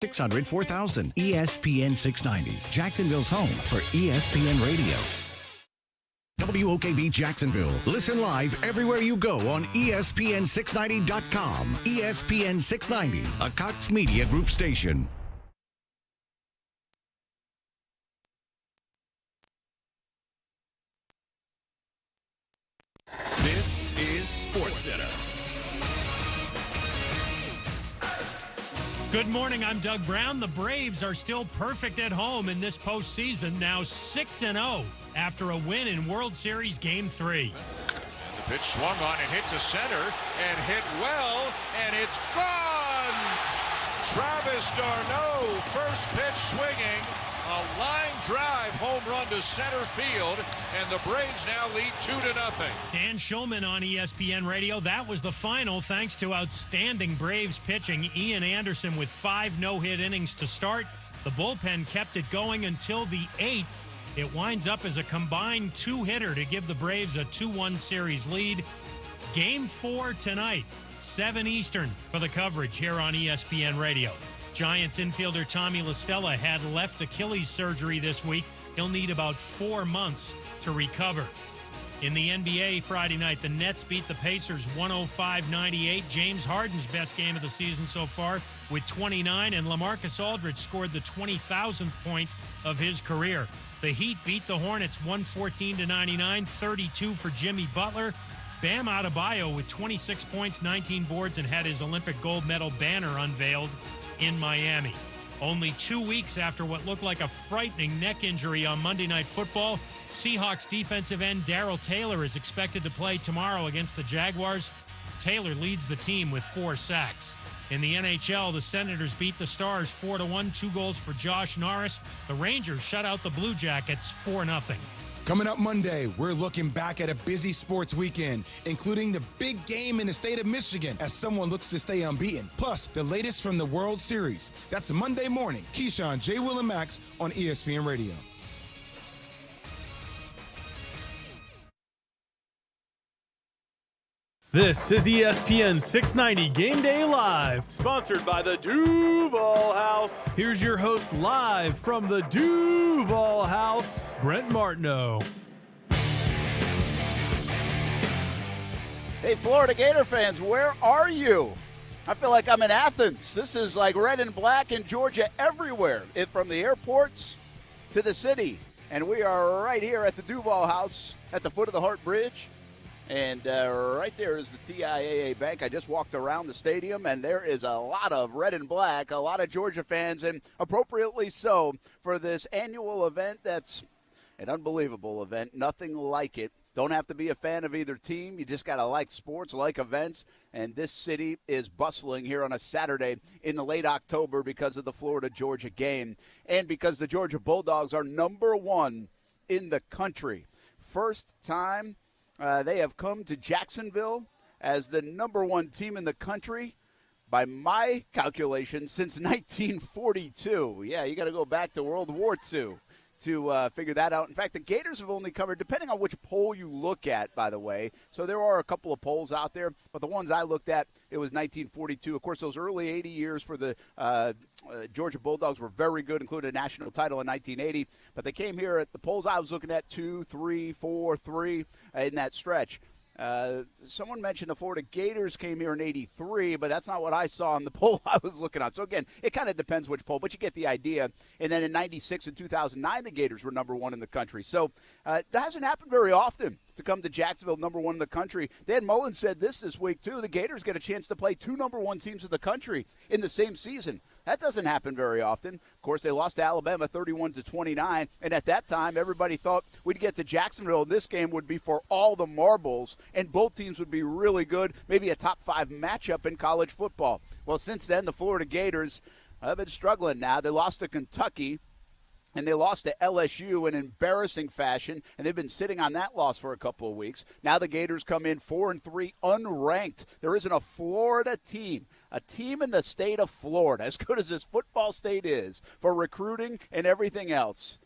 600 4000. ESPN 690, Jacksonville's home for ESPN Radio. WOKV Jacksonville. Listen live everywhere you go on ESPN690.com. ESPN 690, a Cox Media Group station. This is SportsCenter. Good morning, I'm Doug Brown. The Braves are still perfect at home in this postseason, now 6-0 after a win in World Series Game 3. And the pitch swung on and hit to center and hit well, and it's gone! Travis d'Arnaud, first pitch swinging, a line drive home run to center field, and the Braves now lead 2-0. Dan Schulman on ESPN Radio. That was the final thanks to outstanding Braves pitching. Ian Anderson with 5 no-hit innings to start. The bullpen kept it going until the 8th. It winds up as a combined 2-hitter to give the Braves a 2-1 series lead. Game 4 tonight, 7 Eastern for the coverage here on ESPN Radio. Giants infielder Tommy La Stella had left Achilles surgery this week. He'll need about 4 months to recover. In the NBA Friday night, the Nets beat the Pacers 105-98. James Harden's best game of the season so far with 29, and LaMarcus Aldridge scored the 20,000th point of his career. The Heat beat the Hornets 114-99, 32 for Jimmy Butler. Bam Adebayo with 26 points, 19 boards, and had his Olympic gold medal banner unveiled in Miami. Only 2 weeks after what looked like a frightening neck injury on Monday Night Football, Seahawks defensive end Darrell Taylor is expected to play tomorrow against the Jaguars. Taylor leads the team with 4 sacks. In the NHL, the Senators beat the Stars 4-1, 2 goals for Josh Norris. The Rangers shut out the Blue Jackets 4-0. Coming up Monday, we're looking back at a busy sports weekend, including the big game in the state of Michigan as someone looks to stay unbeaten, plus the latest from the World Series. That's Monday morning. Keyshawn, J. Will, and Max on ESPN Radio. This is ESPN 690 Game Day Live, sponsored by the DUUUVAL House. Here's your host live from the DUUUVAL House, Brent Martineau. Hey, Florida Gator fans, where are you? I feel like I'm in Athens. This is like red and black in Georgia everywhere, from the airports to the city. And we are right here at the DUUUVAL House at the foot of the Hart Bridge. And right there is the TIAA Bank. I just walked around the stadium, and there is a lot of red and black, a lot of Georgia fans, and appropriately so, for this annual event that's an unbelievable event. Nothing like it. Don't have to be a fan of either team. You just got to like sports, like events. And this city is bustling here on a Saturday in the late October because of the Florida-Georgia game and because the Georgia Bulldogs are #1 in the country. First time they have come to Jacksonville as the #1 team in the country, by my calculation, since 1942. Yeah, you got to go back to World War II to figure that out. In fact, the Gators have only covered, depending on which poll you look at, by the way. So there are a couple of polls out there, but the ones I looked at, it was 1942. Of course, those early 80 years for the Georgia Bulldogs were very good, including a national title in 1980. But they came here at the polls I was looking at 2, 3, 4, 3 in that stretch. Someone mentioned the Florida Gators came here in 83, but that's not what I saw in the poll I was looking at. So, again, it kind of depends which poll, but you get the idea. And then in 96 and 2009, the Gators were #1 in the country. So that hasn't happened very often to come to Jacksonville, #1 in the country. Dan Mullen said this week, too. The Gators get a chance to play 2 #1 teams in the country in the same season. That doesn't happen very often. Of course, they lost to Alabama 31-29, and at that time, everybody thought we'd get to Jacksonville, and this game would be for all the marbles, and both teams would be really good, maybe a top 5 matchup in college football. Well, since then, the Florida Gators have been struggling now. They lost to Kentucky, and they lost to LSU in embarrassing fashion, and they've been sitting on that loss for a couple of weeks. Now the Gators come in 4-3, unranked. There isn't a Florida team, a team in the state of Florida, as good as this football state is for recruiting and everything else,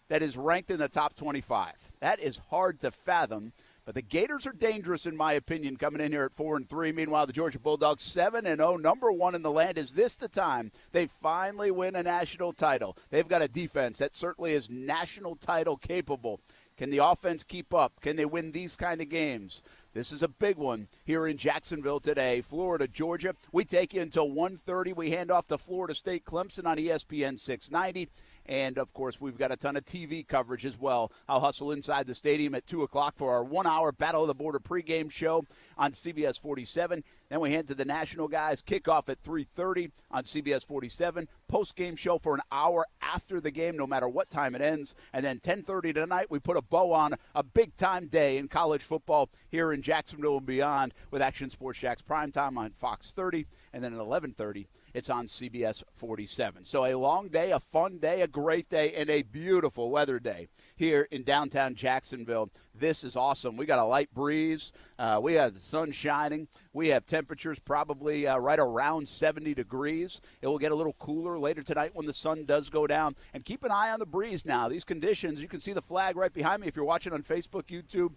that is ranked in the top 25. That is hard to fathom. But But the Gators are dangerous, in my opinion, coming in here at 4-3. Meanwhile, the Georgia Bulldogs 7-0, number one in the land. Is this the time they finally win a national title? They've got a defense that certainly is national title capable. Can the offense keep up? Can they win these kind of games? This is a big one here in Jacksonville today. Florida, Georgia. We take you until 1:30. We hand off to Florida State Clemson on ESPN 690. And, of course, we've got a ton of TV coverage as well. I'll hustle inside the stadium at 2 o'clock for our 1-hour Battle of the Border pregame show on CBS 47. Then we head to the national guys. Kickoff at 3:30 on CBS 47. Post-game show for an hour after the game, no matter what time it ends. And then 10:30 tonight, we put a bow on a big-time day in college football here in Jacksonville and beyond with Action Sports Jax primetime on Fox 30. And then at 11:30, it's on CBS 47. So a long day, a fun day, a great day, and a beautiful weather day here in downtown Jacksonville. This is awesome. We got a light breeze. We have the sun shining. We have temperatures probably right around 70 degrees. It will get a little cooler later tonight when the sun does go down. And keep an eye on the breeze now. These conditions, you can see the flag right behind me if you're watching on Facebook, YouTube,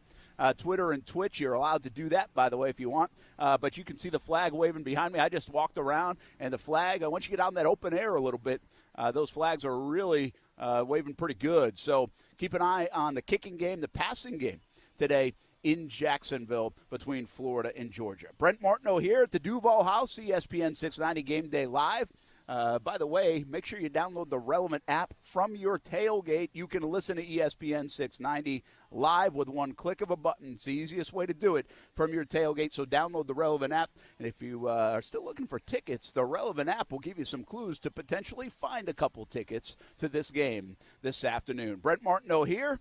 Twitter, and Twitch. You're allowed to do that, by the way, if you want. But you can see the flag waving behind me. I just walked around, and the flag, once you get out in that open air a little bit, those flags are really waving pretty good. So keep an eye on the kicking game, the passing game today in Jacksonville between Florida and Georgia. Brent Martineau here at the DUUUVAL House, ESPN 690 Game Day Live. By the way, make sure you download the relevant app from your tailgate. You can listen to ESPN 690 live with one click of a button. It's the easiest way to do it from your tailgate, so download the relevant app. And if you are still looking for tickets, the relevant app will give you some clues to potentially find a couple tickets to this game this afternoon. Brent Martineau here.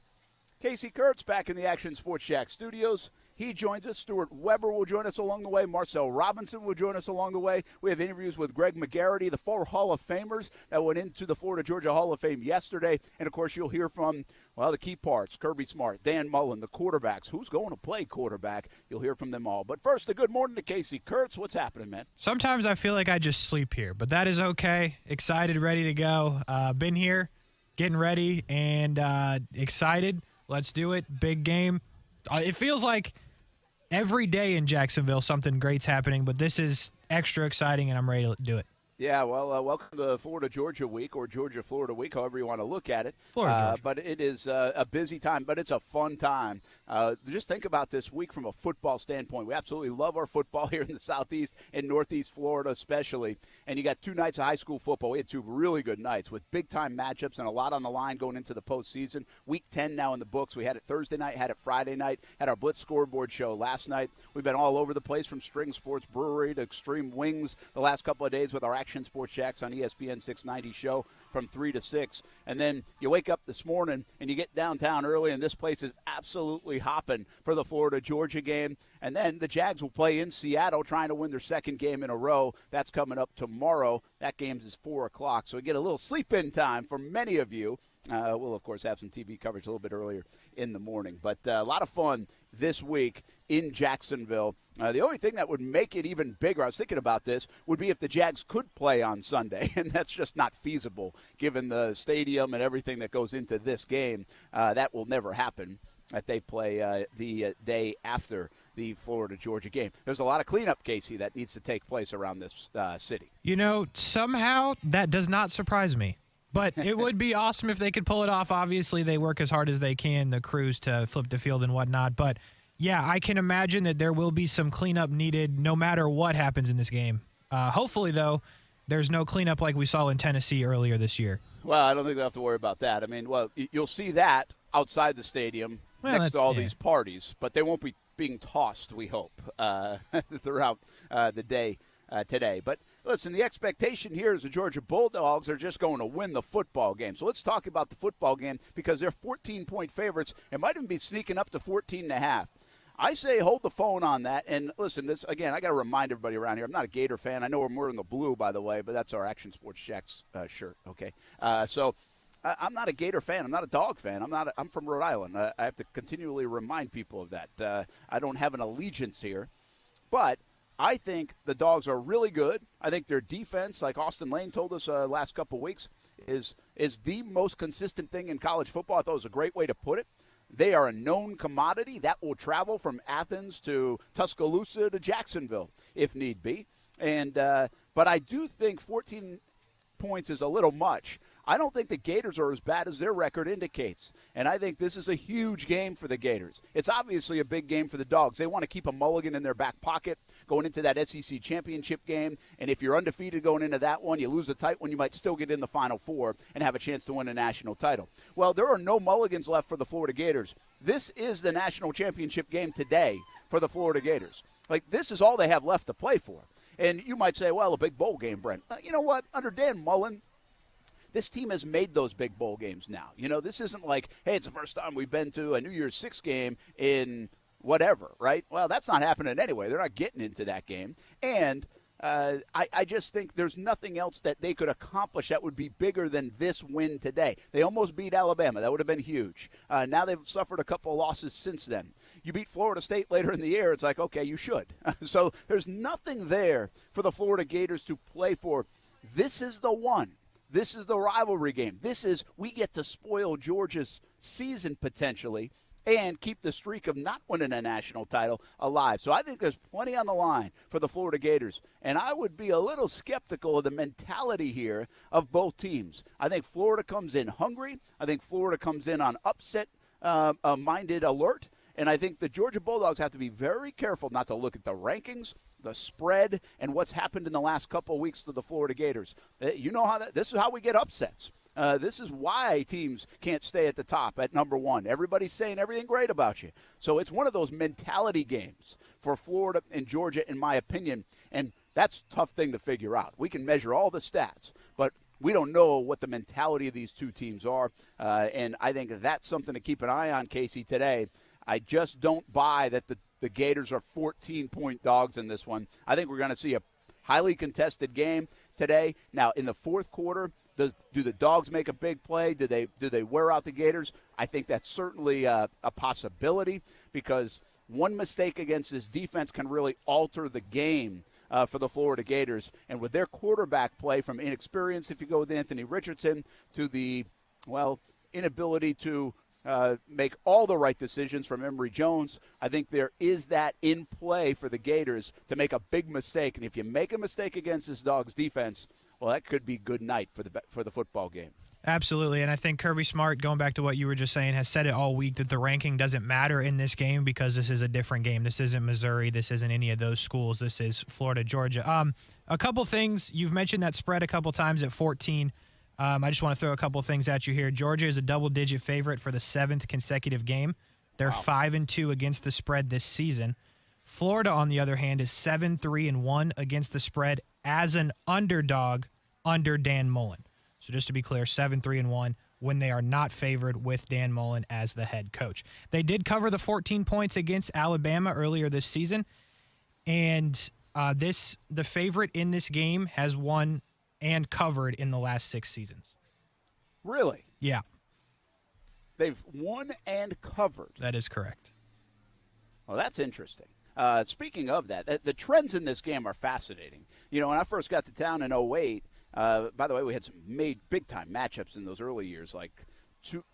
Casey Kurtz back in the Action Sports Shack studios. He joins us. Stuart Weber will join us along the way. Marcel Robinson will join us along the way. We have interviews with Greg McGarity, the 4 Hall of Famers that went into the Florida-Georgia Hall of Fame yesterday. And, of course, you'll hear from, well, the key parts, Kirby Smart, Dan Mullen, the quarterbacks. Who's going to play quarterback? You'll hear from them all. But first, a good morning to Casey Kurtz. What's happening, man? Sometimes I feel like I just sleep here, but that is okay. Excited, ready to go. Been here, getting ready, and excited. Let's do it. Big game. It feels like every day in Jacksonville something great's happening, but this is extra exciting, and I'm ready to do it. Yeah, well, welcome to Florida-Georgia week, or Georgia-Florida week, however you want to look at it. But it is a busy time, but it's a fun time. Just think about this week from a football standpoint. We absolutely love our football here in the Southeast and Northeast Florida especially. And you got 2 nights of high school football. We had 2 really good nights with big-time matchups and a lot on the line going into the postseason. Week 10 now in the books. We had it Thursday night, had it Friday night, had our Blitz scoreboard show last night. We've been all over the place from String Sports Brewery to Extreme Wings the last couple of days with our Action Sports Jax on ESPN 690 show from 3 to 6. And then you wake up this morning and you get downtown early, and this place is absolutely hopping for the Florida-Georgia game. And then the Jags will play in Seattle trying to win their second game in a row. That's coming up tomorrow. That game is 4 o'clock. So we get a little sleep-in time for many of you. We'll, of course, have some TV coverage a little bit earlier in the morning. But a lot of fun this week in Jacksonville. The only thing that would make it even bigger, I was thinking about this, would be if the Jags could play on Sunday, and that's just not feasible given the stadium and everything that goes into this game. That will never happen, that they play the day after the Florida-Georgia game. There's a lot of cleanup, Casey, that needs to take place around this city. You know, somehow that does not surprise me. But it would be awesome if they could pull it off. Obviously, they work as hard as they can, the crews, to flip the field and whatnot. But, yeah, I can imagine that there will be some cleanup needed no matter what happens in this game. Hopefully, though, there's no cleanup like we saw in Tennessee earlier this year. Well, I don't think they'll have to worry about that. I mean, well, you'll see that outside the stadium next to all these parties, but they won't be being tossed, we hope, throughout the day today. But listen, the expectation here is the Georgia Bulldogs are just going to win the football game. So let's talk about the football game because they're 14-point favorites and might even be sneaking up to 14.5. I say hold the phone on that. And listen, this again, I got to remind everybody around here, I'm not a Gator fan. I know we're in the blue, by the way, but that's our Action Sports Jax shirt, okay? So I'm not a Gator fan. I'm not a Dog fan. I'm from Rhode Island. I have to continually remind people of that. I don't have an allegiance here. But I think the Dogs are really good. I think their defense, like Austin Lane told us last couple weeks, is the most consistent thing in college football. I thought it was a great way to put it. They are a known commodity that will travel from Athens to Tuscaloosa to Jacksonville if need be. And but I do think 14 points is a little much. I don't think the Gators are as bad as their record indicates. And I think this is a huge game for the Gators. It's obviously a big game for the Dogs. They want to keep a mulligan in their back pocket going into that SEC championship game. And if you're undefeated going into that one, you lose a tight one, you might still get in the Final Four and have a chance to win a national title. Well, there are no mulligans left for the Florida Gators. This is the national championship game today for the Florida Gators. Like, this is all they have left to play for. And you might say, well, a big bowl game, Brent. You know what? Under Dan Mullen, this team has made those big bowl games now. You know, this isn't like, hey, it's the first time we've been to a New Year's Six game in whatever, right? Well, that's not happening anyway. They're not getting into that game. And I just think there's nothing else that they could accomplish that would be bigger than this win today. They almost beat Alabama. That would have been huge. Now they've suffered a couple of losses since then. You beat Florida State later in the year, it's like, okay, you should. So there's nothing there for the Florida Gators to play for. This is the one. This is the rivalry game. This is, we get to spoil Georgia's season potentially and keep the streak of not winning a national title alive. So I think there's plenty on the line for the Florida Gators. And I would be a little skeptical of the mentality here of both teams. I think Florida comes in hungry. I think Florida comes in on upset-minded alert. And I think the Georgia Bulldogs have to be very careful not to look at the rankings, the spread, and what's happened in the last couple of weeks to the Florida Gators. You know how this is how we get upsets. This is why teams can't stay at the top at number one. Everybody's saying everything great about you. So it's one of those mentality games for Florida and Georgia, in my opinion, and that's a tough thing to figure out. We can measure all the stats, but we don't know what the mentality of these two teams are, and I think that's something to keep an eye on, Casey, today. I just don't buy that the Gators are 14-point dogs in this one. I think we're going to see a highly contested game today. Now, in the fourth quarter, do the Dogs make a big play? Do they wear out the Gators? I think that's certainly a possibility, because one mistake against this defense can really alter the game for the Florida Gators. And with their quarterback play, from inexperience, if you go with Anthony Richardson, to the, inability to make all the right decisions from Emory Jones, I think there is that in play for the Gators to make a big mistake. And if you make a mistake against this Dogs defense, well, that could be good night for the football game. Absolutely, and I think Kirby Smart, going back to what you were just saying, has said it all week that the ranking doesn't matter in this game because this is a different game. This isn't Missouri. This isn't any of those schools. This is Florida, Georgia. A couple things. You've mentioned that spread a couple times at 14. I just want to throw a couple things at you here. Georgia is a double-digit favorite for the 7th consecutive game. They're 5-2 against the spread this season. Florida, on the other hand, is 7-3-1 against the spread as an underdog under Dan Mullen. So just to be clear, 7-3-1 when they are not favored with Dan Mullen as the head coach. They did cover the 14 points against Alabama earlier this season, and the favorite in this game has won and covered in the last 6 seasons. Really? Yeah. They've won and covered. That is correct. Well, that's interesting. Speaking of that, the trends in this game are fascinating. You know, when I first got to town in 2008, by the way, we had some big-time matchups in those early years. Like,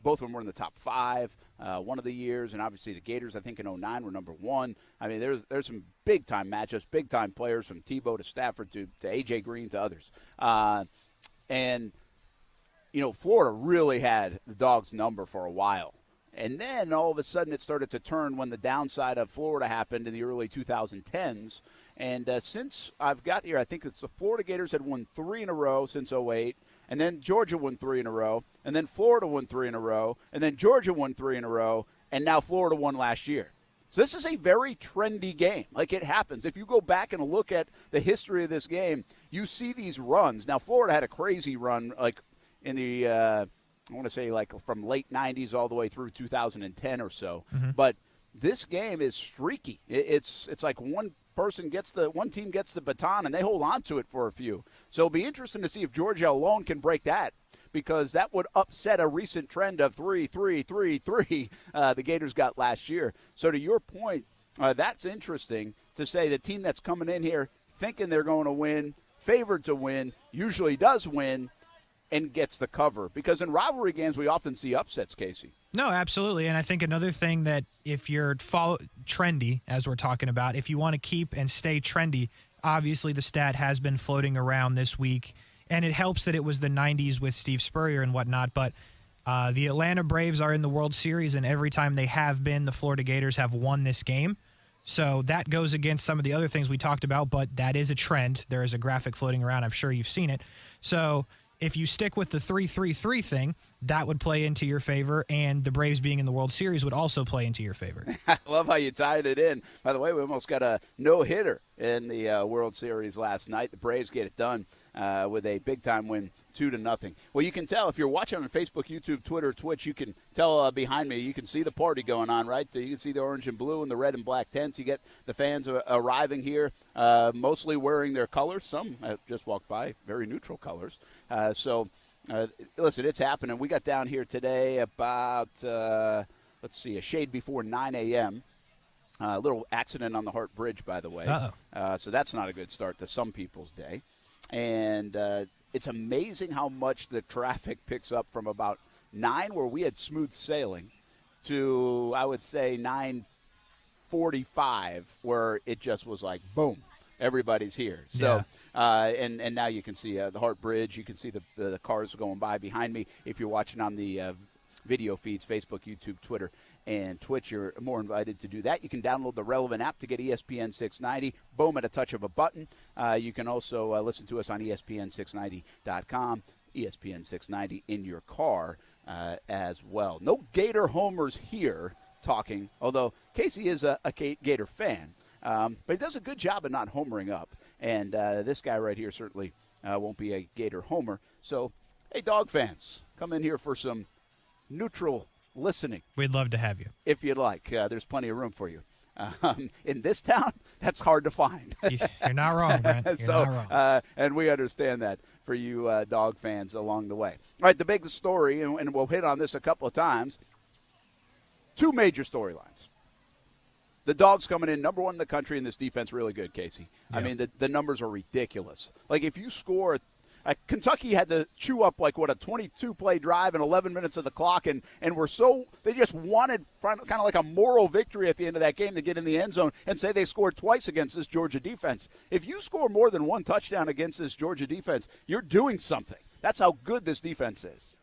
both of them were in the top 5 one of the years, and obviously the Gators, I think, in 2009 were number 1. I mean, there's some big-time matchups, big-time players from Tebow to Stafford to A.J. Green to others. And, you know, Florida really had the Dogs' number for a while. And then all of a sudden it started to turn when the downside of Florida happened in the early 2010s. And since I've got here, I think it's the Florida Gators had won 3 in a row since 2008. And then Georgia won 3 in a row. And then Florida won 3 in a row. And then Georgia won 3 in a row. And now Florida won last year. So this is a very trendy game. Like, it happens. If you go back and look at the history of this game, you see these runs. Now, Florida had a crazy run, like in the I want to say like from late 90s all the way through 2010 or so. Mm-hmm. But this game is streaky. It's like one team gets the baton and they hold on to it for a few. So it'll be interesting to see if Georgia alone can break that, because that would upset a recent trend of 3-3-3-3 the Gators got last year. So to your point, that's interesting to say the team that's coming in here thinking they're going to win, favored to win, usually does win. and gets the cover. Because in rivalry games, we often see upsets, Casey. No, absolutely. And I think another thing that if you're trendy, as we're talking about, if you want to keep and stay trendy, obviously the stat has been floating around this week. And it helps that it was the 90s with Steve Spurrier and whatnot. But the Atlanta Braves are in the World Series, and every time they have been, the Florida Gators have won this game. So that goes against some of the other things we talked about, but that is a trend. There is a graphic floating around. I'm sure you've seen it. So if you stick with the 3-3-3 thing, that would play into your favor, and the Braves being in the World Series would also play into your favor. I love how you tied it in. By the way, we almost got a no-hitter in the World Series last night. The Braves get it done with a big-time win, 2-0. Well, you can tell if you're watching on Facebook, YouTube, Twitter, Twitch, you can tell behind me, you can see the party going on, right? You can see the orange and blue and the red and black tents. You get the fans arriving here, mostly wearing their colors. Some have just walked by, very neutral colors. Listen, it's happening. We got down here today about, a shade before 9 a.m., a little accident on the Hart Bridge, by the way. So that's not a good start to some people's day. And it's amazing how much the traffic picks up from about 9, where we had smooth sailing, to, I would say, 9:45, where it just was like, boom, everybody's here. So, and now you can see the Hart Bridge. You can see the cars going by behind me. If you're watching on the video feeds, Facebook, YouTube, Twitter, and Twitch, you're more invited to do that. You can download the relevant app to get ESPN 690. Boom, at a touch of a button. You can also listen to us on ESPN690.com, ESPN 690 in your car as well. No Gator homers here talking, although Casey is a Gator fan. But he does a good job of not homering up. And this guy right here certainly won't be a Gator homer. So, hey, Dog fans, come in here for some neutral listening. We'd love to have you. If you'd like. There's plenty of room for you. In this town, that's hard to find. You're not wrong, Brent. You're not wrong. And we understand that for you Dog fans along the way. All right, the big story, and we'll hit on this a couple of times, 2 major storylines. The Dogs coming in number 1 in the country, and this defense really good, Casey. Yeah. I mean, the numbers are ridiculous. Like, if you score – Kentucky had to chew up, like, a 22-play drive and 11 minutes of the clock, and they just wanted kind of like a moral victory at the end of that game to get in the end zone and say they scored twice against this Georgia defense. If you score more than 1 touchdown against this Georgia defense, you're doing something. That's how good this defense is.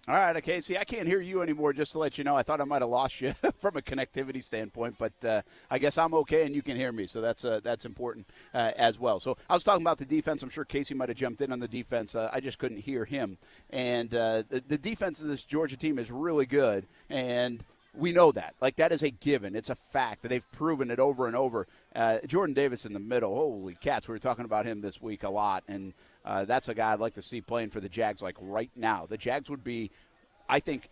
All right, Casey, I can't hear you anymore, just to let you know. I thought I might have lost you from a connectivity standpoint, but I guess I'm okay and you can hear me, so that's important as well. So I was talking about the defense. I'm sure Casey might have jumped in on the defense. I just couldn't hear him. And the defense of this Georgia team is really good, and we know that. Like, that is a given. It's a fact that they've proven it over and over. Jordan Davis in the middle, holy cats, we were talking about him this week a lot, and that's a guy I'd like to see playing for the Jags, like, right now. The Jags would be, I think,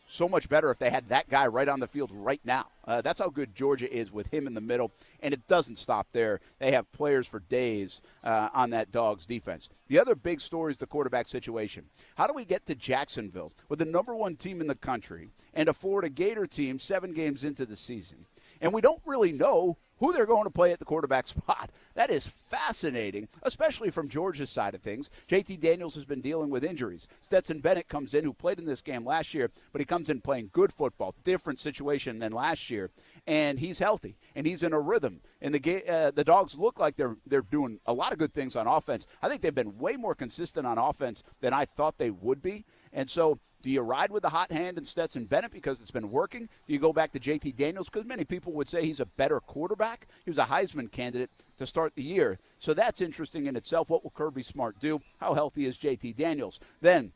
so much better if they had that guy right on the field right now. That's how good Georgia is with him in the middle, and it doesn't stop there. They have players for days on that Dogs defense. The other big story is the quarterback situation. How do we get to Jacksonville with the number 1 team in the country and a Florida Gator team 7 games into the season? And we don't really know who they're going to play at the quarterback spot. That is fascinating, especially from Georgia's side of things. JT Daniels has been dealing with injuries. Stetson Bennett comes in, who played in this game last year, but he comes in playing good football, different situation than last year, and he's healthy, and he's in a rhythm. And the Dogs look like they're doing a lot of good things on offense. I think they've been way more consistent on offense than I thought they would be. And so, do you ride with the hot hand in Stetson Bennett because it's been working? Do you go back to JT Daniels? Because many people would say he's a better quarterback. He was a Heisman candidate to start the year. So that's interesting in itself. What will Kirby Smart do? How healthy is JT Daniels? Then,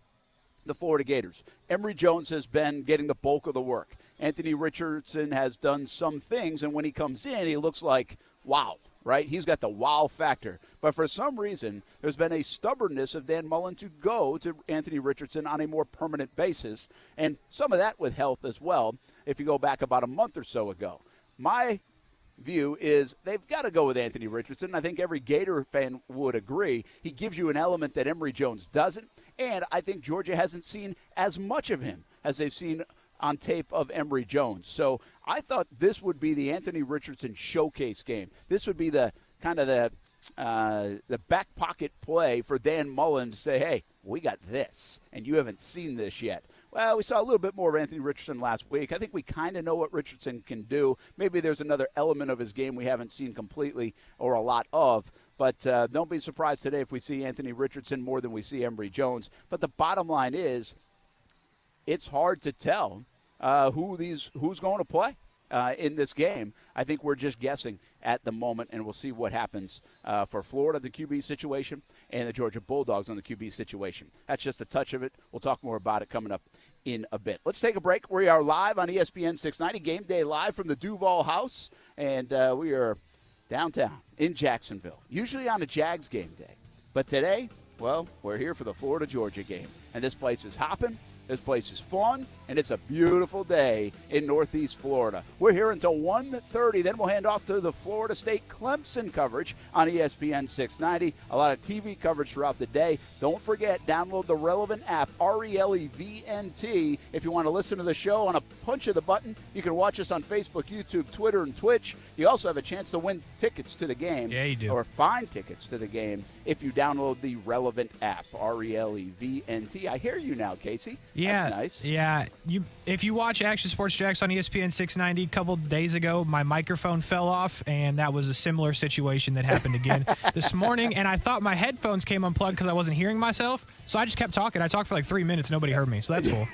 the Florida Gators. Emory Jones has been getting the bulk of the work. Anthony Richardson has done some things, and when he comes in, he looks like, wow, right? He's got the wow factor. But for some reason, there's been a stubbornness of Dan Mullen to go to Anthony Richardson on a more permanent basis, and some of that with health as well, if you go back about a month or so ago. My view is they've got to go with Anthony Richardson. I think every Gator fan would agree. He gives you an element that Emory Jones doesn't, and I think Georgia hasn't seen as much of him as they've seen on tape of Emory Jones. So I thought this would be the Anthony Richardson showcase game. This would be the kind of the back pocket play for Dan Mullen to say, hey, we got this, and you haven't seen this yet. Well, we saw a little bit more of Anthony Richardson last week. I think we kind of know what Richardson can do. Maybe there's another element of his game we haven't seen completely or a lot of. But don't be surprised today if we see Anthony Richardson more than we see Emory Jones. But the bottom line is it's hard to tell who's going to play in this game. I think we're just guessing at the moment, and we'll see what happens for Florida, the QB situation, and the Georgia Bulldogs on the QB situation. That's just a touch of it. We'll talk more about it coming up in a bit. Let's take a break. We are live on ESPN690, Game Day live from the DUUUVAL house, and we are downtown in Jacksonville, usually on a Jags game day. But today, well, we're here for the Florida-Georgia game, and this place is hopping. This place is fun, and it's a beautiful day in Northeast Florida. We're here until 1:30. Then we'll hand off to the Florida State Clemson coverage on ESPN 690. A lot of TV coverage throughout the day. Don't forget, download the relevant app, RELEVNT. If you want to listen to the show on a punch of the button, you can watch us on Facebook, YouTube, Twitter, and Twitch. You also have a chance to win tickets to the game. Yeah, you do. Or find tickets to the game if you download the relevant app, RELEVNT. I hear you now, Casey. Yeah, that's nice. Yeah. If you watch Action Sports Jacks on ESPN 690, a couple days ago, my microphone fell off, and that was a similar situation that happened again this morning. And I thought my headphones came unplugged because I wasn't hearing myself, so I just kept talking. I talked for like 3 minutes. Nobody heard me, so that's cool.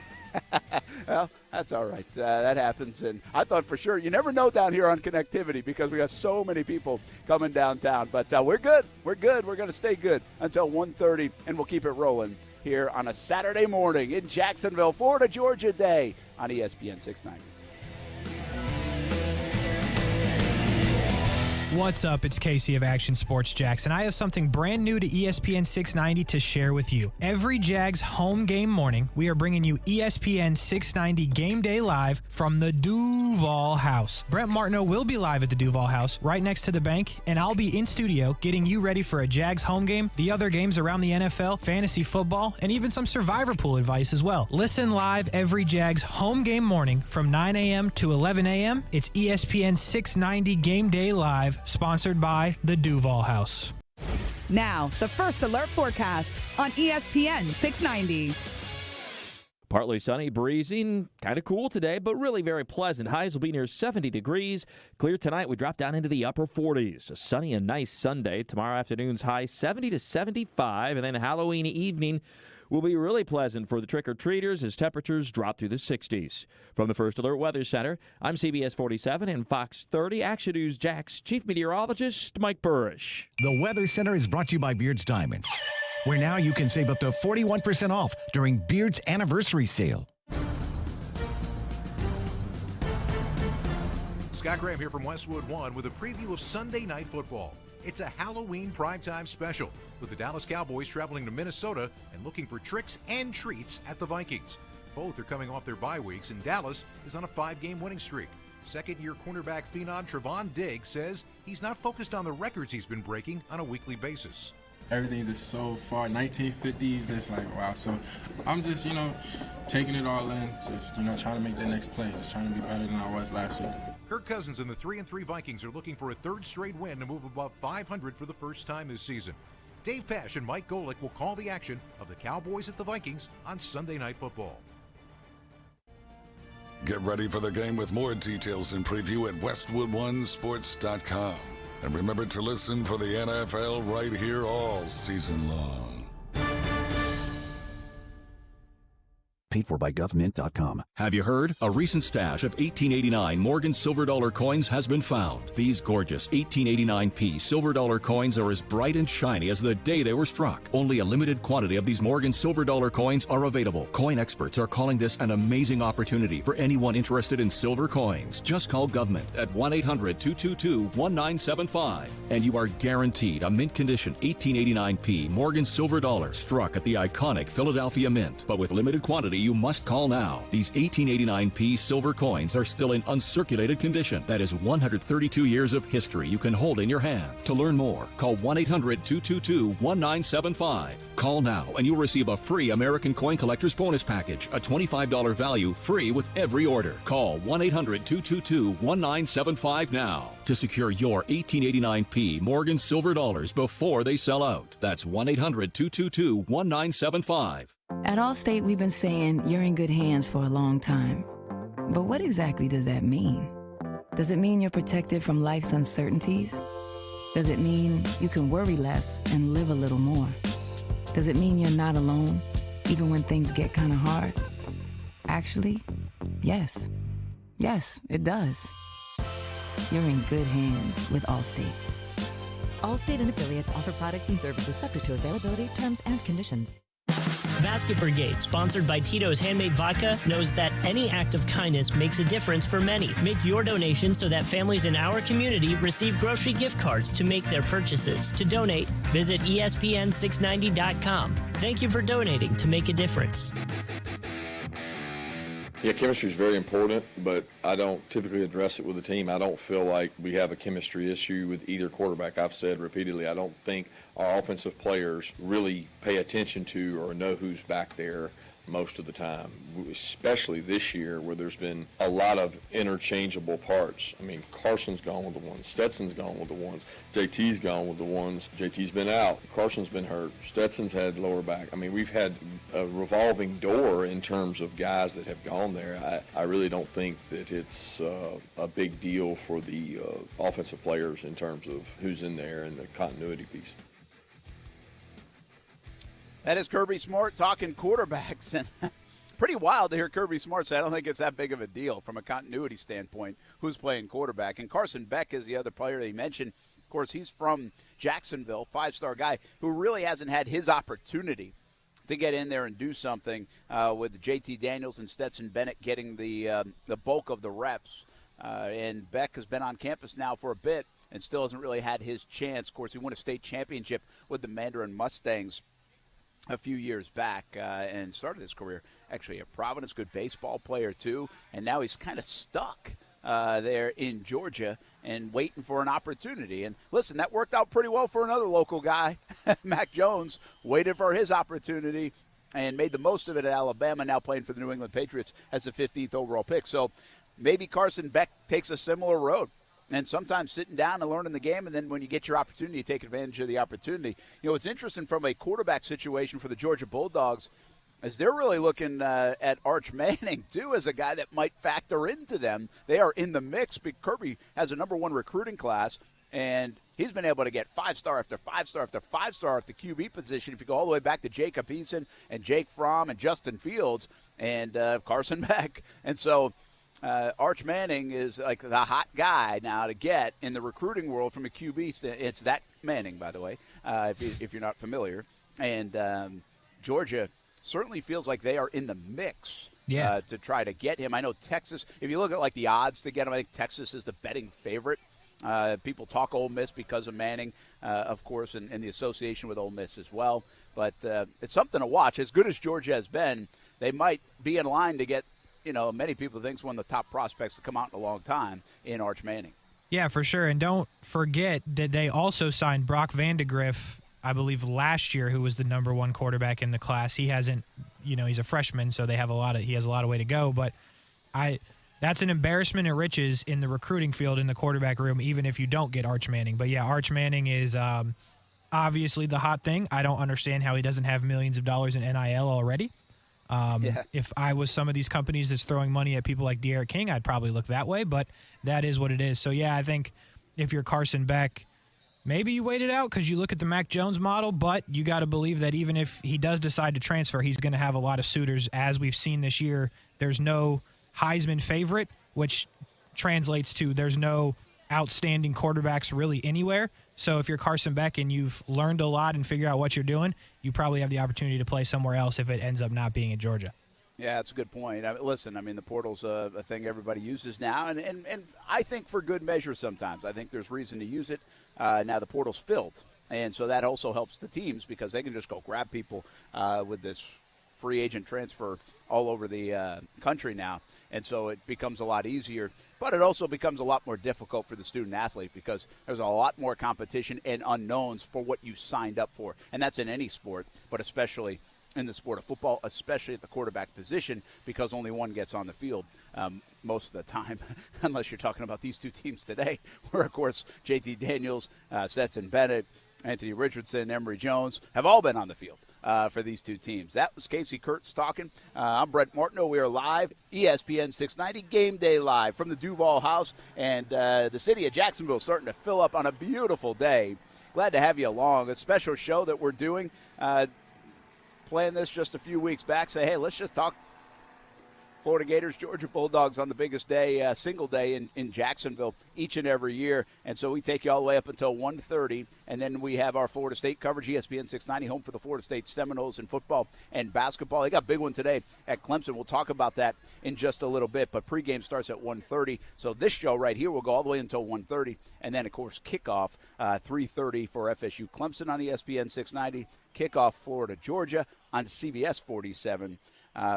Well, that's all right. That happens. And I thought for sure, you never know down here on connectivity because we got so many people coming downtown. But we're good. We're good. We're going to stay good until 1:30, and we'll keep it rolling here on a Saturday morning in Jacksonville, Florida, Georgia Day on ESPN 690. What's up? It's Casey of Action Sports Jacks, and I have something brand new to ESPN 690 to share with you. Every Jags home game morning, we are bringing you ESPN 690 Game Day Live from the DUUUVAL house. Brent Martineau will be live at the DUUUVAL house right next to the bank, and I'll be in studio getting you ready for a Jags home game, the other games around the NFL, fantasy football, and even some survivor pool advice as well. Listen live every Jags home game morning from 9 a.m. to 11 a.m. It's ESPN 690 Game Day Live, sponsored by the DUUUVAL house. Now, the First Alert forecast on ESPN 690. Partly sunny, breezing, kind of cool today, but really very pleasant. Highs will be near 70 degrees. Clear tonight, we drop down into the upper 40s. A sunny and nice Sunday. Tomorrow afternoon's high 70 to 75, and then Halloween evening will be really pleasant for the trick-or-treaters as temperatures drop through the 60s. From the First Alert Weather Center, I'm CBS 47 and Fox 30 Action News Jack's Chief Meteorologist, Mike Burrish. The Weather Center is brought to you by Beard's Diamonds, where now you can save up to 41% off during Beard's anniversary sale. Scott Graham here from Westwood One with a preview of Sunday Night Football. It's a Halloween primetime special with the Dallas Cowboys traveling to Minnesota and looking for tricks and treats at the Vikings. Both are coming off their bye weeks, and Dallas is on a 5-game winning streak. Second-year cornerback phenom Trevon Diggs says he's not focused on the records he's been breaking on a weekly basis. Everything's just so far 1950s, and it's like, wow. So I'm just, taking it all in, just, trying to make that next play, just trying to be better than I was last week. Kirk Cousins and the 3-3 Vikings are looking for a third straight win to move above 500 for the first time this season. Dave Pasch and Mike Golick will call the action of the Cowboys at the Vikings on Sunday Night Football. Get ready for the game with more details and preview at WestwoodOneSports.com. And remember to listen for the NFL right here all season long. Paid for by GovMint.com. Have you heard? A recent stash of 1889 Morgan silver dollar coins has been found. These gorgeous 1889p silver dollar coins are as bright and shiny as the day they were struck. Only a limited quantity of these Morgan silver dollar coins are available. Coin experts are calling this an amazing opportunity for anyone interested in silver coins. Just call Government at 1-800-222-1975 and you are guaranteed a mint condition 1889p Morgan silver dollar struck at the iconic Philadelphia Mint. But with limited quantity, you must call now. These 1889p silver coins are still in uncirculated condition. That is 132 years of history you can hold in your hand. To learn more, call 1-800-222-1975. Call now and you'll receive a free American Coin Collector's Bonus Package, a $25 value, free with every order. Call 1-800-222-1975 now to secure your 1889p Morgan silver dollars before they sell out. That's 1-800-222-1975. At Allstate, we've been saying you're in good hands for a long time. But what exactly does that mean? Does it mean you're protected from life's uncertainties? Does it mean you can worry less and live a little more? Does it mean you're not alone, even when things get kind of hard? Actually, yes. Yes, it does. You're in good hands with Allstate. Allstate and affiliates offer products and services subject to availability, terms, and conditions. Basket Brigade, sponsored by Tito's Handmade Vodka, knows that any act of kindness makes a difference for many. Make your donation so that families in our community receive grocery gift cards to make their purchases. To donate, visit ESPN690.com. Thank you for donating to make a difference. Yeah, chemistry is very important, but I don't typically address it with the team. I don't feel like we have a chemistry issue with either quarterback. I've said repeatedly, I don't think our offensive players really pay attention to or know who's back there most of the time, especially this year where there's been a lot of interchangeable parts. I mean, Carson's gone with the ones, Stetson's gone with the ones, JT's gone with the ones, JT's been out, Carson's been hurt, Stetson's had lower back. I mean, we've had a revolving door in terms of guys that have gone there. I really don't think that it's a big deal for the offensive players in terms of who's in there and the continuity piece. That is Kirby Smart talking quarterbacks, and pretty wild to hear Kirby Smart say I don't think it's that big of a deal from a continuity standpoint who's playing quarterback. And Carson Beck is the other player that he mentioned. Of course, he's from Jacksonville, five-star guy who really hasn't had his opportunity to get in there and do something with JT Daniels and Stetson Bennett getting the bulk of the reps. And Beck has been on campus now for a bit and still hasn't really had his chance. Of course, he won a state championship with the Mandarin Mustangs a few years back and started his career actually at Providence, good baseball player too, and now he's kind of stuck there in Georgia and waiting for an opportunity. And listen, that worked out pretty well for another local guy. Mac Jones waited for his opportunity and made the most of it at Alabama, now playing for the New England Patriots as the 15th overall pick. So maybe Carson Beck takes a similar road. And sometimes sitting down and learning the game, and then when you get your opportunity, you take advantage of the opportunity. You know, it's interesting from a quarterback situation for the Georgia Bulldogs is they're really looking at Arch Manning, too, as a guy that might factor into them. They are in the mix. Kirby has a number one recruiting class, and he's been able to get five-star after five-star after five-star at the QB position. If you go all the way back to Jacob Eason and Jake Fromm and Justin Fields and Carson Beck. And so Arch Manning is like the hot guy now to get in the recruiting world from a QB. It's that Manning, by the way, if you're not familiar. And Georgia certainly feels like they are in the mix to try to get him. I know Texas, if you look at like the odds to get him, I think Texas is the betting favorite. People talk Ole Miss because of Manning, of course, and the association with Ole Miss as well. But it's something to watch. As good as Georgia has been, they might be in line to get, you know, many people think it's one of the top prospects to come out in a long time in Arch Manning. Yeah, for sure. And don't forget that they also signed Brock Vandegrift, I believe, last year, who was the number one quarterback in the class. He hasn't, you know, he's a freshman, so he has a lot of way to go. But that's an embarrassment of riches in the recruiting field in the quarterback room, even if you don't get Arch Manning. But yeah, Arch Manning is obviously the hot thing. I don't understand how he doesn't have millions of dollars in NIL already. If I was some of these companies that's throwing money at people like De'Aaron King, I'd probably look that way, but that is what it is. So, yeah, I think if you're Carson Beck, Maybe you wait it out because you look at the Mac Jones model, but you got to believe that even if he does decide to transfer, he's going to have a lot of suitors. As we've seen this year, there's no Heisman favorite, which translates to there's no outstanding quarterbacks really anywhere. So if you're Carson Beck and you've learned a lot and figured out what you're doing, you probably have the opportunity to play somewhere else if it ends up not being in Georgia. Yeah, that's a good point. Listen, the portal's a thing everybody uses now, and I think for good measure sometimes. I think there's reason to use it. Now the portal's filled, and so that also helps the teams because they can just go grab people with this free agent transfer all over the country now, and so it becomes a lot easier. But it also becomes a lot more difficult for the student athlete because there's a lot more competition and unknowns for what you signed up for, and that's in any sport, but especially in the sport of football, especially at the quarterback position, because only one gets on the field most of the time, unless you're talking about these two teams today, where, of course, J.T. Daniels, Stetson Bennett, Anthony Richardson, Emory Jones have all been on the field for these two teams. That was Casey Kurtz talking. I'm Brent Martineau. We are live, ESPN690, Game Day live from the DUUUVAL House, and the city of Jacksonville starting to fill up on a beautiful day. Glad to have you along. A special show that we're doing. Playing this just a few weeks back, say, hey, let's just talk Florida Gators, Georgia Bulldogs on the biggest day, single day in Jacksonville each and every year. And so we take you all the way up until 1:30, and then we have our Florida State coverage, ESPN690, home for the Florida State Seminoles in football and basketball. They got a big one today at Clemson. We'll talk about that in just a little bit, but pregame starts at 1:30. So this show right here will go all the way until 1:30, and then, of course, kickoff 3:30 for FSU Clemson on ESPN690, kickoff Florida Georgia on CBS 47.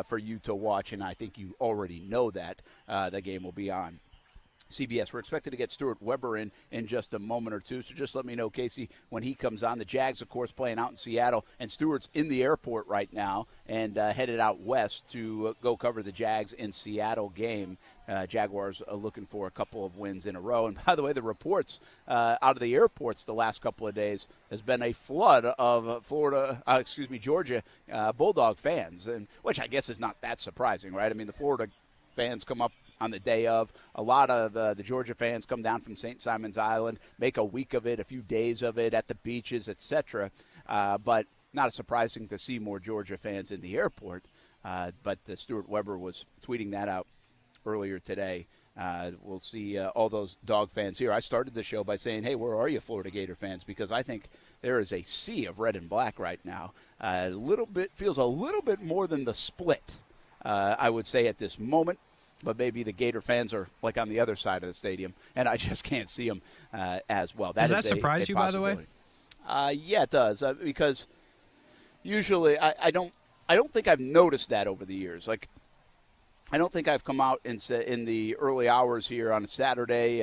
For you to watch, and I think you already know that the game will be on CBS. We're expected to get Stuart Weber in just a moment or two, so just let me know, Casey, when he comes on. The Jags, of course, playing out in Seattle, and Stuart's in the airport right now and headed out west to go cover the Jags in Seattle game. Jaguars are looking for a couple of wins in a row. And by the way, the reports out of the airports the last couple of days has been a flood of Georgia Bulldog fans, and which I guess is not that surprising, right? The Florida fans come up on the day of. A lot of the Georgia fans come down from St. Simon's Island, make a week of it, a few days of it at the beaches, etc. But not surprising to see more Georgia fans in the airport. But Stuart Weber was tweeting that out earlier today. We'll see all those dog fans here. I started the show by saying, hey, where are you, Florida Gator fans? Because I think there is a sea of red and black right now. Feels a little bit more than the split, I would say, at this moment. But maybe the Gator fans are like on the other side of the stadium, and I just can't see them as well. Does that surprise you, by the way? Yeah, it does, because usually I don't think I've noticed that over the years. Like, I don't think I've come out in the early hours here on a Saturday,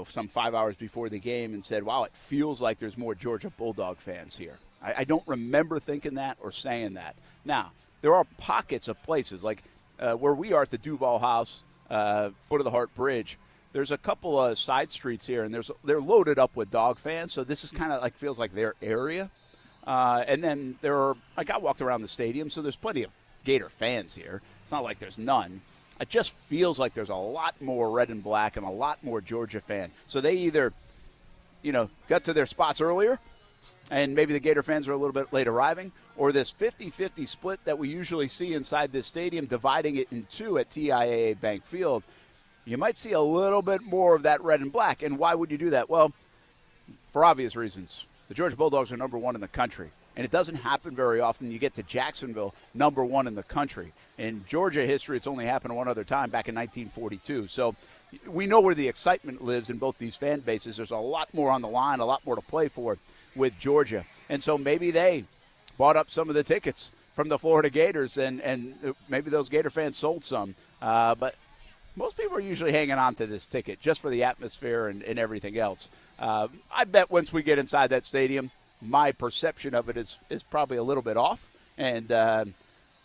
some 5 hours before the game and said, wow, it feels like there's more Georgia Bulldog fans here. I don't remember thinking that or saying that. Now, there are pockets of places, like where we are at the DUUUVAL House, foot of the Hart Bridge. There's a couple of side streets here, and they're loaded up with dog fans, so this is kind of feels like their area. And then I walked around the stadium, so there's plenty of Gator fans here. It's not like there's none. It just feels like there's a lot more red and black and a lot more Georgia fan. So they either, got to their spots earlier, and maybe the Gator fans are a little bit late arriving, or this 50-50 split that we usually see inside this stadium, dividing it in two at TIAA Bank Field. You might see a little bit more of that red and black. And why would you do that? Well, for obvious reasons. The Georgia Bulldogs are number one in the country. And it doesn't happen very often. You get to Jacksonville, number one in the country. In Georgia history, it's only happened one other time, back in 1942. So we know where the excitement lives in both these fan bases. There's a lot more on the line, a lot more to play for with Georgia. And so maybe they bought up some of the tickets from the Florida Gators, and maybe those Gator fans sold some. But most people are usually hanging on to this ticket just for the atmosphere and everything else. I bet once we get inside that stadium, my perception of it is probably a little bit off, and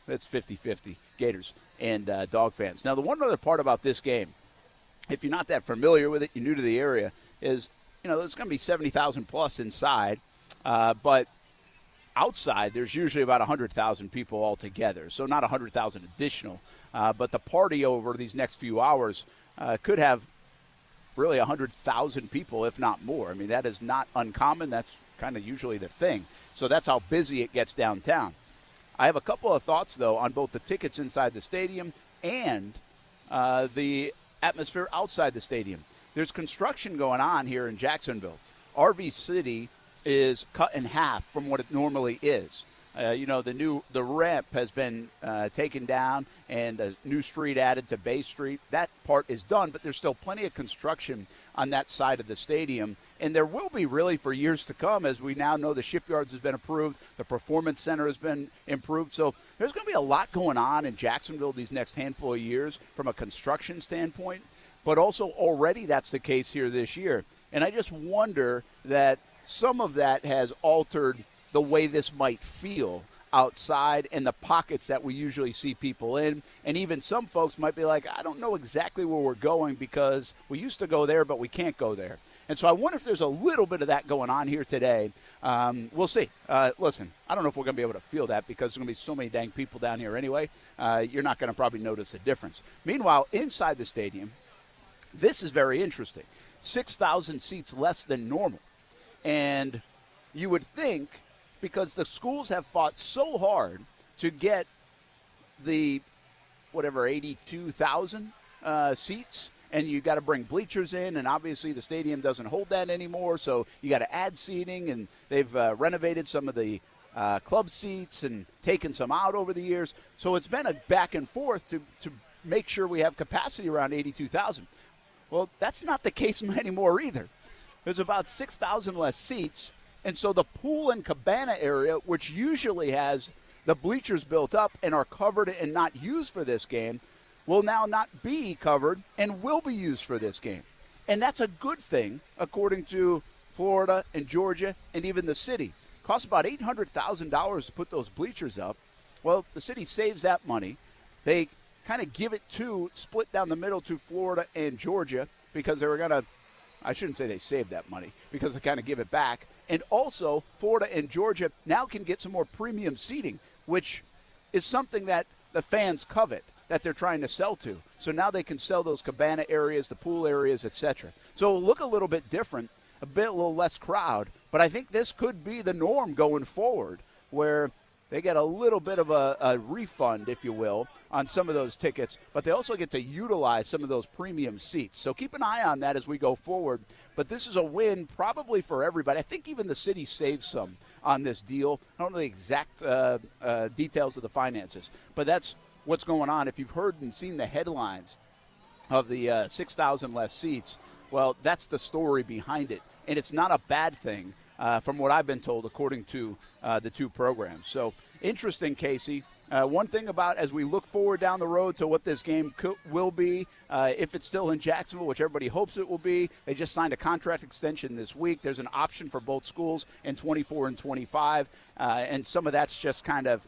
it's 50-50 Gators and dog fans. Now, the one other part about this game, if you're not that familiar with it, you're new to the area, is, there's going to be 70,000 plus inside, but outside there's usually about 100,000 people altogether, so not 100,000 additional. But the party over these next few hours could have really 100,000 people, if not more. I mean, that is not uncommon. That's kind of usually the thing. So that's how busy it gets downtown. I have a couple of thoughts, though, on both the tickets inside the stadium and the atmosphere outside the stadium. There's construction going on here in Jacksonville. RV City is cut in half from what it normally is. The ramp has been taken down and a new street added to Bay Street. That part is done, but there's still plenty of construction on that side of the stadium. And there will be really for years to come, as we now know the Shipyards has been approved, the Performance Center has been improved. So there's going to be a lot going on in Jacksonville these next handful of years from a construction standpoint. But also already that's the case here this year. And I just wonder that some of that has altered the way this might feel outside and the pockets that we usually see people in. And even some folks might be like, I don't know exactly where we're going because we used to go there, but we can't go there. And so I wonder if there's a little bit of that going on here today. We'll see. Listen, I don't know if we're going to be able to feel that because there's going to be so many dang people down here anyway. You're not going to probably notice a difference. Meanwhile, inside the stadium, this is very interesting. 6,000 seats less than normal. And you would think, because the schools have fought so hard to get the, 82,000 seats, and you got to bring bleachers in, and obviously the stadium doesn't hold that anymore, so you got to add seating, and they've renovated some of the club seats and taken some out over the years. So it's been a back and forth to make sure we have capacity around 82,000. Well, that's not the case anymore either. There's about 6,000 less seats. And so the pool and cabana area, which usually has the bleachers built up and are covered and not used for this game, will now not be covered and will be used for this game. And that's a good thing, according to Florida and Georgia and even the city. It costs about $800,000 to put those bleachers up. Well, the city saves that money. They kind of give it split down the middle to Florida and Georgia because they were going to, I shouldn't say they saved that money, because they kind of give it back. And also, Florida and Georgia now can get some more premium seating, which is something that the fans covet, that they're trying to sell to. So now they can sell those cabana areas, the pool areas, etc. So it'll look a little bit different, a little less crowd. But I think this could be the norm going forward, where they get a little bit of a refund, if you will, on some of those tickets, but they also get to utilize some of those premium seats. So keep an eye on that as we go forward. But this is a win probably for everybody. I think even the city saves some on this deal. I don't know the exact details of the finances, but that's what's going on. If you've heard and seen the headlines of the 6,000 less seats, well, that's the story behind it. And it's not a bad thing. From what I've been told, according to the two programs. So interesting, Casey. One thing about as we look forward down the road to what this game will be, if it's still in Jacksonville, which everybody hopes it will be, they just signed a contract extension this week. There's an option for both schools in 24 and 25, and some of that's just kind of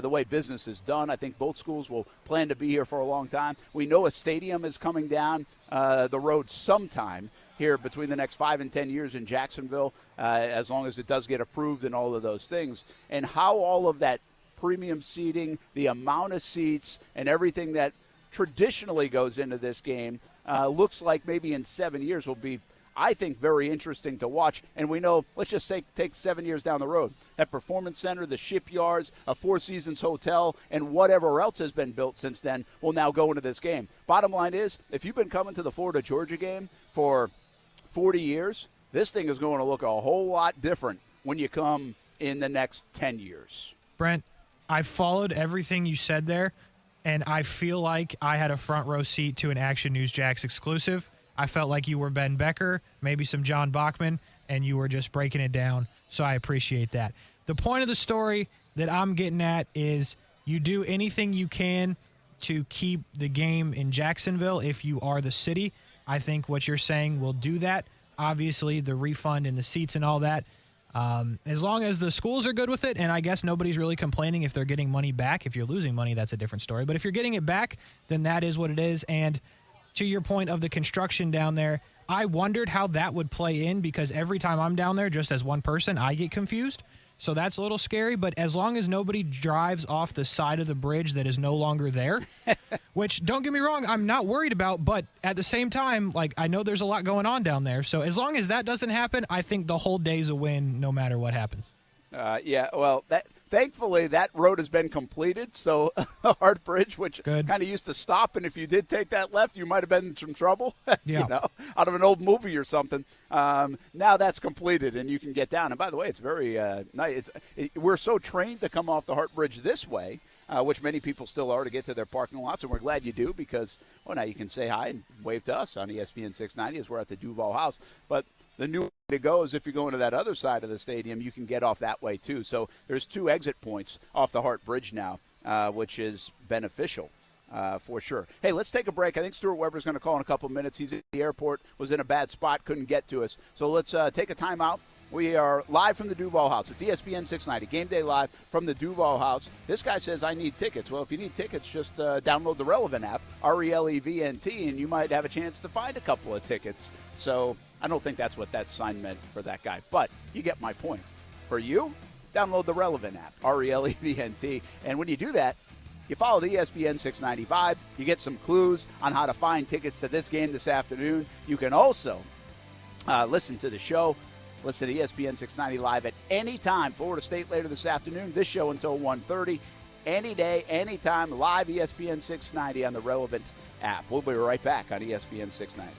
the way business is done. I think both schools will plan to be here for a long time. We know a stadium is coming down the road sometime here between the next 5 and 10 years in Jacksonville, as long as it does get approved and all of those things. And how all of that premium seating, the amount of seats, and everything that traditionally goes into this game looks like maybe in 7 years will be, I think, very interesting to watch. And we know, let's just say, take 7 years down the road, that Performance Center, the Shipyards, a Four Seasons hotel, and whatever else has been built since then will now go into this game. Bottom line is, if you've been coming to the Florida-Georgia game for 40 years, this thing is going to look a whole lot different when you come in the next 10 years. Brent, I followed everything you said there, and I feel like I had a front row seat to an Action News Jax exclusive. I felt like you were Ben Becker, maybe some John Bachman, and you were just breaking it down, so I appreciate that. The point of the story that I'm getting at is you do anything you can to keep the game in Jacksonville if you are the city. I think what you're saying will do that. Obviously, the refund and the seats and all that. As long as the schools are good with it, and I guess nobody's really complaining if they're getting money back. If you're losing money, that's a different story. But if you're getting it back, then that is what it is. And to your point of the construction down there, I wondered how that would play in because every time I'm down there, just as one person, I get confused So that's a little scary, but as long as nobody drives off the side of the bridge that is no longer there, which, don't get me wrong, I'm not worried about, but at the same time, like, I know there's a lot going on down there. So as long as that doesn't happen, I think the whole day's a win no matter what happens. Yeah, well, thankfully that road has been completed, so Hart Bridge, which kind of used to stop, and if you did take that left, you might have been in some trouble, out of an old movie or something. Now that's completed, and you can get down. And by the way, it's very nice. We're so trained to come off the Hart Bridge this way, which many people still are, to get to their parking lots, and we're glad you do because, now you can say hi and wave to us on ESPN 690 as we're at the DUUUVAL House. But the new way to go is if you're going to that other side of the stadium, you can get off that way too. So there's 2 exit points off the Hart Bridge now, which is beneficial for sure. Hey, let's take a break. I think Stuart Weber's going to call in a couple minutes. He's at the airport, was in a bad spot, couldn't get to us. So let's take a timeout. We are live from the DUUUVAL House. It's ESPN 690, Game Day live from the DUUUVAL House. This guy says, I need tickets. Well, if you need tickets, just download the Relevant app, RELEVNT, and you might have a chance to find a couple of tickets. So I don't think that's what that sign meant for that guy, but you get my point. For you, download the Relevant app, RELEVNT, and when you do that, you follow the ESPN 690 vibe. You get some clues on how to find tickets to this game this afternoon. You can also listen to the show. Listen to ESPN 690 live at any time. Florida State later this afternoon. This show until 1:30. Any day, anytime, live ESPN 690 on the Relevant app. We'll be right back on ESPN 690.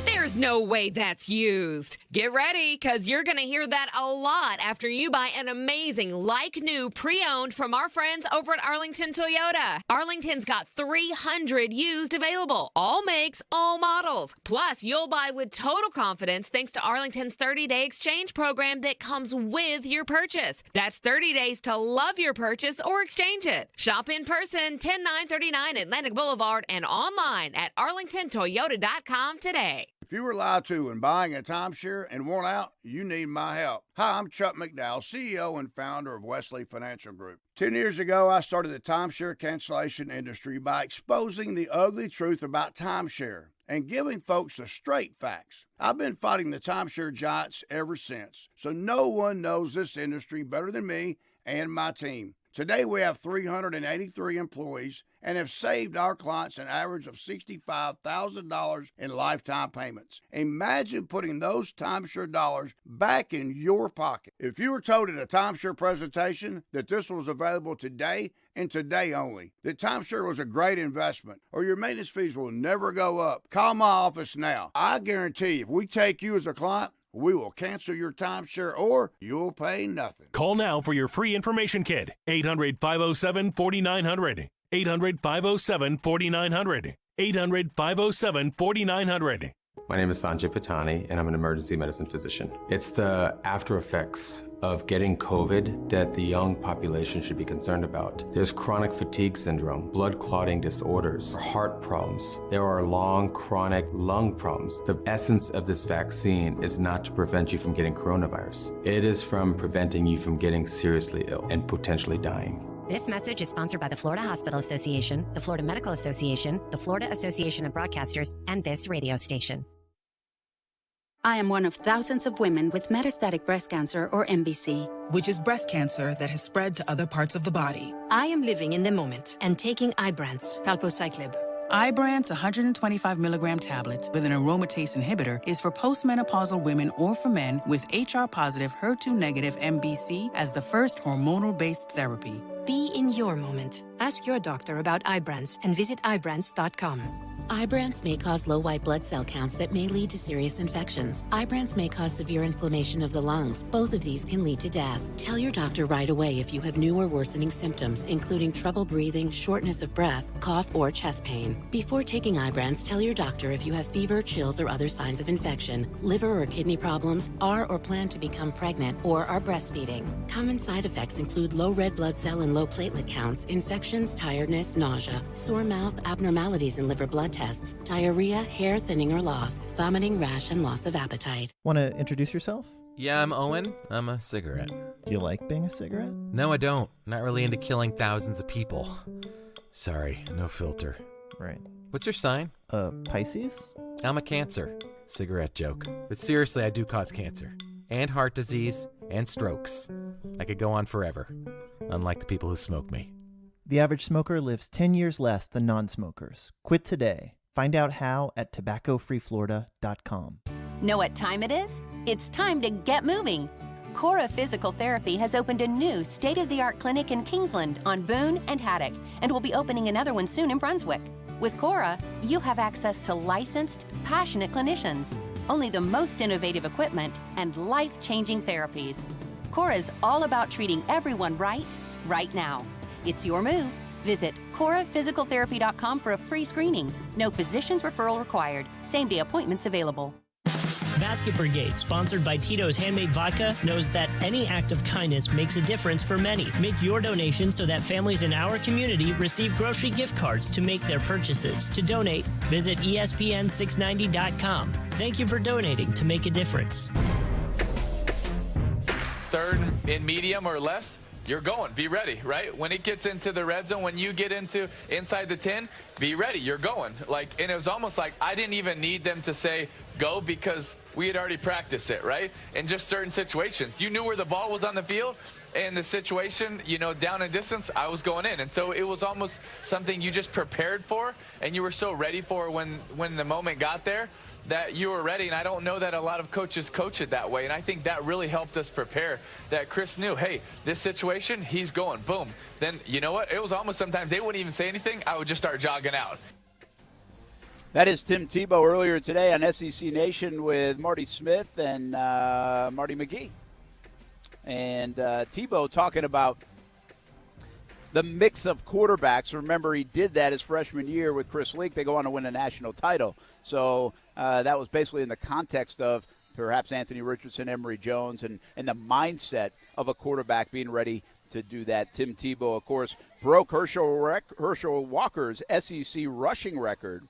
There's no way that's used. Get ready, because you're going to hear that a lot after you buy an amazing, like-new, pre-owned from our friends over at Arlington Toyota. Arlington's got 300 used available. All makes, all models. Plus, you'll buy with total confidence thanks to Arlington's 30-day exchange program that comes with your purchase. That's 30 days to love your purchase or exchange it. Shop in person, 10939 Atlantic Boulevard, and online at arlingtontoyota.com today. If you were lied to when buying a timeshare and want out, you need my help. Hi, I'm Chuck McDowell, CEO and founder of Wesley Financial Group. 10 years ago, I started the timeshare cancellation industry by exposing the ugly truth about timeshare and giving folks the straight facts. I've been fighting the timeshare giants ever since, so no one knows this industry better than me and my team. Today, we have 383 employees and have saved our clients an average of $65,000 in lifetime payments. Imagine putting those timeshare dollars back in your pocket. If you were told at a timeshare presentation that this was available today and today only, that timeshare was a great investment, or your maintenance fees will never go up, call my office now. I guarantee you, if we take you as a client, we will cancel your timeshare or you'll pay nothing. Call now for your free information kit. 800-507-4900. 800-507-4900. 800-507-4900. My name is Sanjay Patani, and I'm an emergency medicine physician. It's the after effects of getting COVID that the young population should be concerned about. There's chronic fatigue syndrome, blood clotting disorders, heart problems. There are long chronic lung problems. The essence of this vaccine is not to prevent you from getting coronavirus. It is from preventing you from getting seriously ill and potentially dying. This message is sponsored by the Florida Hospital Association, the Florida Medical Association, the Florida Association of Broadcasters, and this radio station. I am one of thousands of women with metastatic breast cancer, or MBC, which is breast cancer that has spread to other parts of the body. I am living in the moment and taking Ibrance, palbociclib. Ibrance 125 milligram tablets with an aromatase inhibitor is for postmenopausal women or for men with HR-positive, HER2-negative MBC as the first hormonal-based therapy. Be in your moment. Ask your doctor about Ibrance and visit Ibrance.com. Ibrance may cause low white blood cell counts that may lead to serious infections. Ibrance may cause severe inflammation of the lungs. Both of these can lead to death. Tell your doctor right away if you have new or worsening symptoms, including trouble breathing, shortness of breath, cough, or chest pain. Before taking Ibrance, tell your doctor if you have fever, chills, or other signs of infection, liver or kidney problems, are or plan to become pregnant, or are breastfeeding. Common side effects include low red blood cell and low platelet counts, infections, tiredness, nausea, sore mouth, abnormalities in liver blood tests, diarrhea, hair thinning or loss, vomiting, rash, and loss of appetite. Want to introduce yourself? Yeah, I'm Owen. I'm a cigarette. Do you like being a cigarette? No, I don't. Not really into killing thousands of people. Sorry, no filter. Right. What's your sign? Pisces? I'm a Cancer. cigarette joke. But seriously, I do cause cancer, and heart disease, and strokes. I could go on forever, unlike the people who smoke me. The average smoker lives 10 years less than non-smokers. Quit today. Find out how at tobaccofreeflorida.com. Know what time it is? It's time to get moving. Cora Physical Therapy has opened a new state-of-the-art clinic in Kingsland on Boone and Haddock, and will be opening another one soon in Brunswick. With Cora, you have access to licensed, passionate clinicians, only the most innovative equipment, and life-changing therapies. Cora is all about treating everyone right now. It's your move. Visit coraphysicaltherapy.com for a free screening. No physician's referral required. Same-day appointments available. Basket Brigade, sponsored by Tito's Handmade Vodka, knows that any act of kindness makes a difference for many. Make your donation so that families in our community receive grocery gift cards to make their purchases. To donate, visit ESPN690.com. Thank you for donating to make a difference. Third in medium or less, you're going. Be ready, right? When it gets into the red zone, when you get inside the 10, be ready. You're going. And it was almost like I didn't even need them to say go because we had already practiced it, right? In just certain situations. You knew where the ball was on the field, and the situation, down in distance, I was going in. And so it was almost something you just prepared for, and you were so ready for when the moment got there, that you were ready. And I don't know that a lot of coaches coach it that way. And I think that really helped us prepare, that Chris knew, hey, this situation, he's going, boom. Then, you know what? It was almost sometimes they wouldn't even say anything. I would just start jogging out. That is Tim Tebow earlier today on SEC Nation with Marty Smith and Marty McGee. And Tebow talking about the mix of quarterbacks. Remember, he did that his freshman year with Chris Leak. They go on to win a national title. So that was basically in the context of perhaps Anthony Richardson, Emory Jones, and the mindset of a quarterback being ready to do that. Tim Tebow, of course, broke Herschel Walker's SEC rushing record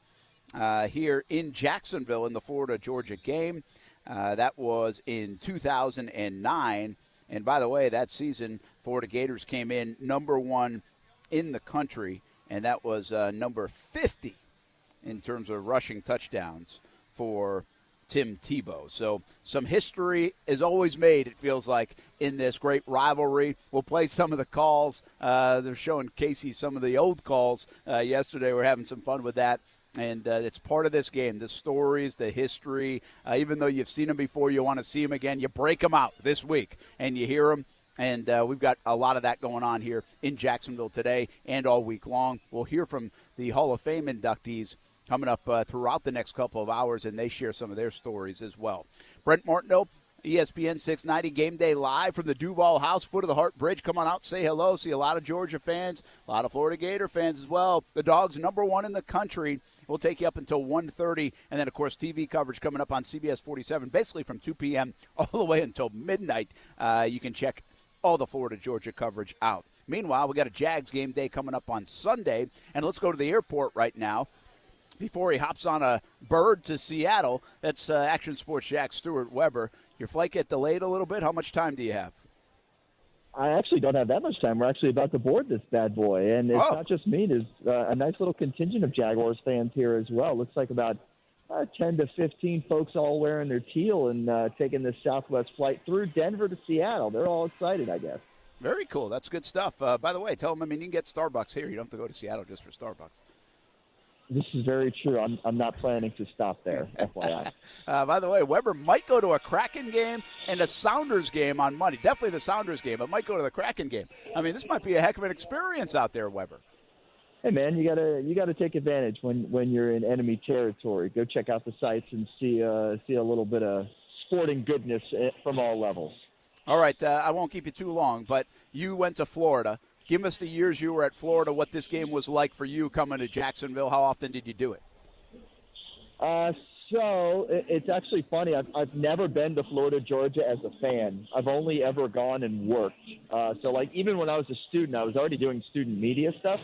here in Jacksonville in the Florida-Georgia game. That was in 2009. And by the way, that season, Florida Gators came in number 1 in the country, and that was number 50 in terms of rushing touchdowns for Tim Tebow. So some history is always made, it feels like, in this great rivalry. We'll play some of the calls. They're showing Casey some of the old calls yesterday. We're having some fun with that. And it's part of this game, the stories, the history. Even though you've seen them before, you want to see them again. You break them out this week, and you hear them. And we've got a lot of that going on here in Jacksonville today and all week long. We'll hear from the Hall of Fame inductees coming up throughout the next couple of hours, and they share some of their stories as well. Brent Martineau, ESPN 690 Game Day live from the DUUUVAL House, foot of the Hart Bridge. Come on out, say hello. See a lot of Georgia fans, a lot of Florida Gator fans as well. The Dogs, number 1 in the country. We'll take you up until 1:30, and then, of course, TV coverage coming up on CBS 47, basically from 2 p.m. all the way until midnight. You can check all the Florida-Georgia coverage out. Meanwhile, we got a Jags game day coming up on Sunday, and let's go to the airport right now before he hops on a bird to Seattle. That's Action Sports Jack Stewart Weber. Your flight get delayed a little bit. How much time do you have? I actually don't have that much time. We're actually about to board this bad boy, and it's not just me. There's a nice little contingent of Jaguars fans here as well. Looks like about 10 to 15 folks all wearing their teal and taking this Southwest flight through Denver to Seattle. They're all excited, I guess. Very cool. That's good stuff. By the way, tell them, you can get Starbucks here. You don't have to go to Seattle just for Starbucks. This is very true. I'm not planning to stop there, FYI. By the way, Weber might go to a Kraken game and a Sounders game on Monday. Definitely the Sounders game, but might go to the Kraken game. This might be a heck of an experience out there, Weber. Hey, man, you gotta take advantage when you're in enemy territory. Go check out the sites and see a little bit of sporting goodness from all levels. All right, I won't keep you too long, but you went to Florida. Give us the years you were at Florida, what this game was like for you coming to Jacksonville. How often did you do it? So it's actually funny. I've never been to Florida, Georgia as a fan. I've only ever gone and worked. So even when I was a student, I was already doing student media stuff.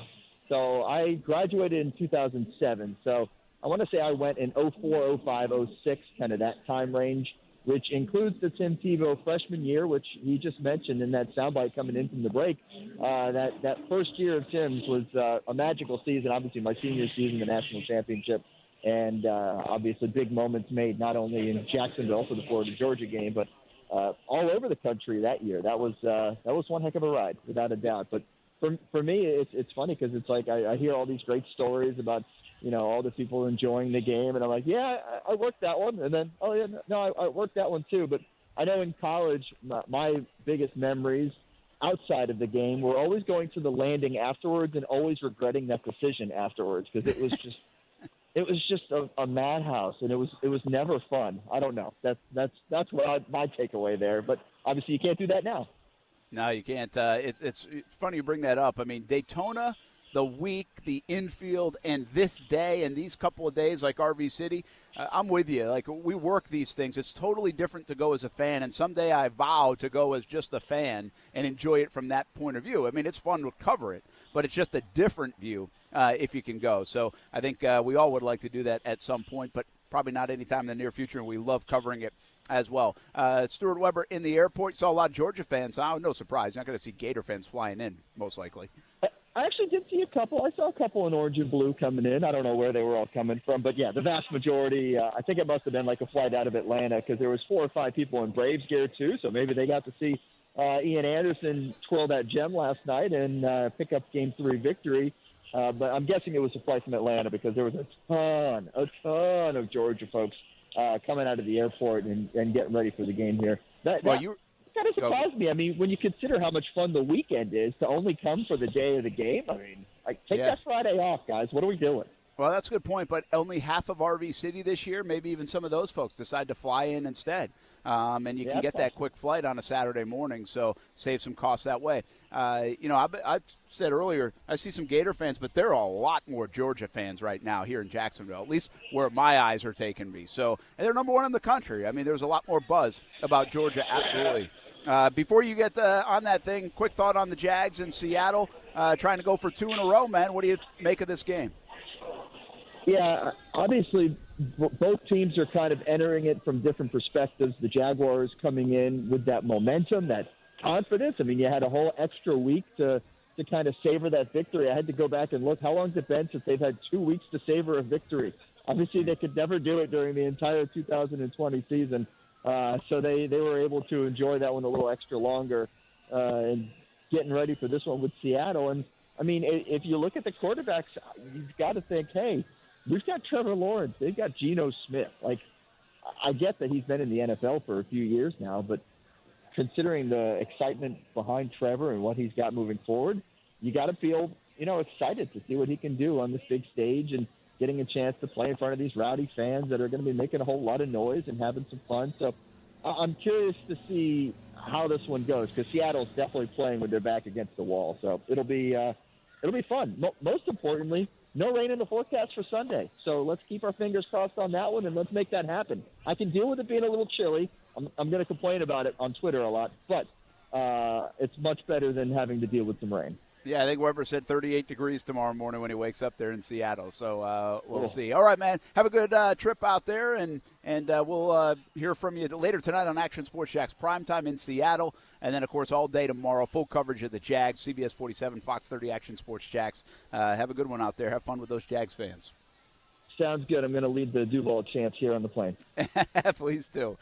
So I graduated in 2007. So I want to say I went in 04, 05, 06, kind of that time range, which includes the Tim Tebow freshman year, which he just mentioned in that soundbite coming in from the break. That first year of Tim's was a magical season. Obviously, my senior season, the national championship, And obviously big moments made not only in Jacksonville for the Florida-Georgia game, but all over the country that year. That was one heck of a ride, without a doubt. But for me, it's funny because it's like I hear all these great stories about, all the people enjoying the game. And I'm like, yeah, I worked that one. And then, oh, yeah, no, I worked that one too. But I know in college, my biggest memories outside of the game were always going to the landing afterwards and always regretting that decision afterwards because it was just it was just a madhouse, and it was never fun. I don't know. That's what my takeaway there. But obviously you can't do that now. No, you can't. It's funny you bring that up. I mean, Daytona, the week, the infield, and this day and these couple of days like RV City, I'm with you. Like, we work these things. It's totally different to go as a fan, and someday I vow to go as just a fan and enjoy it from that point of view. I mean, it's fun to cover it, but it's just a different view if you can go. So I think we all would like to do that at some point, but probably not anytime in the near future, and we love covering it as well. Stuart Weber in the airport. Saw a lot of Georgia fans. No surprise. You're not going to see Gator fans flying in, most likely. I actually did see a couple. I saw a couple in orange and blue coming in. I don't know where they were all coming from. But, yeah, the vast majority, I think it must have been like a flight out of Atlanta because there was 4 or 5 people in Braves gear, too. So maybe they got to see Ian Anderson twirl that gem last night and pick up Game 3 victory. But I'm guessing it was a flight from Atlanta because there was a ton of Georgia folks coming out of the airport and getting ready for the game here. That kind of surprised me. I mean, when you consider how much fun the weekend is to only come for the day of the game, I mean, take that Friday off, guys. What are we doing? Well, that's a good point, but only half of RV City this year, maybe even some of those folks decide to fly in instead. And you can get that quick flight on a Saturday morning, so save some costs that way. I said earlier, I see some Gator fans, but there are a lot more Georgia fans right now here in Jacksonville, at least where my eyes are taking me. So, and they're number 1 in the country. I mean, there's a lot more buzz about Georgia, absolutely. Before you get on that thing, quick thought on the Jags in Seattle, trying to go for 2 in a row, man. What do you make of this game? Yeah, obviously both teams are kind of entering it from different perspectives. The Jaguars coming in with that momentum, that confidence. I mean, you had a whole extra week to kind of savor that victory. I had to go back and look. How long has it been since they've had 2 weeks to savor a victory? Obviously, they could never do it during the entire 2020 season. So they were able to enjoy that one a little extra longer and getting ready for this one with Seattle. And, I mean, if you look at the quarterbacks, you've got to think, hey, we've got Trevor Lawrence. They've got Geno Smith. Like, I get that he's been in the NFL for a few years now, but considering the excitement behind Trevor and what he's got moving forward, you got to feel, excited to see what he can do on this big stage and getting a chance to play in front of these rowdy fans that are going to be making a whole lot of noise and having some fun. So I'm curious to see how this one goes because Seattle's definitely playing with their back against the wall. So it'll be fun. Most importantly, no rain in the forecast for Sunday. So let's keep our fingers crossed on that one and let's make that happen. I can deal with it being a little chilly. I'm going to complain about it on Twitter a lot, but it's much better than having to deal with some rain. Yeah, I think Weber said 38 degrees tomorrow morning when he wakes up there in Seattle. So we'll see. All right, man. Have a good trip out there, and we'll hear from you later tonight on Action Sports Jax Primetime in Seattle. And then, of course, all day tomorrow, full coverage of the Jags, CBS 47, Fox 30, Action Sports Jax. Have a good one out there. Have fun with those Jags fans. Sounds good. I'm going to lead the DUUUVAL chants here on the plane. Please do.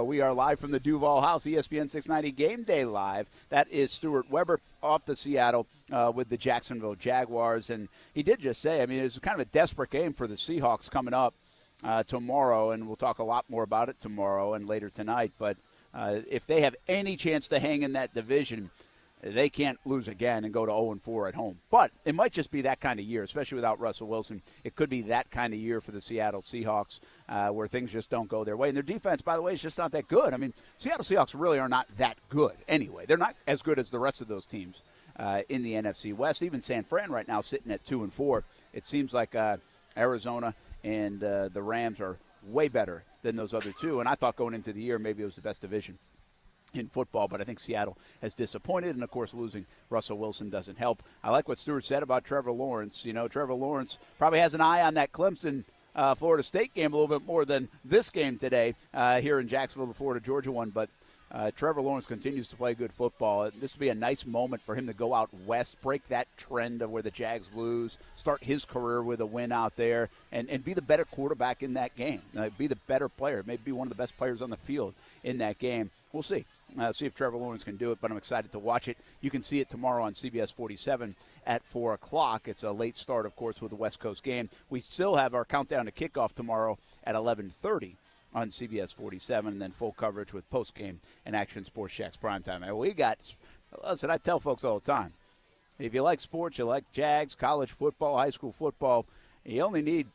We are live from the DUUUVAL house, ESPN690 Game Day Live. That is Stuart Weber off to Seattle with the Jacksonville Jaguars. And he did just say, I mean, it's kind of a desperate game for the Seahawks coming up tomorrow, and we'll talk a lot more about it tomorrow and later tonight. But if they have any chance to hang in that division, they can't lose again and go to 0-4 at home. But it might just be that kind of year, especially without Russell Wilson. It could be that kind of year for the Seattle Seahawks where things just don't go their way. And their defense, by the way, is just not that good. I mean, Seattle Seahawks really are not that good anyway. They're not as good as the rest of those teams in the NFC West. Even San Fran right now sitting at 2-4. It seems like Arizona and the Rams are way better than those other two. And I thought going into the year maybe it was the best division in football, but I think Seattle has disappointed, and, of course, losing Russell Wilson doesn't help. I like what Stuart said about Trevor Lawrence. You know, Trevor Lawrence probably has an eye on that Clemson Florida State game a little bit more than this game today here in Jacksonville, the Florida-Georgia one, but Trevor Lawrence continues to play good football. This would be a nice moment for him to go out west, break that trend of where the Jags lose, start his career with a win out there, and be the better quarterback in that game. Be the better player. Maybe be one of the best players on the field in that game. We'll see. See if Trevor Lawrence can do it, but I'm excited to watch it. You can see it tomorrow on CBS 47 at 4 o'clock. It's a late start, of course, with the West Coast game. We still have our countdown to kickoff tomorrow at 11:30 on CBS 47, and then full coverage with post-game and Action Sports Shacks primetime. And we got, listen, I tell folks all the time, if you like sports, you like Jags, college football, high school football, you only need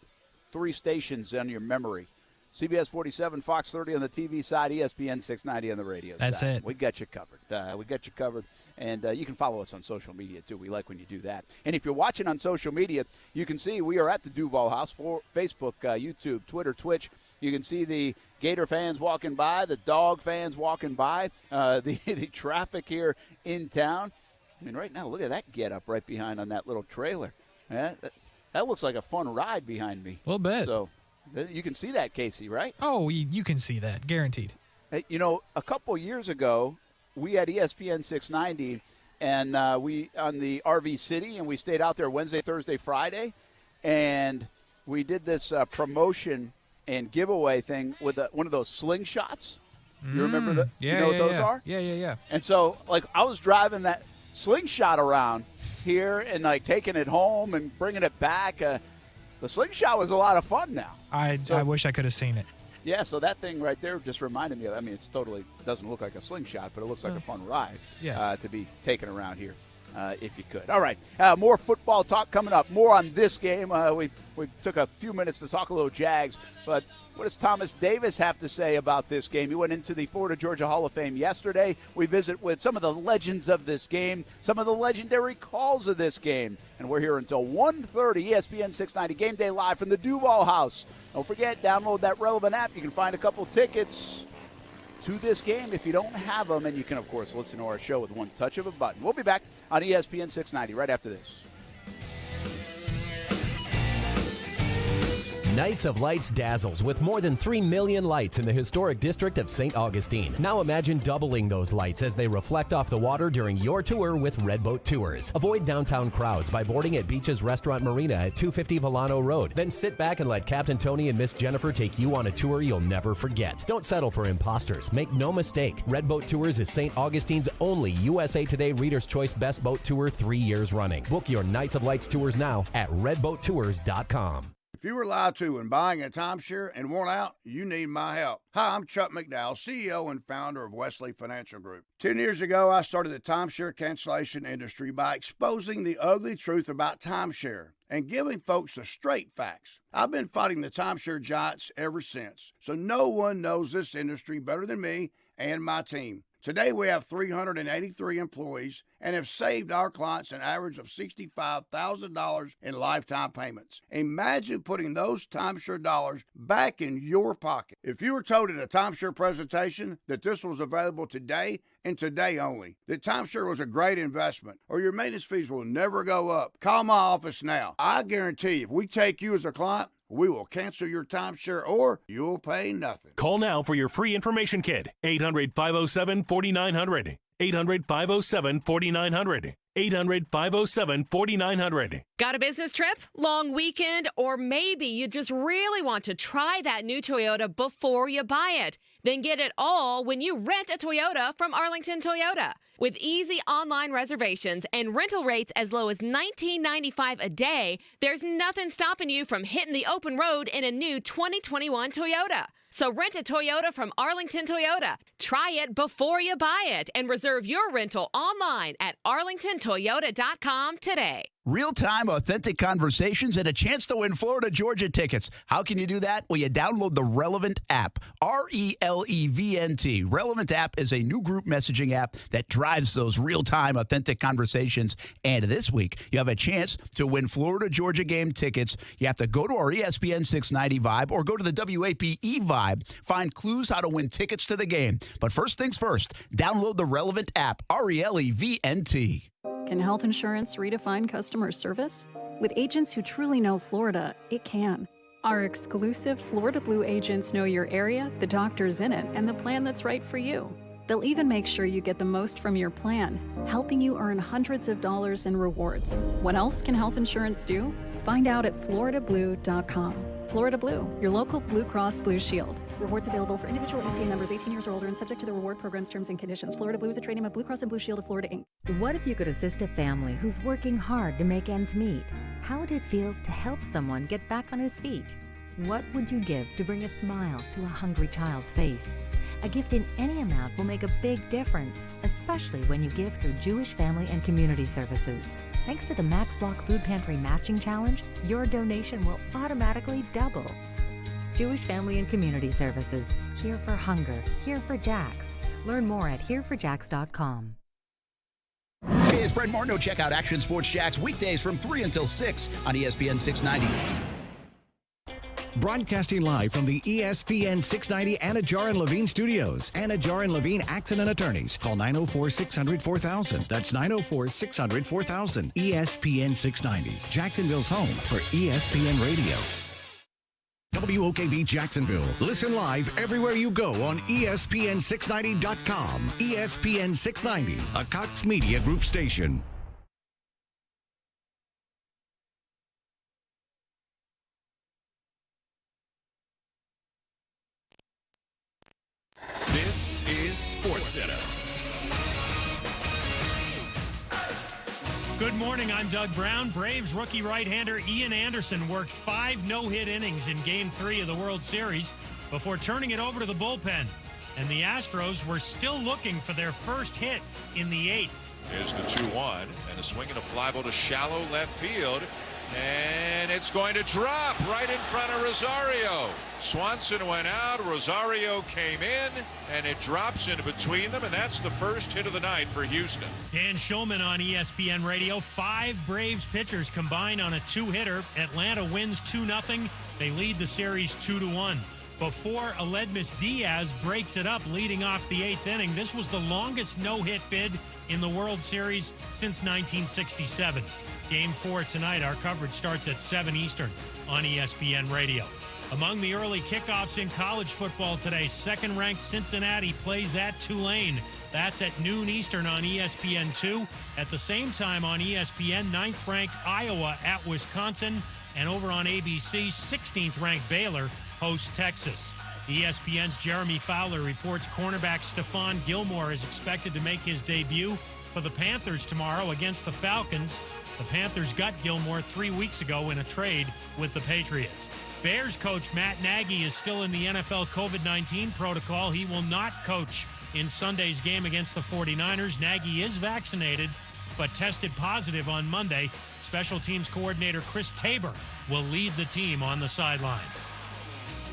3 stations on your memory. CBS 47, Fox 30 on the TV side, ESPN 690 on the radio That's side. it. We got you covered. And you can follow us on social media, too. We like when you do that. And if you're watching on social media, you can see we are at the DUUUVAL House for Facebook, YouTube, Twitter, Twitch. You can see the Gator fans walking by, the dog fans walking by, the traffic here in town. I mean, right now, look at that get up right behind on that little trailer. That looks like a fun ride behind me. A little bit. So you can see that, Casey, right? Oh, you can see that, guaranteed. Hey, a couple years ago, we had ESPN 690, and we on the RV City, and we stayed out there Wednesday, Thursday, Friday, and we did this promotion and giveaway thing with one of those slingshots. You remember that? Yeah, you know what those are? Yeah. And so, I was driving that slingshot around here and, taking it home and bringing it back. The slingshot was a lot of fun now. I wish I could have seen it. Yeah, so that thing right there just reminded me of, it's totally doesn't look like a slingshot, but it looks like a fun ride to be taken around here if you could. All right, more football talk coming up. More on this game. We took a few minutes to talk a little Jags, but what does Thomas Davis have to say about this game? He went into the Florida-Georgia Hall of Fame yesterday. We visit with some of the legends of this game, some of the legendary calls of this game. And we're here until 1:30, ESPN 690 Game Day Live from the DUUUVAL House. Don't forget, download that relevant app. You can find a couple tickets to this game if you don't have them. And you can, of course, listen to our show with one touch of a button. We'll be back on ESPN 690 right after this. Nights of Lights dazzles with more than 3 million lights in the historic district of St. Augustine. Now imagine doubling those lights as they reflect off the water during your tour with Redboat Tours. Avoid downtown crowds by boarding at Beach's Restaurant Marina at 250 Volano Road. Then sit back and let Captain Tony and Miss Jennifer take you on a tour you'll never forget. Don't settle for imposters. Make no mistake, Redboat Tours is St. Augustine's only USA Today Reader's Choice Best Boat Tour 3 years running. Book your Nights of Lights tours now at redboattours.com. If you were lied to when buying a timeshare and want out, you need my help. Hi, I'm Chuck McDowell, CEO and founder of Wesley Financial Group. 10 years ago, I started the timeshare cancellation industry by exposing the ugly truth about timeshare and giving folks the straight facts. I've been fighting the timeshare giants ever since, so no one knows this industry better than me and my team. Today, we have 383 employees and have saved our clients an average of $65,000 in lifetime payments. Imagine putting those timeshare dollars back in your pocket. If you were told at a timeshare presentation that this was available today and today only, that timeshare was a great investment or your maintenance fees will never go up, call my office now. I guarantee if we take you as a client, we will cancel your timeshare or you'll pay nothing. Call now for your free information kit. 800-507-4900. 800-507-4900. 800-507-4900. Got a business trip, long weekend, or maybe you just really want to try that new Toyota before you buy it? Then get it all when you rent a Toyota from Arlington Toyota. With easy online reservations and rental rates as low as $19.95 a day, there's nothing stopping you from hitting the open road in a new 2021 Toyota. So rent a Toyota from Arlington Toyota. Try it before you buy it and reserve your rental online at arlingtontoyota.com today. Real-time, authentic conversations and a chance to win Florida-Georgia tickets. How can you do that? Well, you download the Relevant app, R-E-L-E-V-N-T. Relevant app is a new group messaging app that drives those real-time, authentic conversations. And this week, you have a chance to win Florida-Georgia game tickets. You have to go to our ESPN 690 Vibe or go to the WAPE Vibe. Find clues how to win tickets to the game. But first things first, download the Relevant app, R-E-L-E-V-N-T. Can health insurance redefine customer service? With agents who truly know Florida, it can. Our exclusive Florida Blue agents know your area, the doctors in it, and the plan that's right for you. They'll even make sure you get the most from your plan, helping you earn hundreds of dollars in rewards. What else can health insurance do? Find out at floridablue.com. Florida Blue, your local Blue Cross Blue Shield. Rewards available for individual ACA members 18 years or older and subject to the reward program's terms and conditions. Florida Blue is a trade name of Blue Cross and Blue Shield of Florida, Inc. What if you could assist a family who's working hard to make ends meet? How would it feel to help someone get back on his feet? What would you give to bring a smile to a hungry child's face? A gift in any amount will make a big difference, especially when you give through Jewish Family and Community Services. Thanks to the Max Block Food Pantry Matching Challenge, your donation will automatically double. Jewish Family and Community Services. Here for hunger. Here for Jax. Learn more at hereforjax.com. Hey, it's Brent Martineau. Check out Action Sports Jax weekdays from 3 until 6 on ESPN 690. Broadcasting live from the ESPN 690 Anajar and Levine studios. Anajar and Levine Accident Attorneys. Call 904-600-4000. That's 904-600-4000. ESPN 690. Jacksonville's home for ESPN Radio. WOKV Jacksonville. Listen live everywhere you go on ESPN690.com. ESPN 690, a Cox Media Group station. This is SportsCenter. Good morning, I'm Doug Brown. Braves rookie right-hander Ian Anderson worked 5 no-hit innings in Game 3 of the World Series before turning it over to the bullpen. And the Astros were still looking for their first hit in the 8th. Here's the 2-1, and a swing and a fly ball to shallow left field. And it's going to drop right in front of Rosario. Swanson went out, Rosario came in, and it drops in between them, and that's the first hit of the night for Houston. Dan Shulman on ESPN Radio. 5 Braves pitchers combined on a 2-hitter. Atlanta wins 2-0. They lead the series 2-1. Before Aledmys Diaz breaks it up leading off the 8th inning, this was the longest no-hit bid in the World Series since 1967. Game 4 tonight. Our coverage starts at 7 Eastern on ESPN Radio. Among the early kickoffs in college football today, second-ranked Cincinnati plays at Tulane. That's at noon Eastern on ESPN2. At the same time on ESPN, 9th-ranked Iowa at Wisconsin. And over on ABC, 16th-ranked Baylor hosts Texas. ESPN's Jeremy Fowler reports cornerback Stephon Gilmore is expected to make his debut for the Panthers tomorrow against the Falcons. The Panthers got Gilmore 3 weeks ago in a trade with the Patriots. Bears coach Matt Nagy is still in the NFL COVID-19 protocol. He will not coach in Sunday's game against the 49ers. Nagy is vaccinated, but tested positive on Monday. Special teams coordinator Chris Tabor will lead the team on the sideline.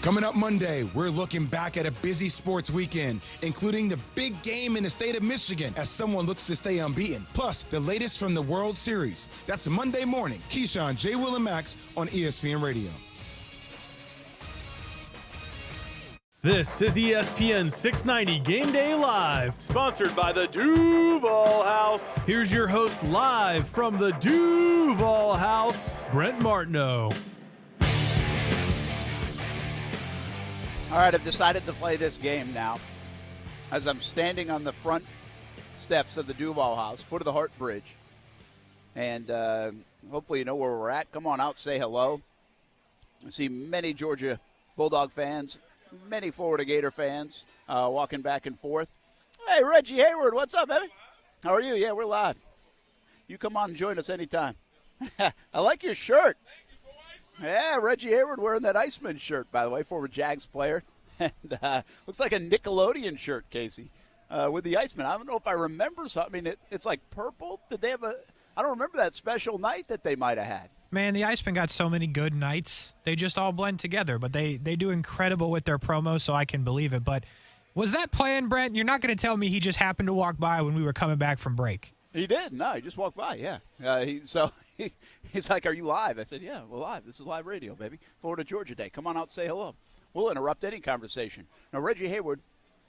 Coming up Monday, we're looking back at a busy sports weekend, including the big game in the state of Michigan as someone looks to stay unbeaten. Plus, the latest from the World Series. That's Monday morning. Keyshawn, J. Will, and Max on ESPN Radio. This is ESPN 690 Game Day Live. Sponsored by the DUUUVAL House. Here's your host live from the DUUUVAL House, Brent Martineau. All right, I've decided to play this game now as I'm standing on the front steps of the DUUUVAL House, foot of the Hart Bridge. And hopefully you know where we're at. Come on out, say hello. I see many Georgia Bulldog fans, many Florida Gator fans walking back and forth. Hey, Reggie Hayward, what's up, baby? How are you? Yeah, we're live. You come on and join us anytime. I like your shirt. Yeah, Reggie Hayward wearing that Iceman shirt, by the way, former Jags player. And looks like a Nickelodeon shirt, Casey, with the Iceman. I don't know if I remember something. I mean, it's like purple. Did they have I don't remember that special night that they might have had. Man, the Iceman got so many good nights. They just all blend together, but they do incredible with their promos, so I can believe it. But was that planned, Brent? You're not going to tell me he just happened to walk by when we were coming back from break. He did. No, he just walked by, yeah. He's like, are you live? I said, yeah, we're live. This is live radio, baby. Florida, Georgia Day. Come on out and say hello. We'll interrupt any conversation. Now, Reggie Hayward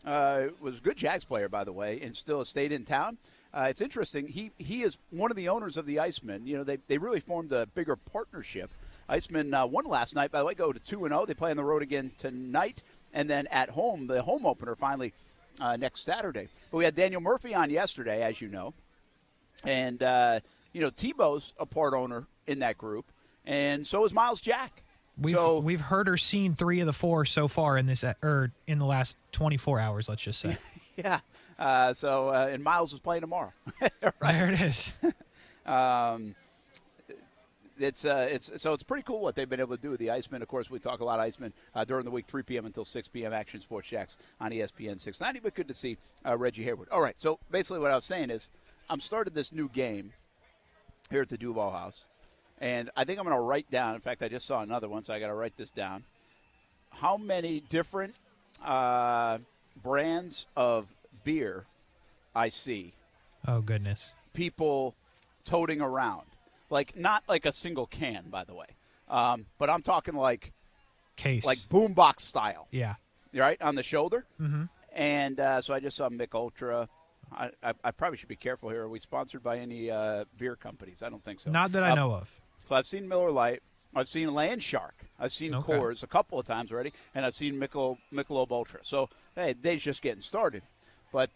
was a good Jags player, by the way, and still stayed in town. It's interesting. He is one of the owners of the Icemen. You know, they really formed a bigger partnership. Icemen won last night, by the way, go to 2-0. They play on the road again tonight. And then at home, the home opener finally next Saturday. But we had Daniel Murphy on yesterday, as you know. And, Tebow's a part owner in that group, and so is Miles Jack. We've heard or seen 3 of the 4 so far in the last 24 hours, let's just say. Yeah. And Miles is playing tomorrow. Right? There it is. It's pretty cool what they've been able to do with the Iceman. Of course, we talk a lot of Iceman during the week, 3 p.m. until 6 p.m. Action Sports Jacks on ESPN690. But good to see Reggie Hayward. All right, so basically what I was saying is I'm started this new game here at the DUUUVAL house, and I think I'm going to write down. In fact, I just saw another one, so I got to write this down. How many different brands of beer I see? Oh goodness! People toting around. Like, not like a single can, by the way. But I'm talking like case, like boombox style. Yeah. Right? On the shoulder. Mm-hmm. And so I just saw Mick Ultra. I probably should be careful here. Are we sponsored by any beer companies? I don't think so. Not that I know of. So I've seen Miller Lite. I've seen Land Shark. I've seen Coors a couple of times already. And I've seen Michelob Ultra. So, hey, they's just getting started. But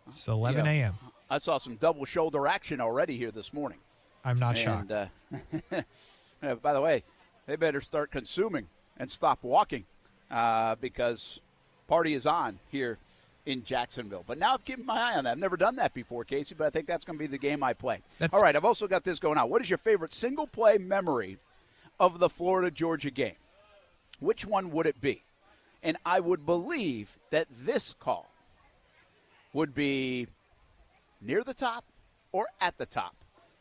it's 11 a.m. I saw some double shoulder action already here this morning. I'm not shocked. By the way, they better start consuming and stop walking because party is on here in Jacksonville. But now I've given my eye on that. I've never done that before, Casey, but I think that's going to be the game I play. All right, I've also got this going on. What is your favorite single-play memory of the Florida-Georgia game? Which one would it be? And I would believe that this call would be near the top or at the top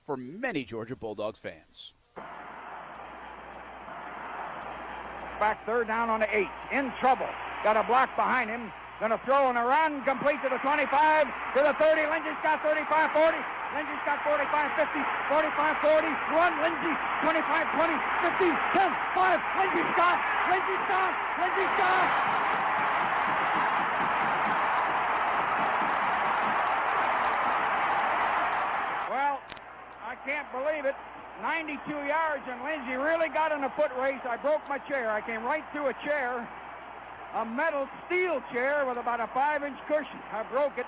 for many Georgia Bulldogs fans. Back third down on the 8. In trouble. Got a block behind him. Going to throw and a run. Complete to the 25, to the 30. Lindsey Scott 35, 40. Lindsey Scott 45, 50, 45, 40. Run, Lindsey. 25, 20, 50, 10, 5. Lindsey Scott. Lindsey Scott. Lindsey Scott. Well, I can't believe it. 92 yards, and Lindsey really got in a foot race. I broke my chair. I came right through a chair, a metal steel chair with about a 5-inch cushion. I broke it.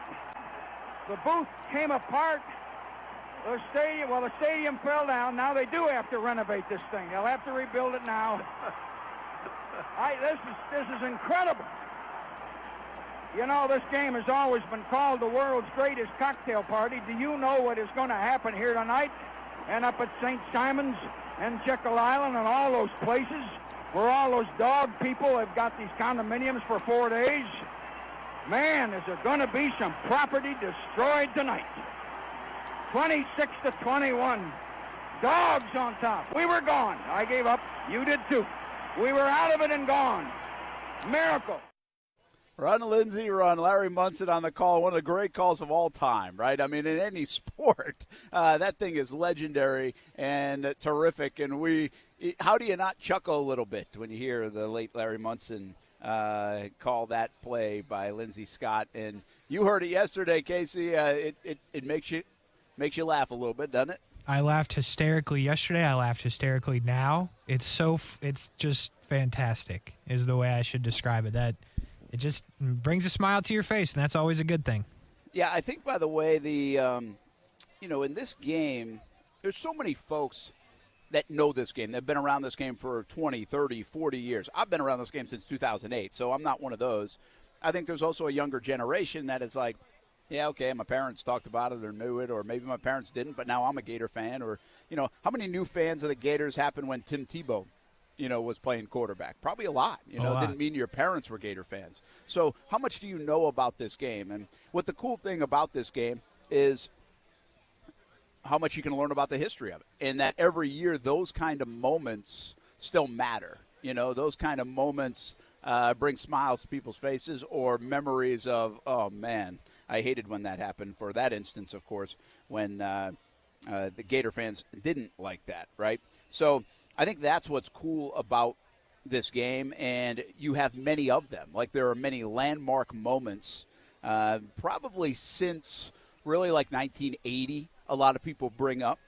The booth came apart. The stadium fell down. Now they do have to renovate this thing. They'll have to rebuild it now. This is incredible. You know, this game has always been called the world's greatest cocktail party. Do you know what is going to happen here tonight and up at St. Simon's and Jekyll Island and all those places where all those dog people have got these condominiums for 4 days? Man, is there going to be some property destroyed tonight. 26-21. Dogs on top. We were gone. I gave up. You did too. We were out of it and gone. Miracle. Ron Lindsey, Larry Munson on the call. One of the great calls of all time, right? I mean, in any sport, that thing is legendary and terrific. And how do you not chuckle a little bit when you hear the late Larry Munson call that play by Lindsey Scott? And you heard it yesterday, Casey. It makes you laugh a little bit, doesn't it? I laughed hysterically yesterday. I laughed hysterically now. It's just fantastic is the way I should describe it. That it just brings a smile to your face, and that's always a good thing. Yeah, I think, by the way, in this game, there's so many folks that know this game. They've been around this game for 20, 30, 40 years. I've been around this game since 2008, so I'm not one of those. I think there's also a younger generation that is like, yeah, okay, my parents talked about it or knew it, or maybe my parents didn't, but now I'm a Gator fan. Or, how many new fans of the Gators happened when Tim Tebow, was playing quarterback? Probably a lot. It didn't mean your parents were Gator fans. So how much do you know about this game? And what the cool thing about this game is how much you can learn about the history of it. And that every year those kind of moments still matter. Those kind of moments bring smiles to people's faces or memories of, oh, man, I hated when that happened. For that instance, of course, when the Gator fans didn't like that, right? So I think that's what's cool about this game, and you have many of them. Like, there are many landmark moments, probably since really like 1980, a lot of people bring up.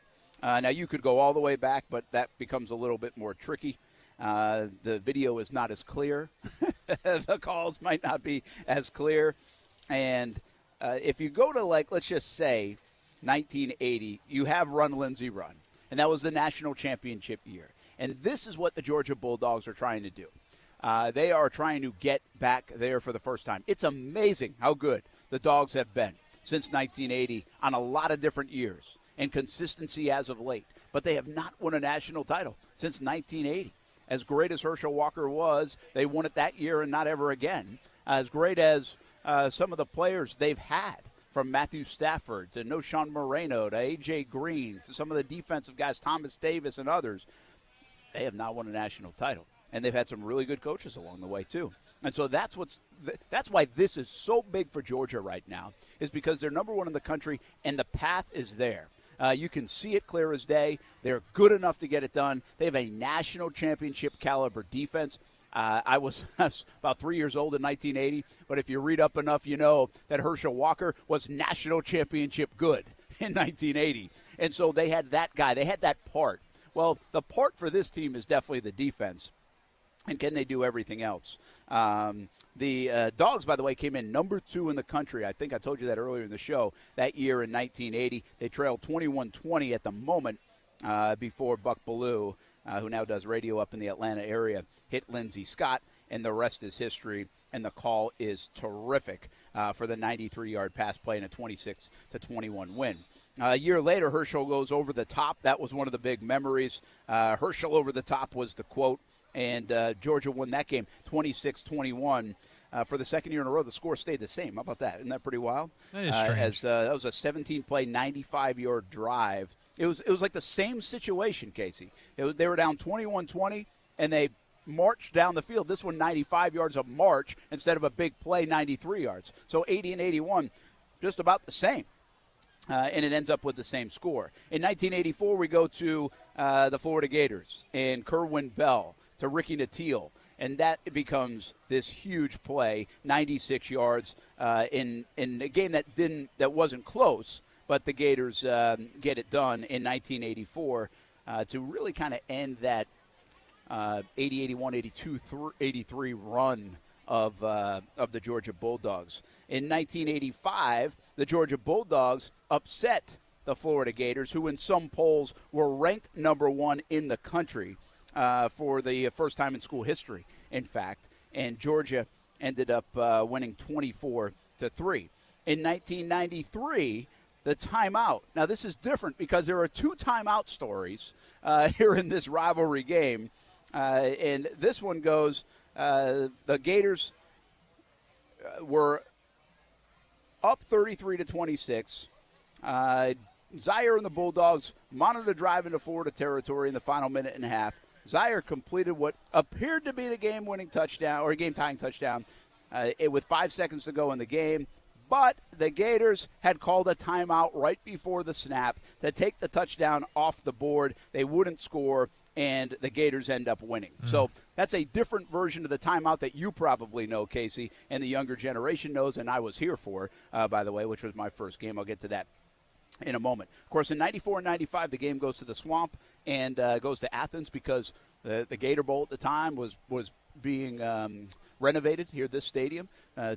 Now, you could go all the way back, but that becomes a little bit more tricky. The video is not as clear the calls might not be as clear. And if you go to, like, let's just say 1980, you have Run, Lindsey, Run. And that was the national championship year. And this is what the Georgia Bulldogs are trying to do. They are trying to get back there for the first time. It's amazing how good the Dogs have been since 1980 on a lot of different years and consistency as of late. But they have not won a national title since 1980. As great as Herschel Walker was, they won it that year and not ever again. As great as some of the players they've had, from Matthew Stafford to Noshawn Moreno to A.J. Green to some of the defensive guys, Thomas Davis and others, they have not won a national title. And they've had some really good coaches along the way, too. And so that's why this is so big for Georgia right now, is because they're number one in the country, and the path is there. You can see it clear as day. They're good enough to get it done. They have a national championship caliber defense. I was about 3 years old in 1980, but if you read up enough, you know that Herschel Walker was national championship good in 1980. And so they had that guy. They had that part. Well, the part for this team is definitely the defense. And can they do everything else? The Dogs, by the way, came in number 2 in the country. I think I told you that earlier in the show. That year in 1980, they trailed 21-20 at the moment before Buck Ballou, who now does radio up in the Atlanta area, hit Lindsey Scott, and the rest is history. And the call is terrific for the 93-yard pass play and a 26-21 win. A year later, Herschel goes over the top. That was one of the big memories. Herschel over the top was the quote. And Georgia won that game 26-21. For the second year in a row, the score stayed the same. How about that? Isn't that pretty wild? That is strange. That was a 17-play, 95-yard drive. It was like the same situation, Casey. They were down 21-20, and they marched down the field. This one, 95 yards of march instead of a big play, 93 yards. So 80 and 81, just about the same. And it ends up with the same score. In 1984, we go to the Florida Gators and Kerwin Bell to Ricky Nattiel, and that becomes this huge play, 96 yards in a game that wasn't close, but the Gators get it done in 1984 to really kind of end that 80, 81, 82, 83 run of the Georgia Bulldogs. In 1985, the Georgia Bulldogs upset the Florida Gators, who in some polls were ranked number 1 in the country. For the first time in school history, in fact, and Georgia ended up winning 24-3. In 1993, the timeout. Now, this is different because there are 2 timeout stories here in this rivalry game, and this one goes, the Gators were up 33-26. Zaire and the Bulldogs wanted to drive into Florida territory in the final minute and a half. Zaire completed what appeared to be the game-winning touchdown or game-tying touchdown with 5 seconds to go in the game. But the Gators had called a timeout right before the snap to take the touchdown off the board. They wouldn't score, and the Gators end up winning. So that's a different version of the timeout that you probably know, Casey, and the younger generation knows, and I was here for, by the way, which was my first game. I'll get to that in a moment. Of course, in 94 and 95, the game goes to the Swamp and goes to Athens because the Gator Bowl at the time was being renovated here at this stadium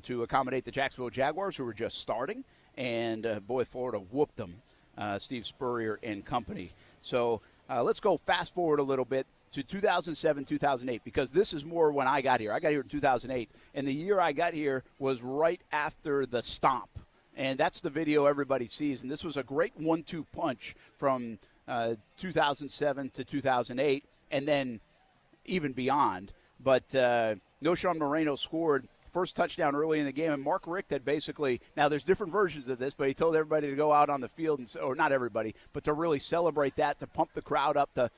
to accommodate the Jacksonville Jaguars, who were just starting. And, boy, Florida whooped them, Steve Spurrier and company. So let's go fast forward a little bit to 2007, 2008, because this is more when I got here. I got here in 2008, and the year I got here was right after the stomp. And that's the video everybody sees. And this was a great 1-2 punch from 2007 to 2008, and then even beyond. But Noshawn Moreno scored first touchdown early in the game, and Mark Richt had basically – now there's different versions of this, but he told everybody to go out on the field, or not everybody, but to really celebrate that, to pump the crowd up. The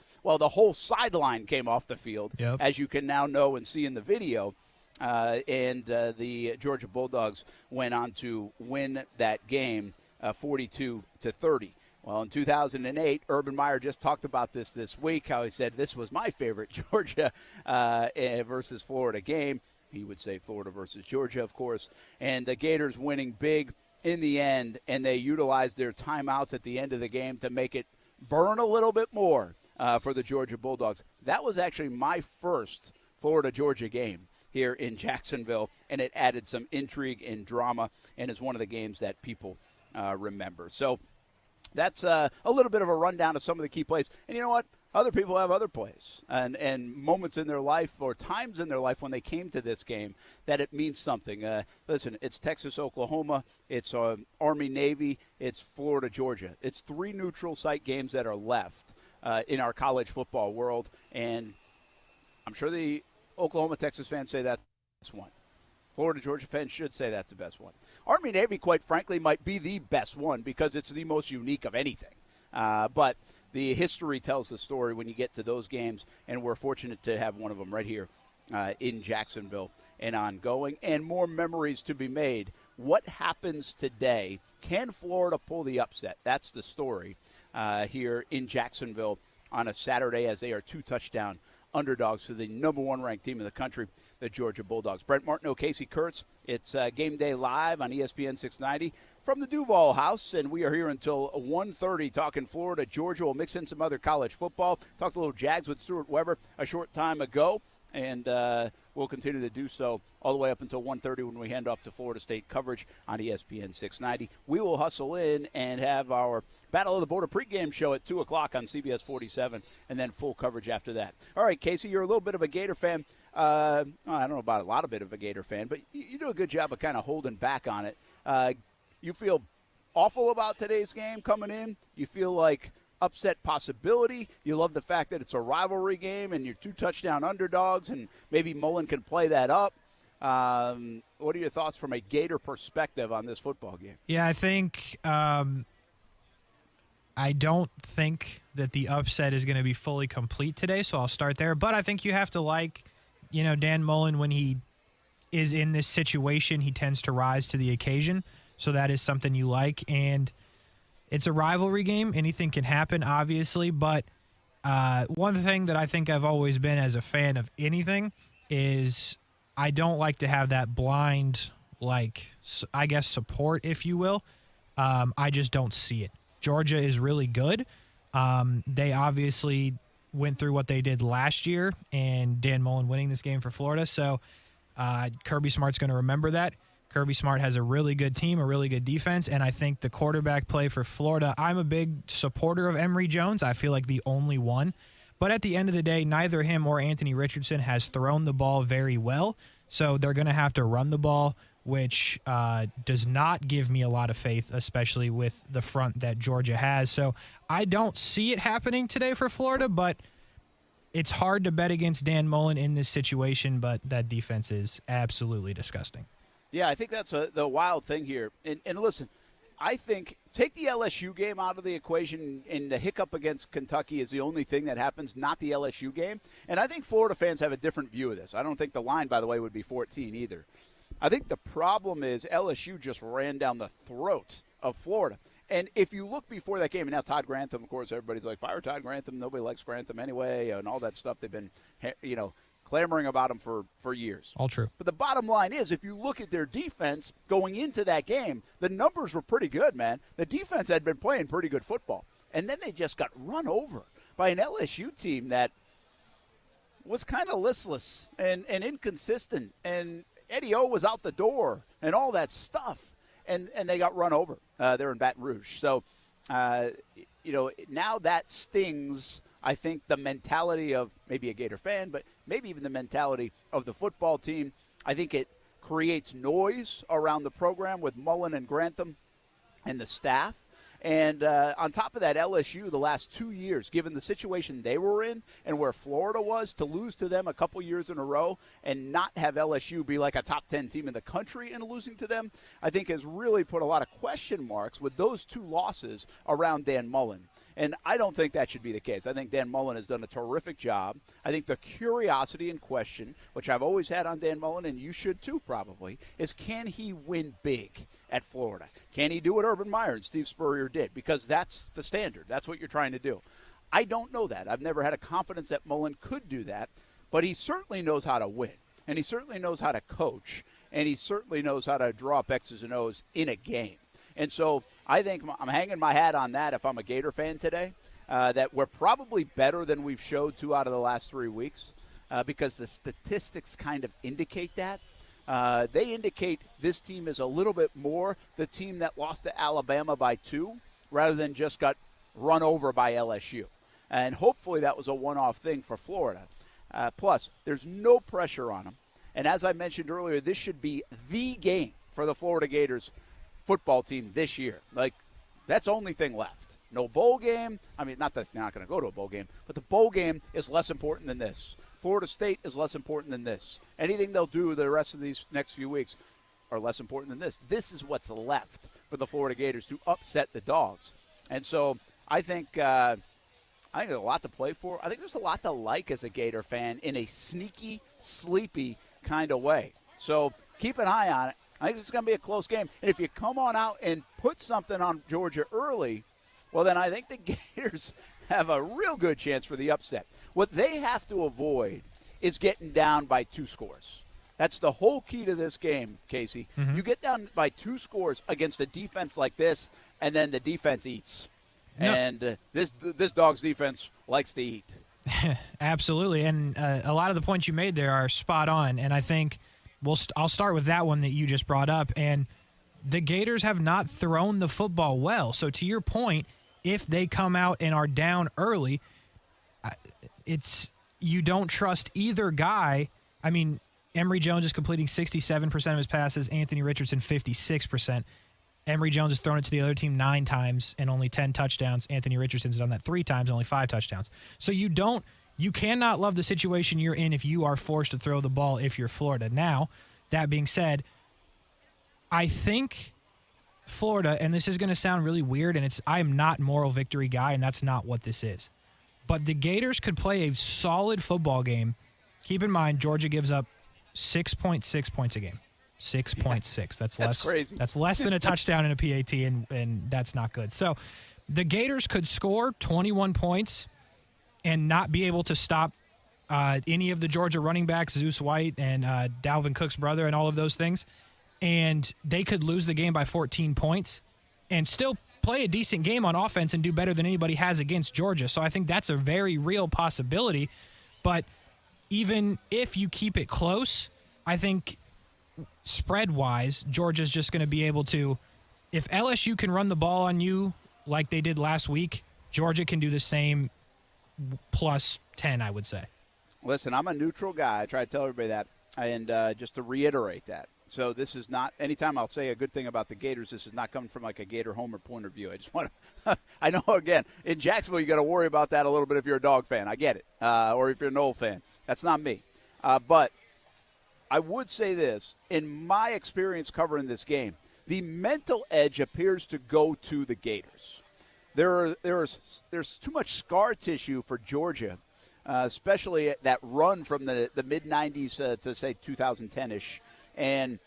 whole sideline came off the field, as you can now know and see in the video. And the Georgia Bulldogs went on to win that game 42-30. Well, in 2008, Urban Meyer just talked about this week, how he said this was my favorite Georgia versus Florida game. He would say Florida versus Georgia, of course. And the Gators winning big in the end, and they utilized their timeouts at the end of the game to make it burn a little bit more for the Georgia Bulldogs. That was actually my first Florida-Georgia game. here in Jacksonville, and it added some intrigue and drama, and is one of the games that people remember. So that's a little bit of a rundown of some of the key plays. And you know what? Other people have other plays and moments in their life or times in their life when they came to this game that it means something. Listen, it's Texas-Oklahoma, it's Army-Navy, it's Florida-Georgia. It's 3 neutral site games that are left in our college football world, and I'm sure the Oklahoma-Texas fans say that's one. Florida-Georgia fans should say that's the best one. Army-Navy, quite frankly, might be the best one because it's the most unique of anything. But the history tells the story when you get to those games, and we're fortunate to have one of them right here in Jacksonville and ongoing, and more memories to be made. What happens today? Can Florida pull the upset? That's the story here in Jacksonville on a Saturday, as they are 2-touchdown underdogs to the number 1 ranked team in the country, the Georgia Bulldogs. Brent Martineau, Casey Kurtz. It's Game Day Live on ESPN690 from the DUUUVAL house, and we are here until 1:30 talking Florida, Georgia. We'll mix in some other college football. Talked a little Jags with Stuart Weber a short time ago, and we'll continue to do so all the way up until 1:30 when we hand off to Florida State coverage on ESPN690. We will hustle in and have our Battle of the Border pregame show at 2 o'clock on CBS 47, and then full coverage after that. All right, Casey, you're a little bit of a Gator fan. I don't know about a lot of bit of a Gator fan, but you do a good job of kind of holding back on it. You feel awful about today's game coming in? You feel like upset possibility? You love the fact that it's a rivalry game and you're 2-touchdown underdogs, and maybe Mullen can play that up. What are your thoughts from a Gator perspective on this football game? Yeah, I think I don't think that the upset is going to be fully complete today, so I'll start there. But I think you have to like, Dan Mullen, when he is in this situation, he tends to rise to the occasion. So that is something you like. And it's a rivalry game. Anything can happen, obviously. But one thing that I think I've always been as a fan of anything is I don't like to have that blind, I guess, support, if you will. I just don't see it. Georgia is really good. They obviously went through what they did last year, and Dan Mullen winning this game for Florida. So Kirby Smart's going to remember that. Kirby Smart has a really good team, a really good defense, and I think the quarterback play for Florida, I'm a big supporter of Emory Jones. I feel like the only one. But at the end of the day, neither him or Anthony Richardson has thrown the ball very well, so they're going to have to run the ball, which does not give me a lot of faith, especially with the front that Georgia has. So I don't see it happening today for Florida, but it's hard to bet against Dan Mullen in this situation, but that defense is absolutely disgusting. Yeah, I think that's the wild thing here. And listen, I think take the LSU game out of the equation, and the hiccup against Kentucky is the only thing that happens, not the LSU game. And I think Florida fans have a different view of this. I don't think the line, by the way, would be 14 either. I think the problem is LSU just ran down the throat of Florida. And if you look before that game, and now Todd Grantham, of course, everybody's like, fire Todd Grantham. Nobody likes Grantham anyway, and all that stuff. They've been, clamoring about him for years. All true. But the bottom line is, if you look at their defense going into that game, the numbers were pretty good, man. The defense had been playing pretty good football. And then they just got run over by an LSU team that was kind of listless and inconsistent. And Eddie O was out the door and all that stuff. And they got run over there in Baton Rouge. So, now that stings, I think, the mentality of maybe a Gator fan, but maybe even the mentality of the football team. I think it creates noise around the program with Mullen and Grantham and the staff. And on top of that, LSU, the last 2 years, given the situation they were in and where Florida was, to lose to them a couple years in a row and not have LSU be like a top 10 team in the country and losing to them, I think has really put a lot of question marks with those 2 losses around Dan Mullen. And I don't think that should be the case. I think Dan Mullen has done a terrific job. I think the curiosity and question, which I've always had on Dan Mullen, and you should too probably, is can he win big at Florida? Can he do what Urban Meyer and Steve Spurrier did? Because that's the standard. That's what you're trying to do. I don't know that. I've never had a confidence that Mullen could do that, but he certainly knows how to win, and he certainly knows how to coach, and he certainly knows how to draw up X's and O's in a game. And so I think I'm hanging my hat on that if I'm a Gator fan today, that we're probably better than we've showed 2 out of the last 3 weeks. because the statistics kind of indicate that. They indicate this team is a little bit more the team that lost to Alabama by 2 rather than just got run over by LSU. And hopefully that was a one-off thing for Florida. Plus, there's no pressure on them. And as I mentioned earlier, this should be the game for the Florida Gators football team this year. Like, that's the only thing left. No bowl game. I mean, not that they're not going to go to a bowl game, but the bowl game is less important than this. Florida State is less important than this. Anything they'll do the rest of these next few weeks are less important than this. This is what's left for the Florida Gators to upset the Dogs. And so I think there's a lot to play for. I think there's a lot to like as a Gator fan in a sneaky, sleepy kind of way. So keep an eye on it. I think this is going to be a close game. And if you come on out and put something on Georgia early, well, then I think the Gators have a real good chance for the upset. What they have to avoid is getting down by 2 scores. That's the whole key to this game, Casey. Mm-hmm. You get down by 2 scores against a defense like this, and then the defense eats. No. And this Dog's defense likes to eat. Absolutely. And a lot of the points you made there are spot on. And I think I'll start with that one that you just brought up. And the Gators have not thrown the football well. So to your point, if they come out and are down early, you don't trust either guy. I mean, Emory Jones is completing 67% of his passes, Anthony Richardson 56%. Emory Jones has thrown it to the other team 9 times and only 10 touchdowns. Anthony Richardson's done that 3 times, only 5 touchdowns. So you cannot love the situation you're in if you are forced to throw the ball if you're Florida. Now, that being said, I think Florida, and this is going to sound really weird, and I'm not moral victory guy, and that's not what this is. But the Gators could play a solid football game. Keep in mind, Georgia gives up 6.6 points a game. 6.6. That's crazy. That's less than a touchdown in a PAT, and that's not good. So the Gators could score 21 points and not be able to stop any of the Georgia running backs, Zeus White and Dalvin Cook's brother and all of those things. And they could lose the game by 14 points and still play a decent game on offense and do better than anybody has against Georgia. So I think that's a very real possibility. But even if you keep it close, I think spread-wise, Georgia's just going to be able to – if LSU can run the ball on you like they did last week, Georgia can do the same plus 10, I would say. Listen, I'm a neutral guy. I try to tell everybody that. And just to reiterate that. So this is not – anytime I'll say a good thing about the Gators, this is not coming from like a Gator homer point of view. I just want to – I know, again, in Jacksonville you got to worry about that a little bit if you're a Dog fan. I get it. Or if you're an Old fan. That's not me. But I would say this. In my experience covering this game, the mental edge appears to go to the Gators. There's too much scar tissue for Georgia, especially that run from the mid-'90s to, say, 2010-ish. And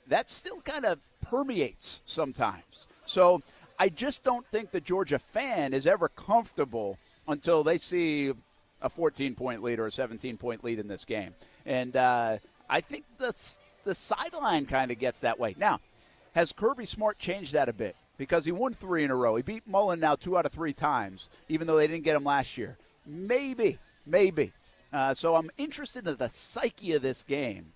that still kind of permeates sometimes. So I just don't think the Georgia fan is ever comfortable until they see a 14-point lead or a 17-point lead in this game. And I think the sideline kind of gets that way. Now, has Kirby Smart changed that a bit? Because he won 3 in a row. He beat Mullen now 2 out of 3 times, even though they didn't get him last year. Maybe. So I'm interested in the psyche of this game.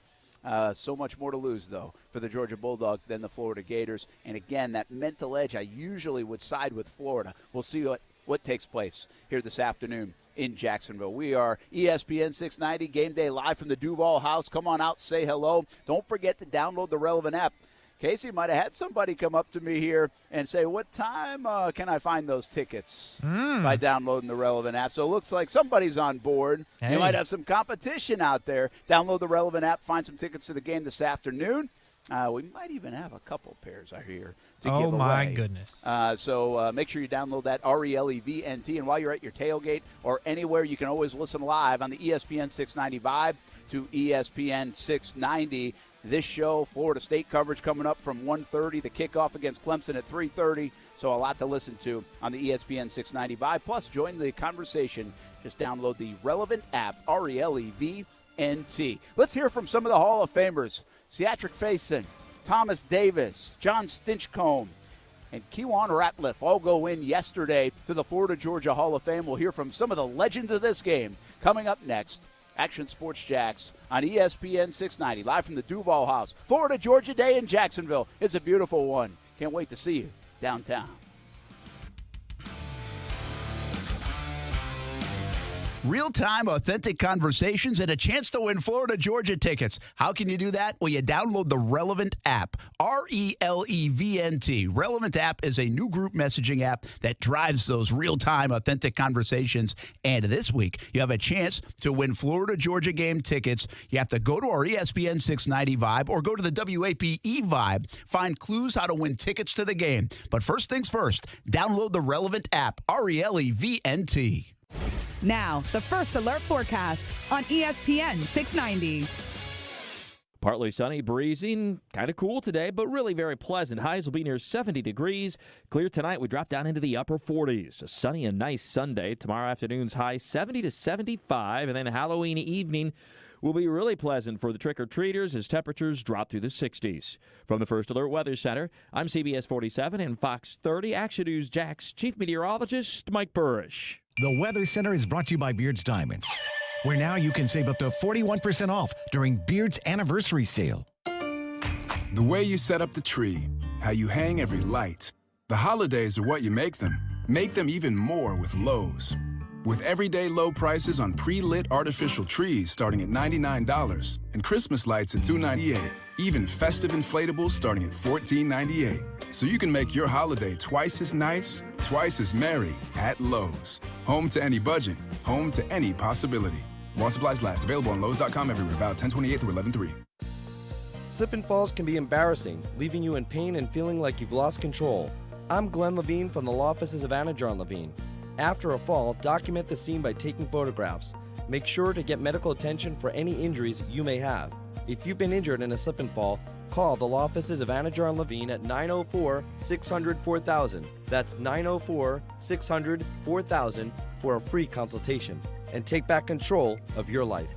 So much more to lose, though, for the Georgia Bulldogs than the Florida Gators. And, again, that mental edge, I usually would side with Florida. We'll see what takes place here this afternoon in Jacksonville. We are ESPN 690 Game Day live from the DUUUVAL house. Come on out, say hello. Don't forget to download the relevant app. Casey might have had somebody come up to me here and say, what time can I find those tickets by downloading the relevant app? So it looks like somebody's on board. Hey. You might have some competition out there. Download the relevant app, find some tickets to the game this afternoon. We might even have a couple pairs, I hear, to give away. Oh, my goodness. So make sure you download that, RELEVNT. And while you're at your tailgate or anywhere, you can always listen live on the ESPN 690 Vibe to ESPN 690. This show, Florida State coverage coming up from 1:30, the kickoff against Clemson at 3:30. So a lot to listen to on the ESPN 690 Vibe. Plus, join the conversation. Just download the relevant app, RELEVNT. Let's hear from some of the Hall of Famers. Cedric Faison, Thomas Davis, John Stinchcomb, and Keywon Ratliff all go in yesterday to the Florida-Georgia Hall of Fame. We'll hear from some of the legends of this game coming up next Action Sports Jacks on ESPN 690, live from the DUUUVAL House. Florida Georgia Day in Jacksonville. It's a beautiful one. Can't wait to see you downtown. Real-time, authentic conversations and a chance to win Florida Georgia tickets. How can you do that? Well, you download the Relevant app, RELEVNT. Relevant app is a new group messaging app that drives those real-time, authentic conversations. And this week, you have a chance to win Florida Georgia game tickets. You have to go to our ESPN 690 Vibe or go to the WAPE Vibe. Find clues how to win tickets to the game. But first things first, download the Relevant app, RELEVNT. Now, the First Alert forecast on ESPN 690. Partly sunny, breezy, kind of cool today, but really very pleasant. Highs will be near 70 degrees. Clear tonight, we drop down into the upper 40s. A sunny and nice Sunday. Tomorrow afternoon's high 70 to 75, and then Halloween evening will be really pleasant for the trick-or-treaters as temperatures drop through the 60s. From the First Alert Weather Center, I'm CBS 47 and Fox 30 Action News Jack's Chief Meteorologist Mike Burrish. The Weather Center is brought to you by Beard's Diamonds, where now you can save up to 41% off during Beard's anniversary sale. The way you set up the tree, how you hang every light. The holidays are what you make them. Make them even more with Lowe's. With everyday low prices on pre-lit artificial trees starting at $99 and Christmas lights at $298. Even festive inflatables starting at $14.98. So you can make your holiday twice as nice, twice as merry at Lowe's. Home to any budget, home to any possibility. While supplies last. Available on Lowe's.com everywhere. About 10/28 through 11/3. Slip and falls can be embarrassing, leaving you in pain and feeling like you've lost control. I'm Glenn Levine from the law offices of Anna Jarn Levine. After a fall, document the scene by taking photographs. Make sure to get medical attention for any injuries you may have. If you've been injured in a slip and fall, call the law offices of Anna Jarn Levine at 904-600-4000. That's 904-600-4000 for a free consultation. And take back control of your life.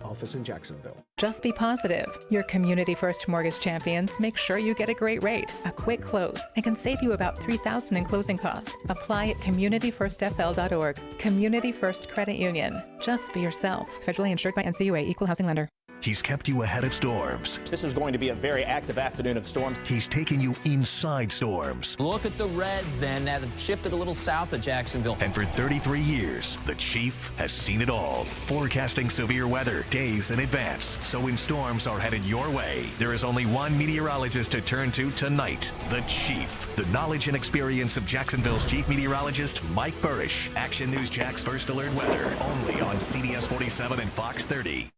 Office in Jacksonville. Just be positive. Your Community First Mortgage champions make sure you get a great rate, a quick close, and can save you about $3,000 in closing costs. Apply at communityfirstfl.org. Community First Credit Union. Just be yourself. Federally insured by NCUA, Equal Housing Lender. He's kept you ahead of storms. This is going to be a very active afternoon of storms. He's taken you inside storms. Look at the reds then that have shifted a little south of Jacksonville. And for 33 years, the Chief has seen it all. Forecasting severe weather days in advance. So when storms are headed your way, there is only one meteorologist to turn to tonight, the Chief. The knowledge and experience of Jacksonville's Chief Meteorologist, Mike Burrish. Action News Jack's First Alert Weather, only on CBS 47 and Fox 30.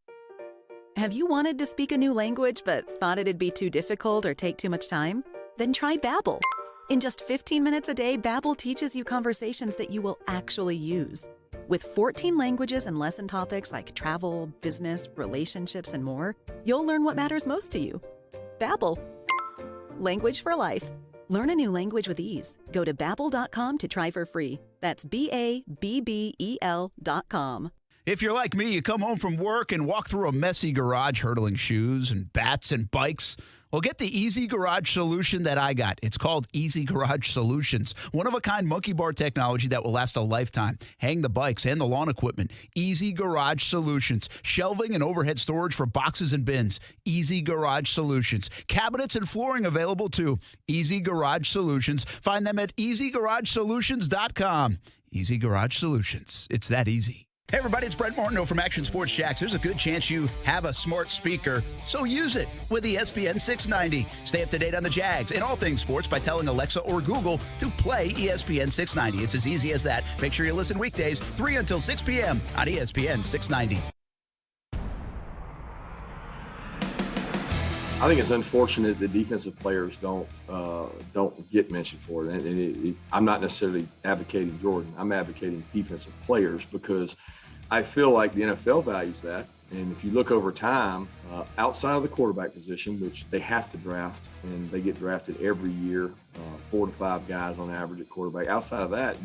Have you wanted to speak a new language but thought it'd be too difficult or take too much time? Then try Babbel. In just 15 minutes a day, Babbel teaches you conversations that you will actually use. With 14 languages and lesson topics like travel, business, relationships, and more, you'll learn what matters most to you. Babbel. Language for life. Learn a new language with ease. Go to Babbel.com to try for free. That's BABBEL.com. If you're like me, you come home from work and walk through a messy garage hurdling shoes and bats and bikes. Well, get the easy garage solution that I got. It's called Easy Garage Solutions. One-of-a-kind monkey bar technology that will last a lifetime. Hang the bikes and the lawn equipment. Easy Garage Solutions. Shelving and overhead storage for boxes and bins. Easy Garage Solutions. Cabinets and flooring available too. Easy Garage Solutions. Find them at easygaragesolutions.com. Easy Garage Solutions. It's that easy. Hey everybody, it's Brent Martineau from Action Sports Jacks. There's a good chance you have a smart speaker, so use it with the ESPN 690. Stay up to date on the Jags and all things sports by telling Alexa or Google to play ESPN 690. It's as easy as that. Make sure you listen weekdays 3 until 6 p.m. on ESPN 690. I think it's unfortunate that defensive players don't get mentioned for it. And I'm not necessarily advocating Jordan. I'm advocating defensive players because I feel like the NFL values that. And if you look over time, outside of the quarterback position, which they have to draft, and they get drafted every year, 4 to 5 guys on average at quarterback. Outside of that,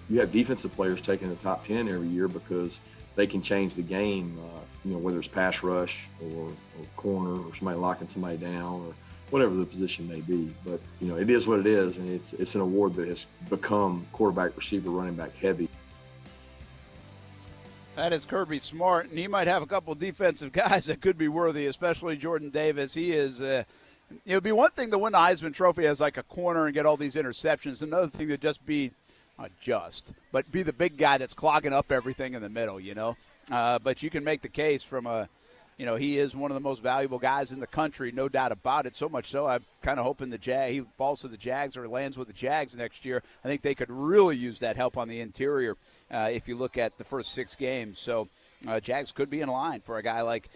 you have defensive players taking the top 10 every year because they can change the game, whether it's pass rush or corner or somebody locking somebody down or whatever the position may be. But, it is what it is, and it's an award that has become quarterback, receiver, running back heavy. That is Kirby Smart, and he might have a couple defensive guys that could be worthy, especially Jordan Davis. He is it would be one thing to win the Heisman Trophy as like a corner and get all these interceptions. Another thing to just be but be the big guy that's clogging up everything in the middle, But you can make the case from he is one of the most valuable guys in the country, no doubt about it. So much so, I'm kind of hoping he falls to the Jags or lands with the Jags next year. I think they could really use that help on the interior if you look at the first 6 games. So Jags could be in line for a guy like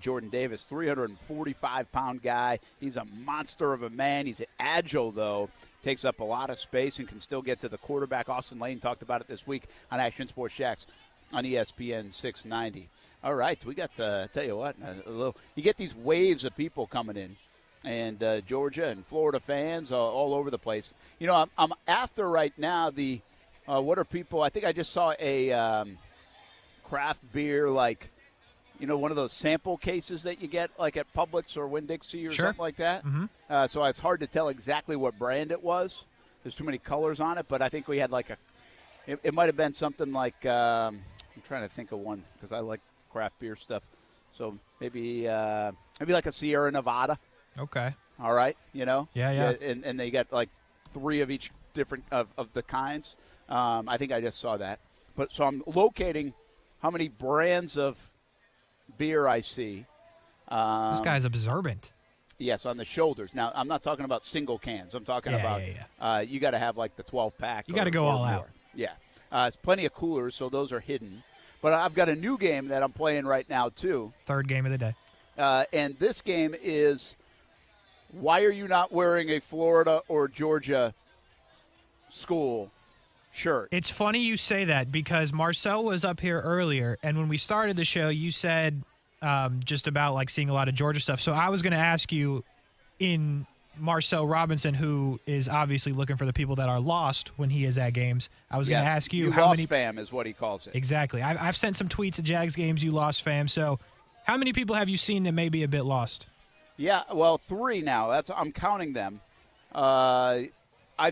Jordan Davis, 345-pound guy. He's a monster of a man. He's agile, though. Takes up a lot of space and can still get to the quarterback. Austin Lane talked about it this week on Action Sports Shacks on ESPN 690. All right, we got to tell you what, you get these waves of people coming in, and Georgia and Florida fans all over the place. I'm after right now what are people? I think I just saw a craft beer one of those sample cases that you get like at Publix or Winn-Dixie or something like that. Mm-hmm. So it's hard to tell exactly what brand it was. There's too many colors on it, but I think we had it might have been something like I'm trying to think of one because I like craft beer stuff. So maybe like a Sierra Nevada. Okay. All right. Yeah. And they got like 3 of each different of the kinds. I think I just saw that. So I'm locating how many brands of beer I see. This guy's observant. Yes, on the shoulders. Now, I'm not talking about single cans. I'm talking about you got to have like the 12-pack. You got to go all out. Yeah. It's plenty of coolers, so those are hidden. But I've got a new game that I'm playing right now, too. Third game of the day. And this game is, why are you not wearing a Florida or Georgia school shirt? It's funny you say that because Marcel was up here earlier, and when we started the show, you said just about like seeing a lot of Georgia stuff. So I was going to ask you, in Marcel Robinson, who is obviously looking for the people that are lost when he is at games, I was going to ask you how many fam is what he calls it. Exactly. I've sent some tweets at Jags games, you lost fam. So how many people have you seen that may be a bit lost? Yeah, well, 3 now. I'm counting them. I've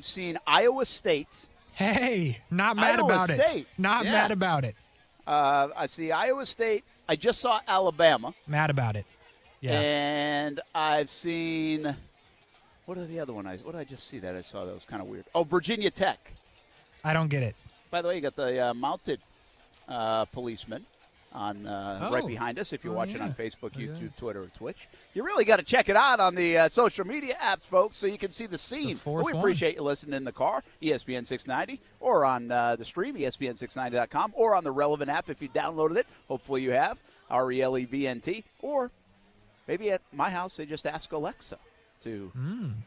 seen Iowa State. Hey, not mad about it. Not mad about it. I see Iowa State. I just saw Alabama. Mad about it. Yeah. And I've seen – what are the other one? What did I just see that I saw that was kind of weird? Oh, Virginia Tech. I don't get it. By the way, you got the mounted policeman on right behind us if you're watching on Facebook, YouTube, Twitter, or Twitch. You really got to check it out on the social media apps, folks, so you can see the scene. We appreciate you listening in the car, ESPN 690, or on the stream, ESPN690.com, or on the Relevant app if you downloaded it. Hopefully you have, RELEVNT, or maybe at my house they just ask Alexa to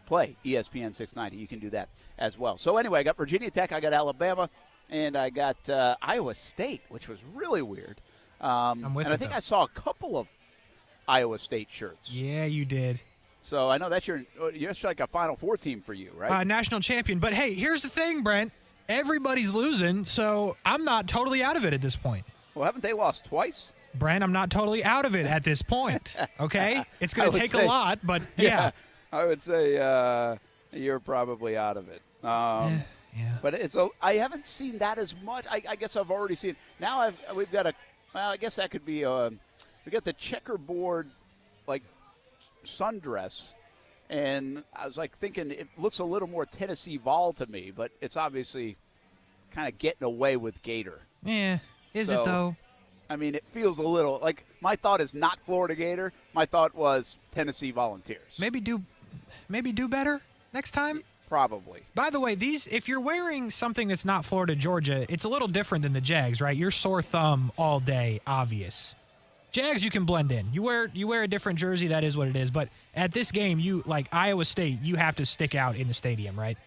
play ESPN 690. You can do that as well. So anyway, I got Virginia Tech, I got Alabama, and I got Iowa State, which was really weird. I'm with and I think I saw a couple of Iowa State shirts. Yeah, you did. So I know that's you're like a Final Four team for you, right? National champion. But hey, here's the thing, Brent. Everybody's losing, so I'm not totally out of it at this point. Well, haven't they lost twice? Brent, I'm not totally out of it at this point. Okay, it's going to take a lot, but yeah. I would say you're probably out of it. Yeah. But I haven't seen that as much. I guess I've already seen. Now we've got I guess that could be we got the checkerboard like sundress, and I was like thinking it looks a little more Tennessee Vol to me, but it's obviously kind of getting away with Gator. Yeah, is it though? I mean, it feels a little like my thought is not Florida Gator. My thought was Tennessee Volunteers. Maybe do better next time. Probably. By the way, if you're wearing something that's not Florida Georgia, it's a little different than the Jags, right? You're sore thumb all day, obvious. Jags, you can blend in. You wear a different jersey, that is what it is. But at this game, you like Iowa State, you have to stick out in the stadium, right?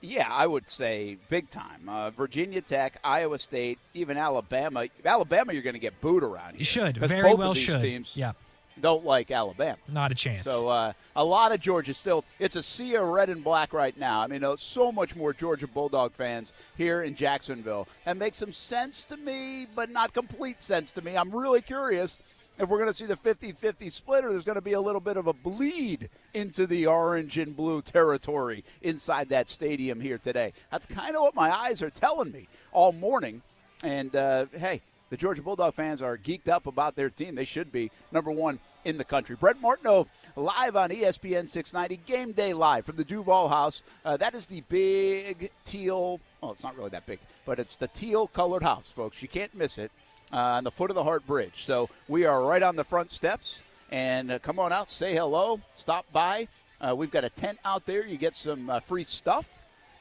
Yeah, I would say big time. Virginia Tech, Iowa State, even Alabama. Alabama, you're going to get booed around here. You should. Very well of these should. Teams yeah. Don't like Alabama. Not a chance. So a lot of Georgia still. It's a sea of red and black right now. I mean, so much more Georgia Bulldog fans here in Jacksonville. That makes some sense to me, but not complete sense to me. I'm really curious if we're going to see the 50-50 split, or there's going to be a little bit of a bleed into the orange and blue territory inside that stadium here today. That's kind of what my eyes are telling me all morning. And, hey, the Georgia Bulldog fans are geeked up about their team. They should be number one in the country. Brent Martineau live on ESPN 690, Game Day live from the DUUUVAL house. That is the big teal, well, it's not really that big, but it's the teal-colored house, folks. You can't miss it on the foot of the Hart Bridge. So we are right on the front steps, and come on out, say hello, stop by. We've got a tent out there. You get some free stuff,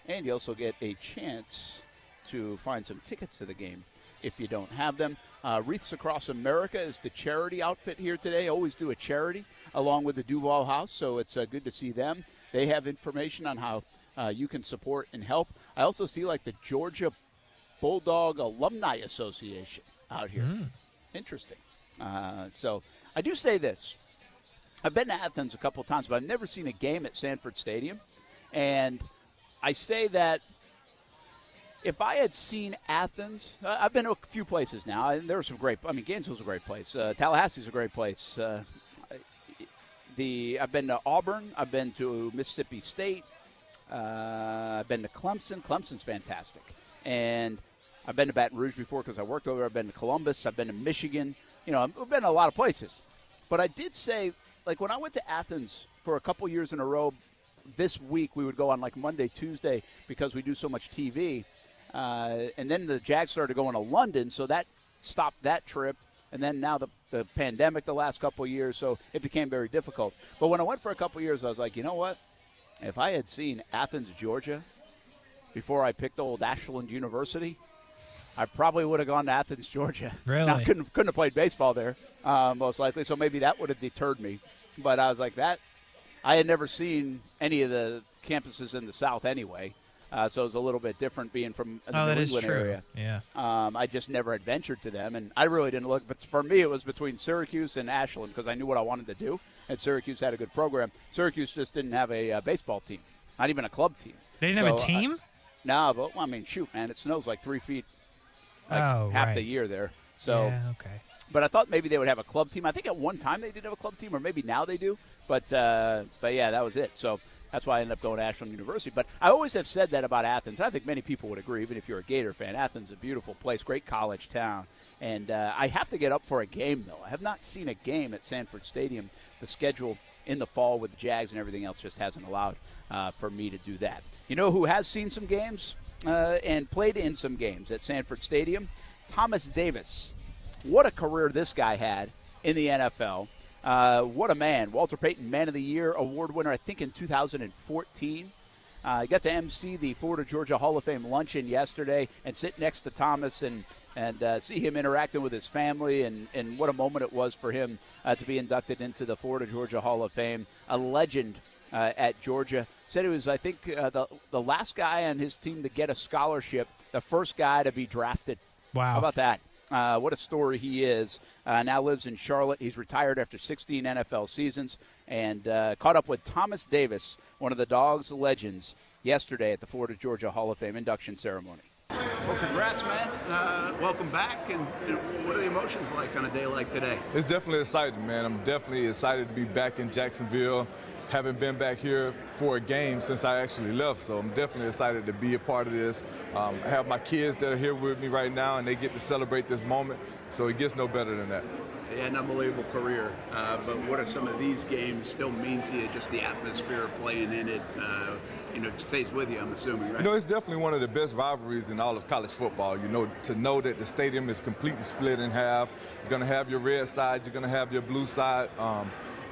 and you also get a chance to find some tickets to the game if you don't have them. Wreaths Across America is the charity outfit here today. Always do a charity along with the DUUUVAL house, so it's good to see them. They have information on how you can support and help. I also see like the Georgia Bulldog Alumni Association out here. Interesting. So I do say this. I've been to Athens a couple times, but I've never seen a game at Sanford Stadium. And I say that if I had seen Athens, I've been to a few places now, and there were some great, Gainesville's a great place. Tallahassee's a great place. I've been to Auburn. I've been to Mississippi State. I've been to Clemson. Clemson's fantastic. And I've been to Baton Rouge before because I worked over there. I've been to Columbus. I've been to Michigan. I've been to a lot of places. But I did say, like, when I went to Athens for a couple years in a row, this week we would go on, like, Monday, Tuesday because we do so much TV. And then the Jags started going to London, so that stopped that trip. And then now the pandemic the last couple of years, so it became very difficult. But when I went for a couple of years, I was like, you know what? If I had seen Athens, Georgia, before I picked old Ashland University, I probably would have gone to Athens, Georgia. Really? Now, couldn't have played baseball there, most likely, so maybe that would have deterred me. But I was like, that. I had never seen any of the campuses in the South anyway. So it was a little bit different being from the New England area. Yeah. I just never had ventured to them, and I really didn't look. But for me, it was between Syracuse and Ashland because I knew what I wanted to do, and Syracuse had a good program. Syracuse just didn't have a baseball team, not even a club team. They didn't have a team? No, but, shoot, man, it snows like 3 feet half the year there. So, yeah, okay. But I thought maybe they would have a club team. I think at one time they did have a club team, or maybe now they do. But yeah, that was it. So that's why I ended up going to Ashland University. But I always have said that about Athens. I think many people would agree, even if you're a Gator fan. Athens is a beautiful place, great college town. And I have to get up for a game, though. I have not seen a game at Sanford Stadium. The schedule in the fall with the Jags and everything else just hasn't allowed for me to do that. You know who has seen some games and played in some games at Sanford Stadium? Thomas Davis. What a career this guy had in the NFL. What a man. Walter Payton Man of the Year award winner, I think, in 2014. I got to MC the Florida-Georgia Hall of Fame luncheon yesterday and sit next to Thomas and see him interacting with his family, and what a moment it was for him to be inducted into the Florida-Georgia Hall of Fame. A legend at Georgia. Said he was, I think, the last guy on his team to get a scholarship, the first guy to be drafted. Wow. How about that? What a story he is. Now lives in Charlotte. He's retired after 16 NFL seasons, and caught up with Thomas Davis, one of the Dogs legends, yesterday at the Florida-Georgia Hall of Fame induction ceremony. Well, congrats, man. Welcome back. And what are the emotions like on a day like today? It's definitely exciting, man. I'm definitely excited to be back in Jacksonville. Haven't been back here for a game since I actually left, so I'm definitely excited to be a part of this. I have my kids that are here with me right now, and they get to celebrate this moment, so it gets no better than that. You had an unbelievable career, but what are some of these games still mean to you, just the atmosphere of playing in it? It stays with you, I'm assuming, right? It's definitely one of the best rivalries in all of college football. To know that the stadium is completely split in half. You're going to have your red side, you're going to have your blue side.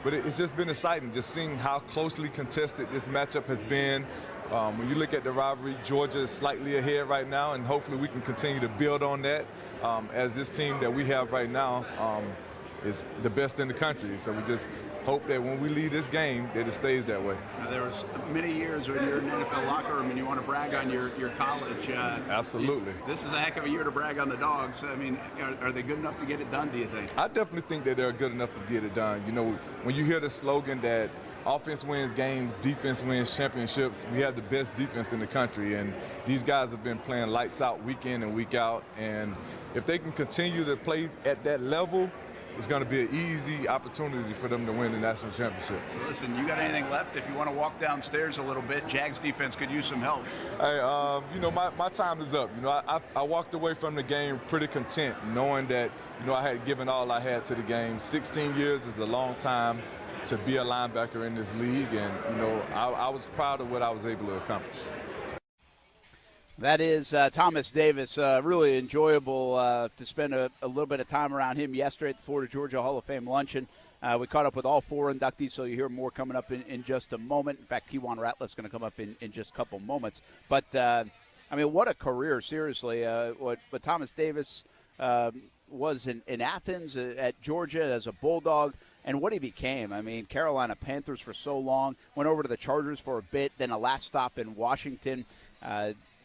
But it's just been exciting just seeing how closely contested this matchup has been. When you look at the rivalry, Georgia is slightly ahead right now, and hopefully we can continue to build on that as this team that we have right now is the best in the country. So we just hope that when we leave this game that it stays that way. There was many years when you're in an NFL locker room and you want to brag on your college. Absolutely. This is a heck of a year to brag on the Dogs. I mean, are they good enough to get it done, do you think? I definitely think that they're good enough to get it done. When you hear the slogan that offense wins games, defense wins championships, we have the best defense in the country, and these guys have been playing lights out week in and week out, and if they can continue to play at that level, it's going to be an easy opportunity for them to win the national championship. Listen, you got anything left? If you want to walk downstairs a little bit, Jags defense could use some help. Hey, you know, my time is up. You know, I walked away from the game pretty content, knowing that, you know, I had given all I had to the game. 16 years is a long time to be a linebacker in this league, and, you know, I was proud of what I was able to accomplish. That is Thomas Davis. Really enjoyable to spend a little bit of time around him yesterday at the Florida Georgia Hall of Fame luncheon. We caught up with all 4 inductees, so you hear more coming up in just a moment. In fact, Keywon Ratliff is going to come up in just a couple moments. But, I mean, what a career, seriously. What Thomas Davis was in Athens, at Georgia as a Bulldog, and what he became. I mean, Carolina Panthers for so long, went over to the Chargers for a bit, then a last stop in Washington.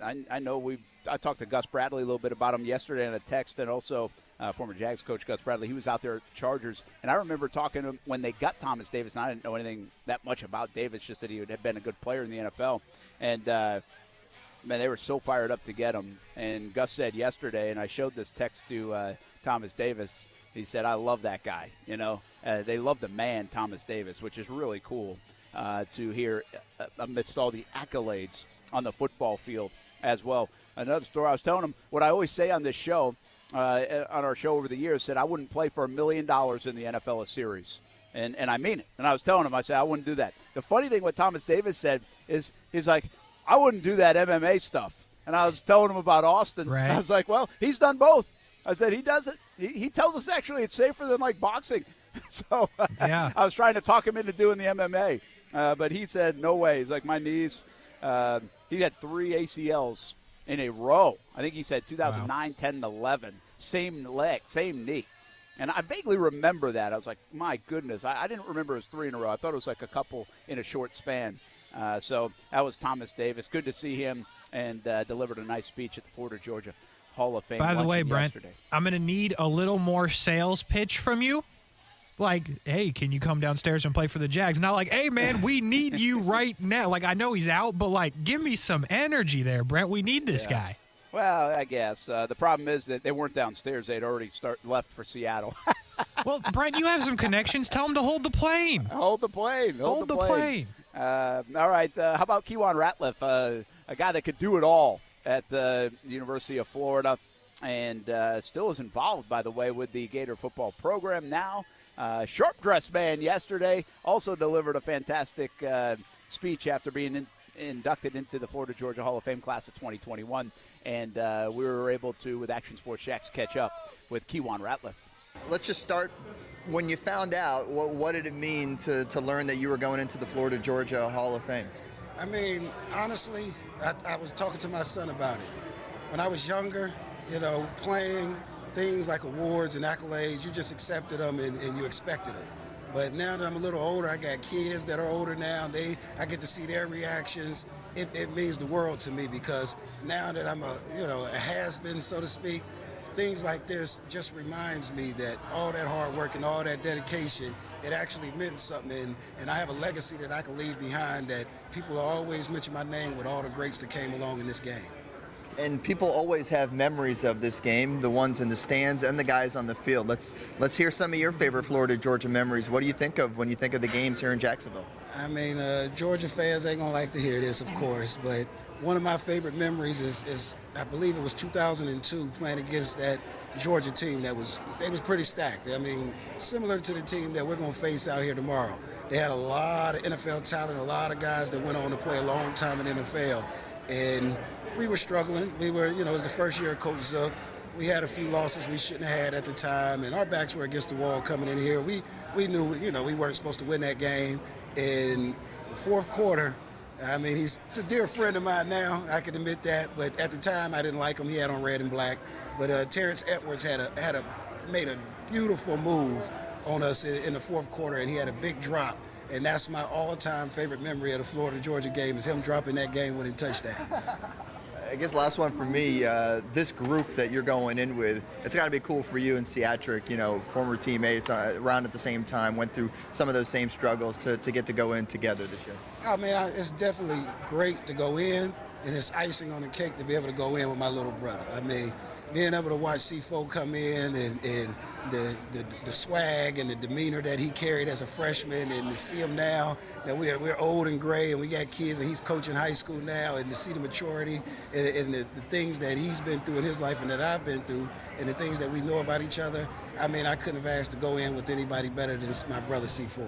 I know I talked to Gus Bradley a little bit about him yesterday in a text, and also former Jags coach Gus Bradley. He was out there at Chargers, and I remember talking to him when they got Thomas Davis, and I didn't know anything that much about Davis, just that he had been a good player in the NFL. And, man, they were so fired up to get him. And Gus said yesterday, and I showed this text to Thomas Davis, he said, I love that guy. You know, they love the man, Thomas Davis, which is really cool to hear amidst all the accolades on the football field as well. Another story, I was telling him what I always say on this show, on our show over the years, said I wouldn't play for $1 million in the NFL a series. And I mean it. And I was telling him, I said, I wouldn't do that. The funny thing what Thomas Davis said is he's like, I wouldn't do that MMA stuff. And I was telling him about Austin. Right. I was like, well, he's done both. I said, he does it. He tells us actually it's safer than like boxing. So yeah. I was trying to talk him into doing the MMA. But he said, no way. He's like, my knees. He had 3 ACLs in a row. I think he said 2009, 10, and 11. Same leg, same knee. And I vaguely remember that. I was like, my goodness. I didn't remember it was 3 in a row. I thought it was like a couple in a short span. So that was Thomas Davis. Good to see him, and delivered a nice speech at the Florida Georgia Hall of Fame. By the way, Brent, yesterday. I'm going to need a little more sales pitch from you. Like, hey, can you come downstairs and play for the Jags? Not like, hey, man, we need you right now. Like, I know he's out, but, like, give me some energy there, Brent. We need this guy. Well, I guess. The problem is that they weren't downstairs. They'd already left for Seattle. Well, Brent, you have some connections. Tell him to hold the plane. Hold the plane. Hold the plane. All right. How about Keywon Ratliff, a guy that could do it all at the University of Florida, and still is involved, by the way, with the Gator football program now. Sharp-dressed man yesterday also delivered a fantastic speech after being inducted into the Florida Georgia Hall of Fame class of 2021. And we were able to, with Action Sports Shacks, catch up with Keywon Ratliff. Let's just start. When you found out, what did it mean to learn that you were going into the Florida Georgia Hall of Fame? I mean, honestly, I was talking to my son about it. When I was younger, you know, playing, things like awards and accolades, you just accepted them and you expected them. But now that I'm a little older, I got kids that are older now. I get to see their reactions. It means the world to me, because now that I'm a has-been, so to speak, things like this just reminds me that all that hard work and all that dedication, it actually meant something. And I have a legacy that I can leave behind, that people will always mention my name with all the greats that came along in this game. And people always have memories of this game, the ones in the stands and the guys on the field. Let's hear some of your favorite Florida Georgia memories. What do you think of when you think of the games here in Jacksonville? I mean, Georgia fans ain't gonna like to hear this, of course, but one of my favorite memories is I believe it was 2002, playing against that Georgia team they was pretty stacked. I mean, similar to the team that we're gonna face out here tomorrow. They had a lot of NFL talent, a lot of guys that went on to play a long time in the NFL, and we were struggling. We were, it was the first year of Coach Zook. We had a few losses we shouldn't have had at the time, and our backs were against the wall coming in here. We knew, we weren't supposed to win that game. In the fourth quarter, I mean, he's a dear friend of mine now, I can admit that, but at the time I didn't like him. He had on red and black. But Terrence Edwards made a beautiful move on us in the fourth quarter, and he had a big drop. And that's my all-time favorite memory of the Florida-Georgia game, is him dropping that game-winning touchdown. I guess last one for me, this group that you're going in with, it's got to be cool for you and Seatric, former teammates around at the same time, went through some of those same struggles to get to go in together this year. Oh, man, it's definitely great to go in, and it's icing on the cake to be able to go in with my little brother. I mean, being able to watch C4 come in and the swag and the demeanor that he carried as a freshman, and to see him now that we're old and gray and we got kids and he's coaching high school now, and to see the maturity and the things that he's been through in his life and that I've been through and the things that we know about each other, I mean, I couldn't have asked to go in with anybody better than my brother C4.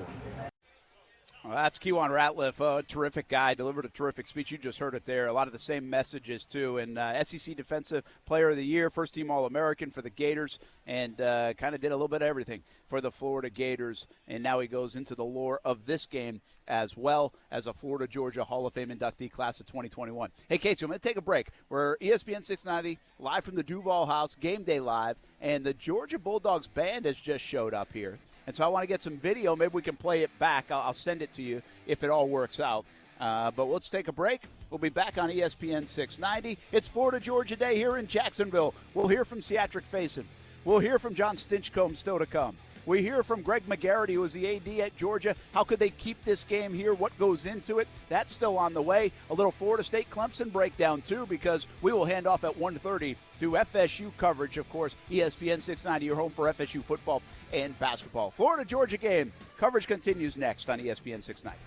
Well, that's Keywon Ratliff, a terrific guy, delivered a terrific speech. You just heard it there. A lot of the same messages, too. And SEC Defensive Player of the Year, first-team All-American for the Gators, and kind of did a little bit of everything for the Florida Gators. And now he goes into the lore of this game as well as a Florida-Georgia Hall of Fame inductee class of 2021. Hey, Casey, I'm going to take a break. We're ESPN 690, live from the DUUUVAL House, Game Day Live, and the Georgia Bulldogs band has just showed up here. And so I want to get some video. Maybe we can play it back. I'll send it to you if it all works out. But let's take a break. We'll be back on ESPN 690. It's Florida-Georgia Day here in Jacksonville. We'll hear from Seatric Faison. We'll hear from John Stinchcomb still to come. We hear from Greg McGarity, who is the AD at Georgia. How could they keep this game here? What goes into it? That's still on the way. A little Florida State-Clemson breakdown, too, because we will hand off at 1:30 to FSU coverage. Of course, ESPN 690, your home for FSU football and basketball. Florida-Georgia game. Coverage continues next on ESPN 690.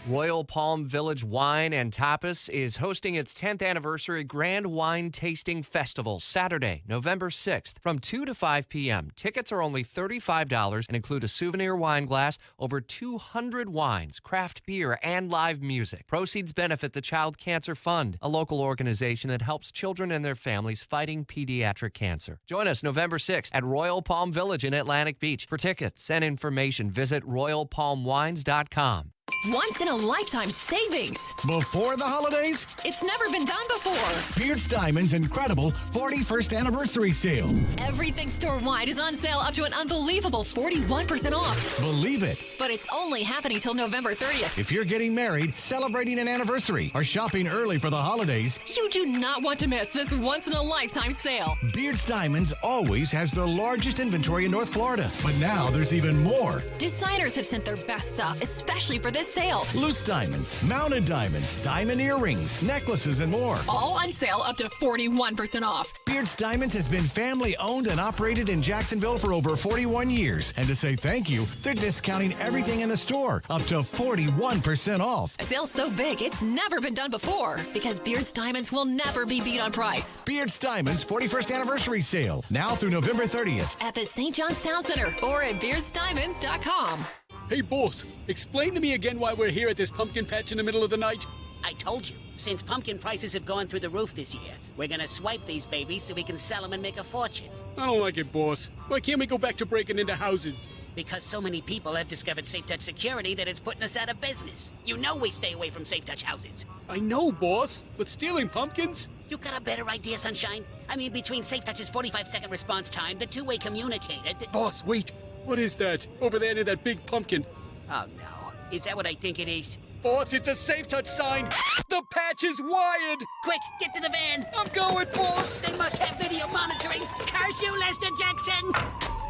Royal Palm Village Wine and Tapas is hosting its 10th anniversary Grand Wine Tasting Festival Saturday, November 6th from 2 to 5 p.m. Tickets are only $35 and include a souvenir wine glass, over 200 wines, craft beer, and live music. Proceeds benefit the Child Cancer Fund, a local organization that helps children and their families fighting pediatric cancer. Join us November 6th at Royal Palm Village in Atlantic Beach. For tickets and information, visit royalpalmwines.com. Once-in-a-lifetime savings. Before the holidays? It's never been done before. Beards Diamond's incredible 41st anniversary sale. Everything store-wide is on sale up to an unbelievable 41% off. Believe it. But it's only happening till November 30th. If you're getting married, celebrating an anniversary, or shopping early for the holidays, you do not want to miss this once-in-a-lifetime sale. Beards Diamonds always has the largest inventory in North Florida. But now there's even more. Designers have sent their best stuff, especially for this sale. Loose diamonds, mounted diamonds, diamond earrings, necklaces, and more. All on sale up to 41% off. Beards Diamonds has been family owned and operated in Jacksonville for over 41 years. And to say thank you, they're discounting everything in the store up to 41% off. A sale so big, it's never been done before, because Beards Diamonds will never be beat on price. Beards Diamonds 41st anniversary sale, now through November 30th. At the St. John's Town Center or at beardsdiamonds.com. Hey, boss, explain to me again why we're here at this pumpkin patch in the middle of the night. I told you, since pumpkin prices have gone through the roof this year, we're gonna swipe these babies so we can sell them and make a fortune. I don't like it, boss. Why can't we go back to breaking into houses? Because so many people have discovered Safe Touch security that it's putting us out of business. You know we stay away from Safe Touch houses. I know, boss, but stealing pumpkins? You got a better idea, Sunshine? I mean, between Safe Touch's 45-second response time, the two-way communicator... Boss, wait. What is that? Over there near that big pumpkin. Oh, no. Is that what I think it is? Boss, it's a Safe Touch sign. The patch is wired. Quick, get to the van. I'm going, boss. They must have video monitoring. Curse you, Lester Jackson.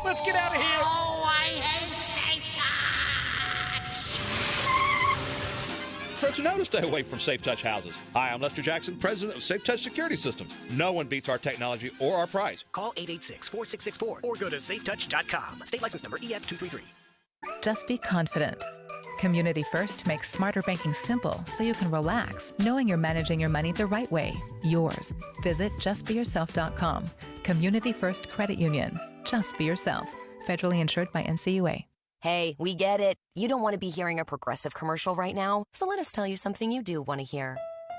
Let's get out of here. Oh, I hate Safe Touch. Folks, know to stay away from Safe Touch houses. Hi, I'm Lester Jackson, president of Safe Touch Security Systems. No one beats our technology or our price. Call 886-4664 or go to safetouch.com. State license number EF233. Just be confident. Community First makes smarter banking simple so you can relax, knowing you're managing your money the right way. Yours. Visit justbeyourself.com. Community First Credit Union. Just be yourself. Federally insured by NCUA. Hey, we get it. You don't want to be hearing a Progressive commercial right now, so let us tell you something you do want to hear.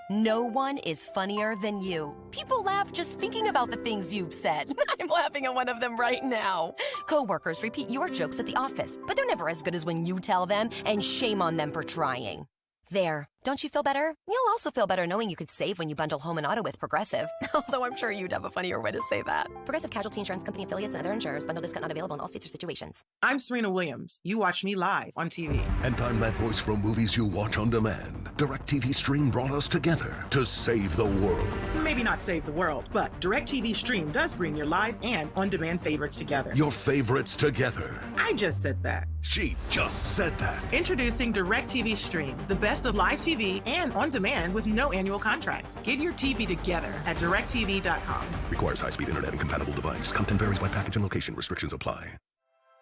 No one is funnier than you. People laugh just thinking about the things you've said. I'm laughing at one of them right now. Coworkers repeat your jokes at the office, but they're never as good as when you tell them, and shame on them for trying. There, Don't you feel better? You'll also feel better knowing you could save when you bundle home and auto with Progressive. Although I'm sure you'd have a funnier way to say that. Progressive Casualty Insurance Company affiliates and other insurers. Bundle discount not available in all states or situations. I'm Serena Williams. You watch me live on TV. And I'm that voice from movies you watch on demand. DirecTV Stream brought us together to save the world. Maybe not save the world, but DirecTV Stream does bring your live and on-demand favorites together. Your favorites together. I just said that. She just said that. Introducing DirecTV Stream, the best of live TV and on demand with no annual contract. Get your TV together at directtv.com. Requires high-speed internet and compatible device. Content varies by package and location. Restrictions apply.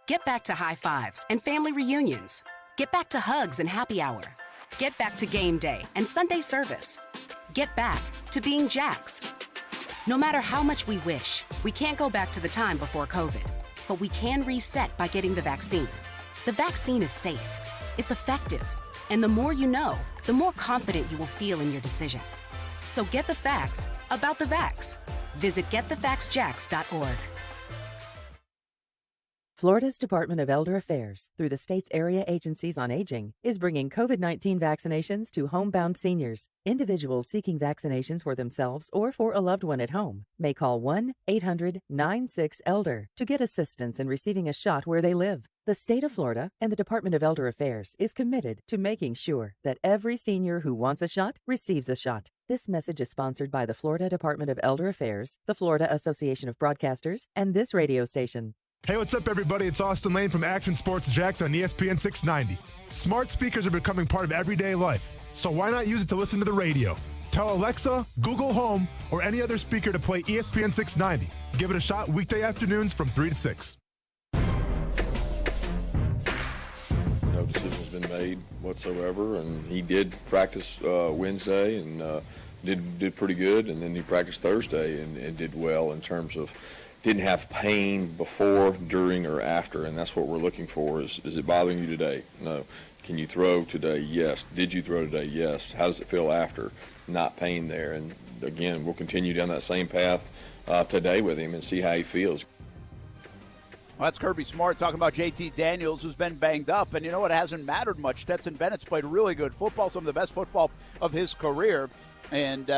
Get back to high fives and family reunions. Get back to hugs and happy hour. Get back to game day and Sunday service. Get back to being Jax. No matter how much we wish, we can't go back to the time before COVID. But we can reset by getting the vaccine. The vaccine is safe. It's effective. And the more you know, the more confident you will feel in your decision. So get the facts about the vax. Visit getthefactsjax.org. Florida's Department of Elder Affairs, through the state's area agencies on aging, is bringing COVID-19 vaccinations to homebound seniors. Individuals seeking vaccinations for themselves or for a loved one at home may call 1-800-96-ELDER to get assistance in receiving a shot where they live. The state of Florida and the Department of Elder Affairs is committed to making sure that every senior who wants a shot receives a shot. This message is sponsored by the Florida Department of Elder Affairs, the Florida Association of Broadcasters, and this radio station. Hey, what's up, everybody? It's Austin Lane from Action Sports Jax on ESPN690. Smart speakers are becoming part of everyday life, so why not use it to listen to the radio? Tell Alexa, Google Home, or any other speaker to play ESPN690. Give it a shot weekday afternoons from 3 to 6. No decision's been made whatsoever, and he did practice Wednesday and did pretty good, and then he practiced Thursday and did well in terms of didn't have pain before, during, or after, and that's what we're looking for. Is it bothering you today? No. Can you throw today? Yes. Did you throw today? Yes. How does it feel after? Not pain there. And again, we'll continue down that same path today with him and see how he feels. Well, that's Kirby Smart talking about JT Daniels, who's been banged up. And you know what? It hasn't mattered much. Stetson Bennett's played really good football, some of the best football of his career. And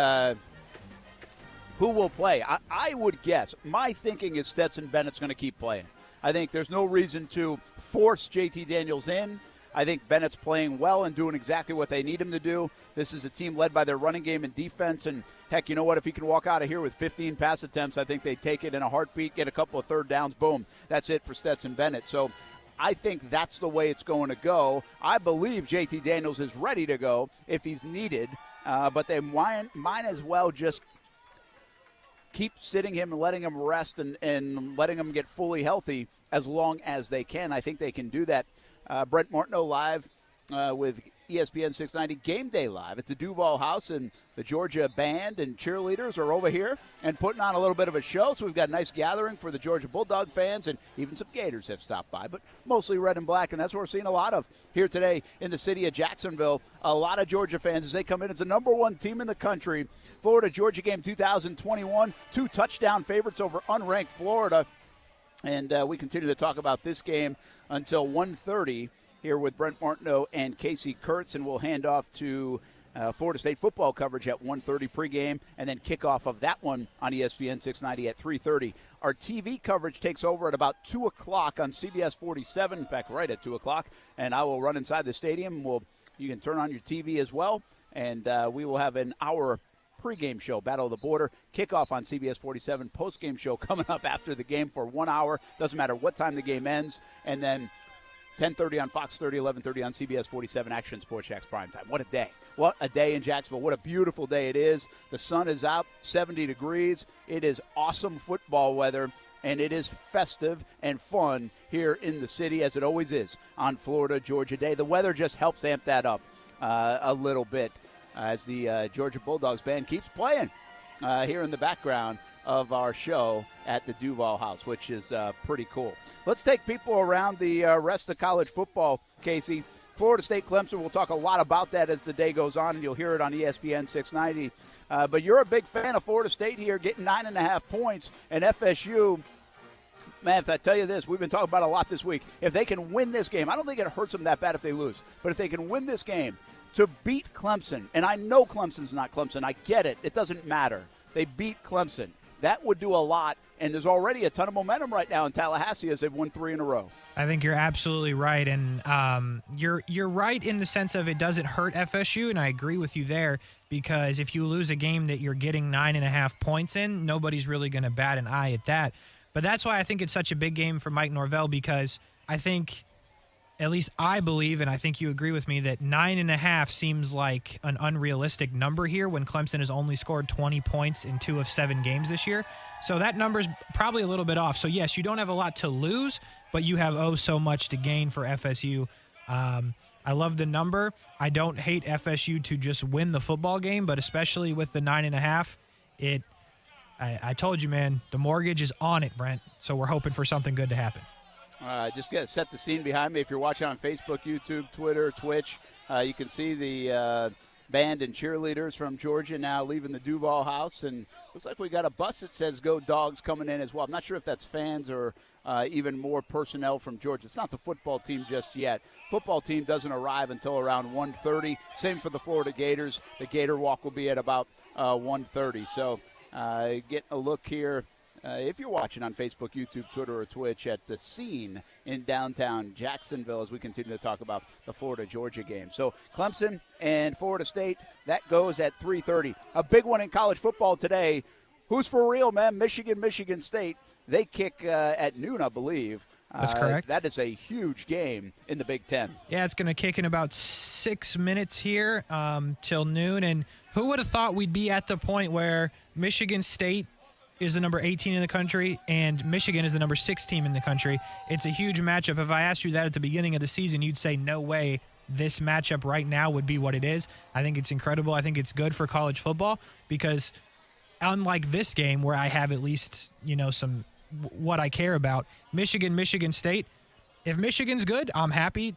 who will play? I would guess. My thinking is Stetson Bennett's going to keep playing. I think there's no reason to force JT Daniels in. I think Bennett's playing well and doing exactly what they need him to do. This is a team led by their running game and defense. And, heck, you know what? If he can walk out of here with 15 pass attempts, I think they take it in a heartbeat, get a couple of third downs, boom. That's it for Stetson Bennett. So I think that's the way it's going to go. I believe JT Daniels is ready to go if he's needed. But they might as well just keep sitting him and letting him rest and letting him get fully healthy as long as they can. I think they can do that. Brent Martineau live with ESPN690 Game Day live at the DUUUVAL House, and the Georgia band and cheerleaders are over here and putting on a little bit of a show. So we've got a nice gathering for the Georgia Bulldog fans, and even some Gators have stopped by, but mostly red and black, and that's what we're seeing a lot of here today in the city of Jacksonville. A lot of Georgia fans as they come in. It's the number one team in the country. Florida-Georgia game 2021, 2 touchdown favorites over unranked Florida. And we continue to talk about this game until 1:30 here with Brent Martineau and Casey Kurtz, and we'll hand off to Florida State football coverage at 1:30 pregame, and then kickoff of that one on ESPN 690 at 3:30. Our TV coverage takes over at about 2 o'clock on CBS 47, in fact, right at 2 o'clock, and I will run inside the stadium. You can turn on your TV as well, and we will have an hour pregame show, Battle of the Border, kickoff on CBS 47, postgame show coming up after the game for 1 hour. Doesn't matter what time the game ends. And then 10:30 on Fox 30, 11:30 on CBS 47, Action Sports Jax primetime. What a day. What a day in Jacksonville. What a beautiful day it is. The sun is out, 70 degrees. It is awesome football weather, and it is festive and fun here in the city, as it always is on Florida-Georgia Day. The weather just helps amp that up a little bit, as the Georgia Bulldogs band keeps playing here in the background of our show at the DUUUVAL House, which is pretty cool. Let's take people around the rest of college football, Casey. Florida State Clemson, we'll talk a lot about that as the day goes on, and you'll hear it on ESPN 690. But you're a big fan of Florida State here, getting 9.5 points, and FSU. Man, if I tell you this, we've been talking about it a lot this week. If they can win this game, I don't think it hurts them that bad if they lose. But if they can win this game, to beat Clemson, and I know Clemson's not Clemson. I get it. It doesn't matter. They beat Clemson. That would do a lot, and there's already a ton of momentum right now in Tallahassee as they've won 3 in a row. I think you're absolutely right, and you're right in the sense of it doesn't hurt FSU, and I agree with you there, because if you lose a game that you're getting 9.5 points in, nobody's really going to bat an eye at that. But that's why I think it's such a big game for Mike Norvell, because I think, at least I believe, and I think you agree with me, that 9.5 seems like an unrealistic number here when Clemson has only scored 20 points in 2 of 7 games this year. So that number's probably a little bit off. So, yes, you don't have a lot to lose, but you have so much to gain for FSU. I love the number. I don't hate FSU to just win the football game, but especially with the 9.5, I told you, man, the mortgage is on it, Brent. So we're hoping for something good to happen. Just got to set the scene behind me. If you're watching on Facebook, YouTube, Twitter, Twitch, you can see the band and cheerleaders from Georgia now leaving the DUUUVAL house. And looks like we got a bus that says Go Dogs coming in as well. I'm not sure if that's fans or even more personnel from Georgia. It's not the football team just yet. Football team doesn't arrive until around 1:30. Same for the Florida Gators. The Gator Walk will be at about 1:30. So getting a look here. If you're watching on Facebook, YouTube, Twitter, or Twitch, at the scene in downtown Jacksonville as we continue to talk about the Florida-Georgia game. So Clemson and Florida State, that goes at 3:30. A big one in college football today. Who's for real, man? Michigan State. They kick at noon, I believe. That's correct. That is a huge game in the Big Ten. Yeah, it's going to kick in about 6 minutes here till noon. And who would have thought we'd be at the point where Michigan State is the number 18 in the country, and Michigan is the number 6 team in the country. It's a huge matchup. If I asked you that at the beginning of the season, you'd say, no way this matchup right now would be what it is. I think it's incredible. I think it's good for college football because unlike this game where I have at least, some what I care about, Michigan State, if Michigan's good, I'm happy.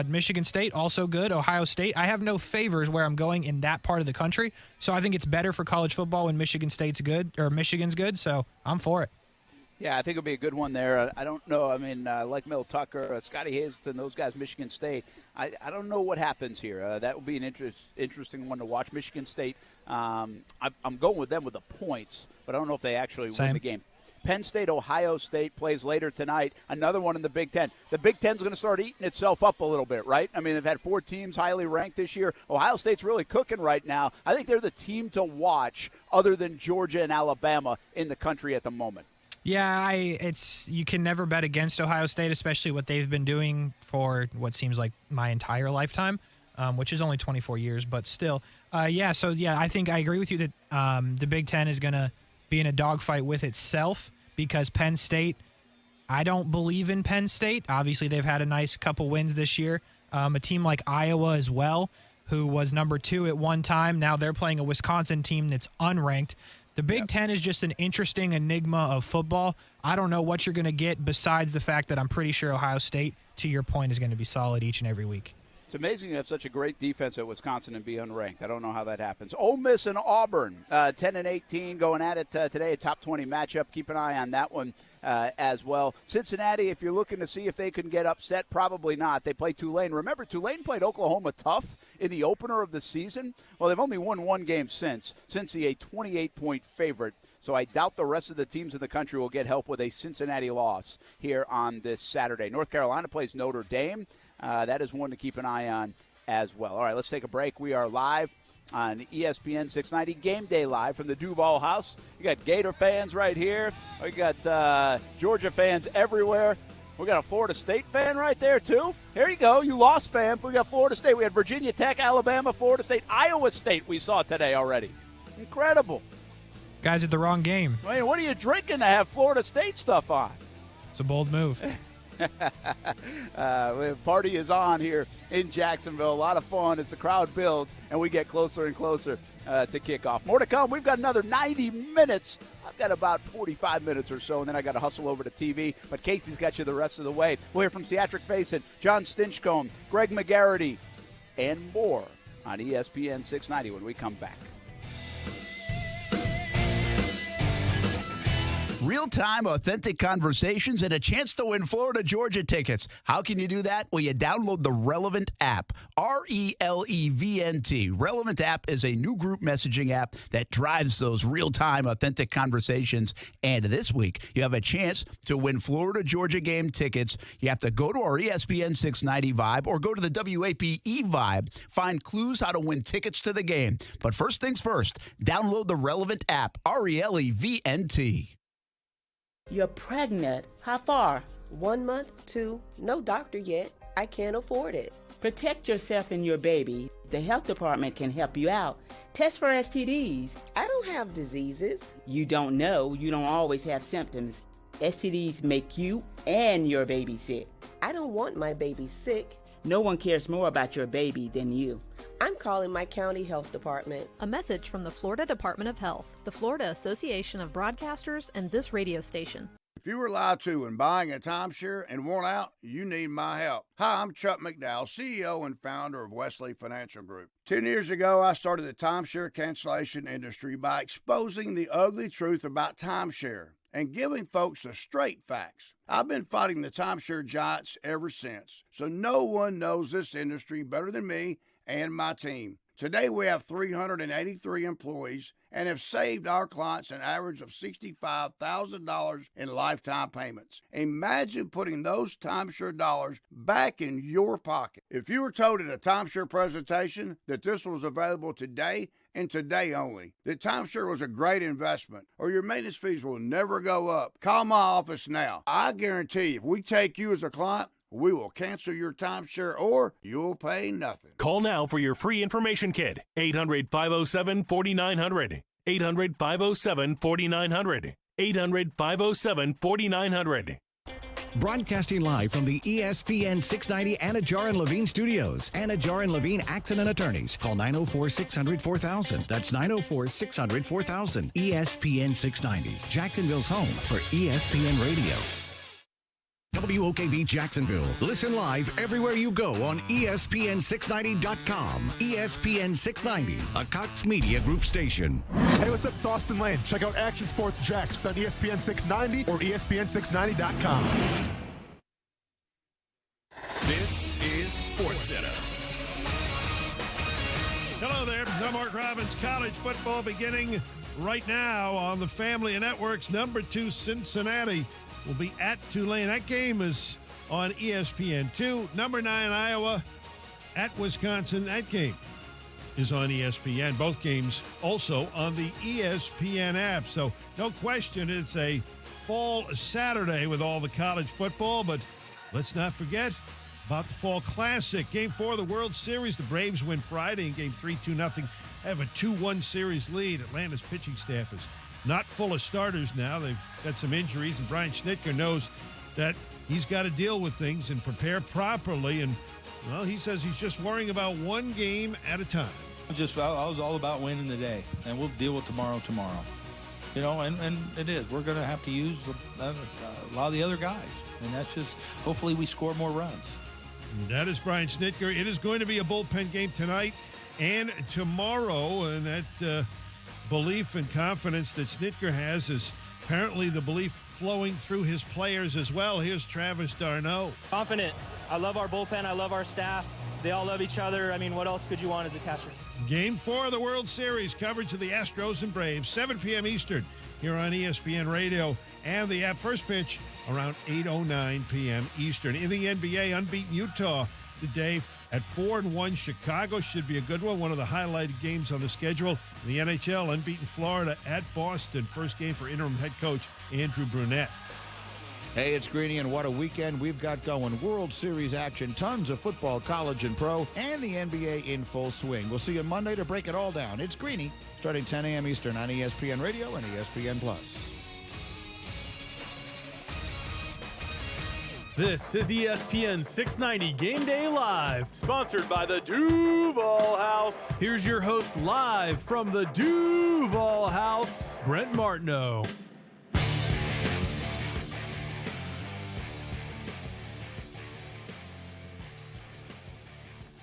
Michigan State, also good. Ohio State. I have no favors where I'm going in that part of the country. So I think it's better for college football when Michigan State's good or Michigan's good. So I'm for it. Yeah, I think it'll be a good one there. I don't know. I mean, like Mel Tucker, Scotty Hazelton, those guys, Michigan State. I don't know what happens here. That will be an interesting one to watch. Michigan State, I'm going with them with the points, but I don't know if they actually win the game. Penn State, Ohio State plays later tonight. Another one in the Big Ten. The Big Ten's going to start eating itself up a little bit, right? I mean, they've had 4 teams highly ranked this year. Ohio State's really cooking right now. I think they're the team to watch other than Georgia and Alabama in the country at the moment. Yeah, you can never bet against Ohio State, especially what they've been doing for what seems like my entire lifetime, which is only 24 years, but still. I think I agree with you that the Big Ten is going to be in a dogfight with itself. Because Penn State, I don't believe in Penn State. Obviously, they've had a nice couple wins this year. A team like Iowa as well, who was number 2 at one time. Now they're playing a Wisconsin team that's unranked. The Big Ten is just an interesting enigma of football. I don't know what you're going to get besides the fact that I'm pretty sure Ohio State, to your point, is going to be solid each and every week. It's amazing you have such a great defense at Wisconsin and be unranked. I don't know how that happens. Ole Miss and Auburn, 10-18, going at it today, a top 20 matchup. Keep an eye on that one as well. Cincinnati, if you're looking to see if they can get upset, probably not. They play Tulane. Remember, Tulane played Oklahoma tough in the opener of the season. Well, they've only won one game since Cincy, a 28-point favorite. So I doubt the rest of the teams in the country will get help with a Cincinnati loss here on this Saturday. North Carolina plays Notre Dame. That is one to keep an eye on as well. All right, let's take a break. We are live on ESPN690, Game Day live from the DUUUVAL house. You got Gator fans right here. We got Georgia fans everywhere. We got a Florida State fan right there, too. Here you go. You lost, fam. We got Florida State. We had Virginia Tech, Alabama, Florida State, Iowa State we saw today already. Incredible. Guys at the wrong game. I mean, what are you drinking to have Florida State stuff on? It's a bold move. The party is on here in Jacksonville. A lot of fun as the crowd builds and we get closer and closer to kickoff. More to come. We've got another 90 minutes. I've got about 45 minutes or so, and then I got to hustle over to TV. But Casey's got you the rest of the way. We'll hear from Seatric Faison, John Stinchcomb, Greg McGarity, and more on ESPN 690 when we come back. real-time, authentic conversations, and a chance to win Florida-Georgia tickets. How can you do that? Well, you download the Relevant app, RELEVNT. Relevant app is a new group messaging app that drives those real-time, authentic conversations. And this week, you have a chance to win Florida-Georgia game tickets. You have to go to our ESPN690 Vibe or go to the WAPE Vibe. Find clues how to win tickets to the game. But first things first, download the Relevant app, RELEVNT. You're pregnant. How far? 1 month, 2. No doctor yet. I can't afford it. Protect yourself and your baby. The health department can help you out. Test for STDs. I don't have diseases. You don't know. You don't always have symptoms. STDs make you and your baby sick. I don't want my baby sick. No one cares more about your baby than you. I'm calling my county health department. A message from the Florida Department of Health, the Florida Association of Broadcasters, and this radio station. If you were lied to when buying a timeshare and want out, you need my help. Hi, I'm Chuck McDowell, CEO and founder of Wesley Financial Group. 10 years ago, I started the timeshare cancellation industry by exposing the ugly truth about timeshare and giving folks the straight facts. I've been fighting the timeshare giants ever since, so no one knows this industry better than me and my team. Today we have 383 employees and have saved our clients an average of $65,000 in lifetime payments. Imagine putting those timeshare dollars back in your pocket. If you were told at a timeshare presentation that this was available today and today only, that timeshare was a great investment, or your maintenance fees will never go up, call my office now. I guarantee you, if we take you as a client, we will cancel your timeshare or you'll pay nothing. Call now for your free information kit. 800-507-4900. 800-507-4900. 800-507-4900. Broadcasting live from the ESPN 690 Anajar and Levine studios. Anajar and Levine Accident Attorneys. Call 904-600-4000. That's 904-600-4000. ESPN 690. Jacksonville's home for ESPN Radio. WOKV Jacksonville. Listen live everywhere you go on ESPN690.com. ESPN 690, a Cox Media Group station. Hey, what's up? It's Austin Lane. Check out Action Sports Jacks on ESPN 690 or ESPN690.com. This is SportsCenter. Hello there. I'm Mark Robbins. College football beginning right now on the Family Networks. Number 2 Cincinnati will be at Tulane. That game is on ESPN2. Number 9 Iowa at Wisconsin. That game is on ESPN. Both games also on the ESPN app. So no question it's a fall Saturday with all the college football, but let's not forget about the Fall Classic. Game 4 of the World Series. The Braves win Friday in Game 3, 2-0. Have a 2-1 series lead. Atlanta's pitching staff is not full of starters now. They've got some injuries, and Brian Schnitker knows that he's got to deal with things and prepare properly. And, well, he says he's just worrying about one game at a time. I was all about winning the day, and we'll deal with tomorrow. You know, and it is. We're going to have to use a lot of the other guys, and that's just hopefully we score more runs. That is Brian Schnitker. It is going to be a bullpen game tonight and tomorrow, and that belief and confidence that Schnitker has is apparently the belief flowing through his players as well. Here's Travis d'Arnaud. Confident. I love our bullpen. I love our staff. They all love each other. I mean, what else could you want as a catcher? Game 4 of the World Series, coverage of the Astros and Braves, 7 p.m. Eastern here on ESPN Radio and the app. First pitch around 8:09 p.m. Eastern. In the NBA, unbeaten Utah today at 4-1. Chicago should be a good one of the highlighted games on the schedule. In the NHL, unbeaten Florida at Boston. First game for interim head coach Andrew Brunette. Hey, it's Greeny, and what a weekend we've got going. World Series action, tons of football, college and pro, and the NBA in full swing. We'll see you Monday to break it all down. It's Greeny, starting 10 a.m. Eastern on ESPN Radio and ESPN+. This is ESPN 690 Game Day Live, sponsored by the DUUUVAL House. Here's your host live from the DUUUVAL House, Brent Martineau.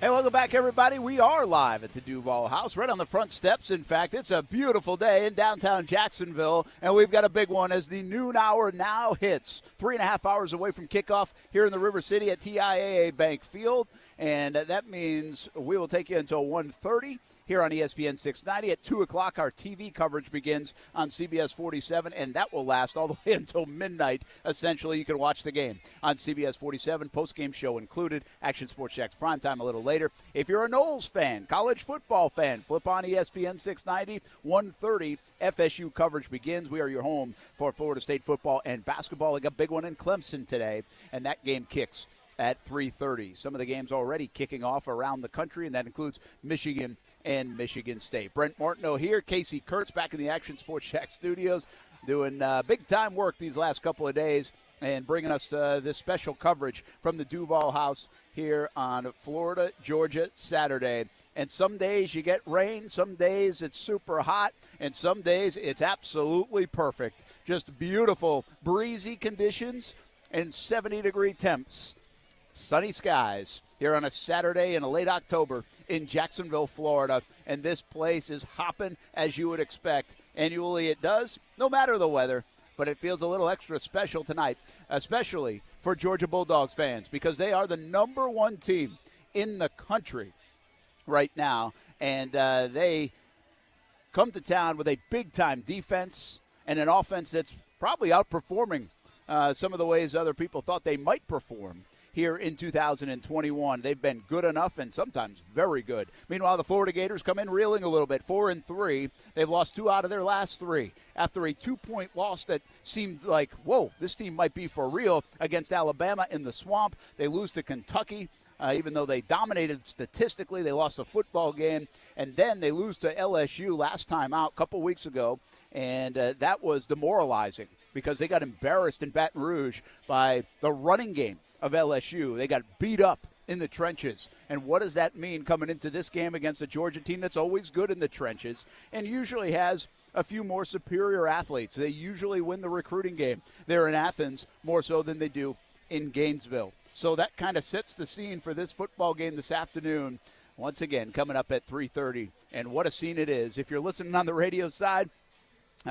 Hey, welcome back, everybody. We are live at the DUUUVAL House, right on the front steps. In fact, it's a beautiful day in downtown Jacksonville, and we've got a big one as the noon hour now hits. 3.5 hours away from kickoff here in the River City at TIAA Bank Field, and that means we will take you until 1:30. Here on ESPN 690 at 2 o'clock, our TV coverage begins on CBS 47, and that will last all the way until midnight. Essentially, you can watch the game on CBS 47, post-game show included, Action Sports Jax primetime a little later. If you're a Knowles fan, college football fan, flip on ESPN 690, 1:30, FSU coverage begins. We are your home for Florida State football and basketball. Like a big one in Clemson today, and that game kicks at 3:30. Some of the games already kicking off around the country, and that includes Michigan and Michigan State. Brent Martineau here, Casey Kurtz back in the Action Sports Jax studios, doing big-time work these last couple of days and bringing us this special coverage from the DUUUVAL House here on Florida, Georgia, Saturday. And some days you get rain, some days it's super hot, and some days it's absolutely perfect. Just beautiful, breezy conditions and 70-degree temps. Sunny skies here on a Saturday in late October in Jacksonville, Florida. And this place is hopping as you would expect. Annually it does, no matter the weather. But it feels a little extra special tonight, especially for Georgia Bulldogs fans, because they are the number one team in the country right now. And they come to town with a big-time defense and an offense that's probably outperforming some of the ways other people thought they might perform here in 2021. They've been good enough and sometimes very good. Meanwhile, the Florida Gators come in reeling a little bit, 4-3. They've lost 2 out of their last 3 after a 2-point loss that seemed like, whoa, this team might be for real against Alabama in the Swamp. They lose to Kentucky. Even though they dominated statistically, they lost a football game. And then they lose to LSU last time out a couple weeks ago, and that was demoralizing because they got embarrassed in Baton Rouge by the running game of LSU. They got beat up in the trenches. And what does that mean coming into this game against a Georgia team that's always good in the trenches and usually has a few more superior athletes? They usually win the recruiting game there in Athens more so than they do in Gainesville. So that kind of sets the scene for this football game this afternoon. Once again, coming up at 3:30. And what a scene it is. If you're listening on the radio side,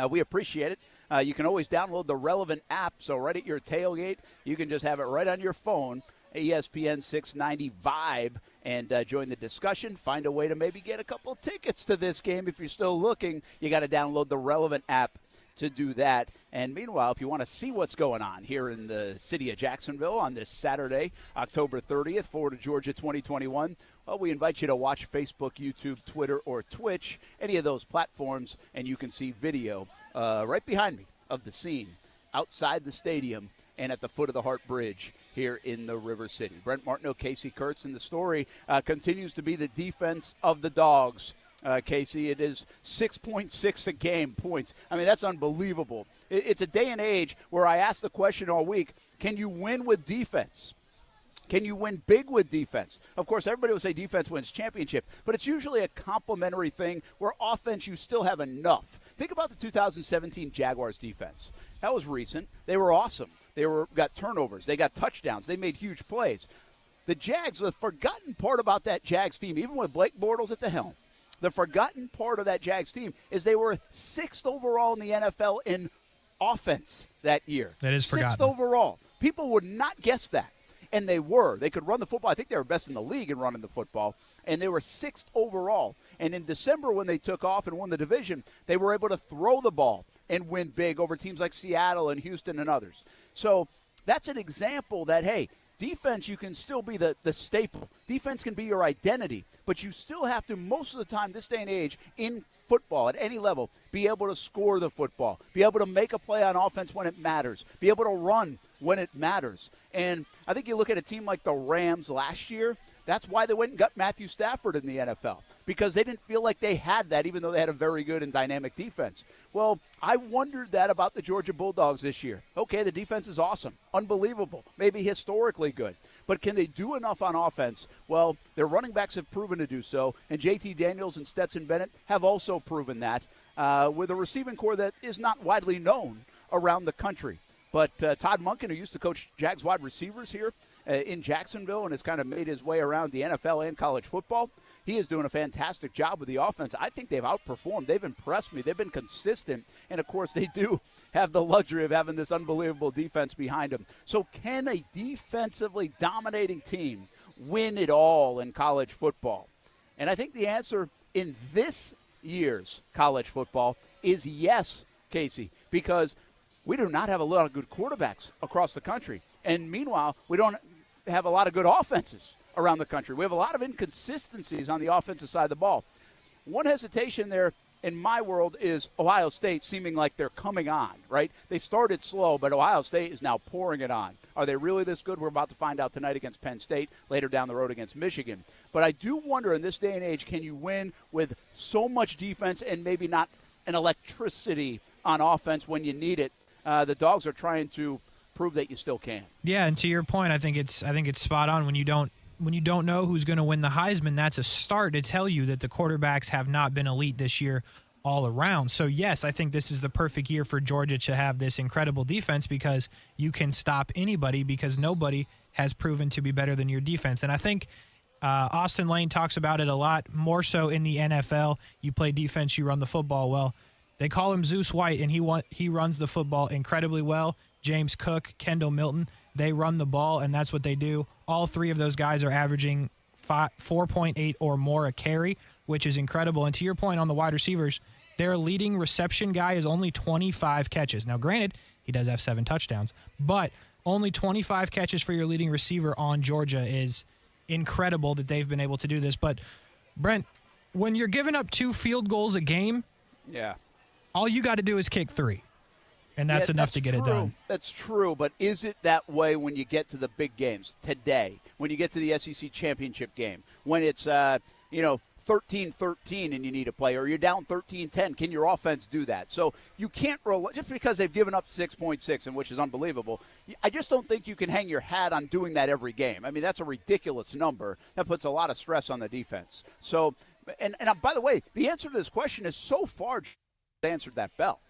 we appreciate it. You can always download the relevant app, so right at your tailgate, you can just have it right on your phone, ESPN 690 Vibe, and join the discussion. Find a way to maybe get a couple tickets to this game. If you're still looking, you got to download the relevant app to do that. And meanwhile, if you want to see what's going on here in the city of Jacksonville on this Saturday, October 30th, Florida, Georgia 2021, well, we invite you to watch Facebook, YouTube, Twitter, or Twitch, any of those platforms, and you can see video right behind me of the scene outside the stadium and at the foot of the Hart Bridge here in the River City. Brent Martineau, Casey Kurtz, and the story continues to be the defense of the Dogs. Casey, it is 6.6 a game points. I mean, that's unbelievable. It's a day and age where I ask the question all week, can you win with defense? Can you win big with defense? Of course, everybody will say defense wins championship, but it's usually a complementary thing where offense you still have enough. Think about the 2017 Jaguars defense. That was recent. They were awesome. They got turnovers. They got touchdowns. They made huge plays. The Jags, the forgotten part about that Jags team, even with Blake Bortles at the helm, the forgotten part of that Jags team is they were 6th overall in the NFL in offense that year. That is forgotten. 6th overall. People would not guess that. And they were. They could run the football. I think they were best in the league in running the football. And they were 6th overall. And in December when they took off and won the division, they were able to throw the ball and win big over teams like Seattle and Houston and others. So that's an example that, hey, defense, you can still be the staple. Defense can be your identity, but you still have to, most of the time, this day and age, in football, at any level, be able to score the football, be able to make a play on offense when it matters, be able to run when it matters. And I think you look at a team like the Rams last year, that's why they went and got Matthew Stafford in the NFL, because they didn't feel like they had that, even though they had a very good and dynamic defense. Well, I wondered that about the Georgia Bulldogs this year. Okay, the defense is awesome, unbelievable, maybe historically good, but can they do enough on offense? Well, their running backs have proven to do so, and JT Daniels and Stetson Bennett have also proven that, with a receiving core that is not widely known around the country. But Todd Monken, who used to coach Jags wide receivers here in Jacksonville and has kind of made his way around the NFL and college football. He is doing a fantastic job with the offense. I think they've outperformed. They've impressed me. They've been consistent. And, of course, they do have the luxury of having this unbelievable defense behind them. So can a defensively dominating team win it all in college football? And I think the answer in this year's college football is yes, Casey, because we do not have a lot of good quarterbacks across the country. And meanwhile, we don't have a lot of good offenses around the country. We have a lot of inconsistencies on the offensive side of the ball. One hesitation there in my world is Ohio State seeming like they're coming on, right? They started slow, but Ohio State is now pouring it on. Are they really this good? We're about to find out tonight against Penn State, later down the road against Michigan. But I do wonder in this day and age, can you win with so much defense and maybe not an electricity on offense when you need it? The Dogs are trying to prove that you still can. Yeah, and to your point, I think it's spot on. When you don't know who's going to win the Heisman, that's a start to tell you that the quarterbacks have not been elite this year all around. So, yes, I think this is the perfect year for Georgia to have this incredible defense because you can stop anybody because nobody has proven to be better than your defense. And I think Austin Lane talks about it a lot, more so in the NFL. You play defense, you run the football well. They call him Zeus White, and he runs the football incredibly well. James Cook, Kendall Milton, they run the ball, and that's what they do. All three of those guys are averaging 4.8 or more a carry, which is incredible. And to your point on the wide receivers, their leading reception guy is only 25 catches. Now, granted, he does have 7 touchdowns, but only 25 catches for your leading receiver on Georgia is incredible that they've been able to do this. But, Brent, when you're giving up 2 field goals a game, all you got to do is kick 3. And that's enough to get it done. That's true, but is it that way when you get to the big games today, when you get to the SEC championship game, when it's, 13-13 and you need a play, or you're down 13-10? Can your offense do that? So you can't – just because they've given up 6.6, and which is unbelievable, I just don't think you can hang your hat on doing that every game. I mean, that's a ridiculous number. That puts a lot of stress on the defense. So, and by the way, the answer to this question is so far answered that bell.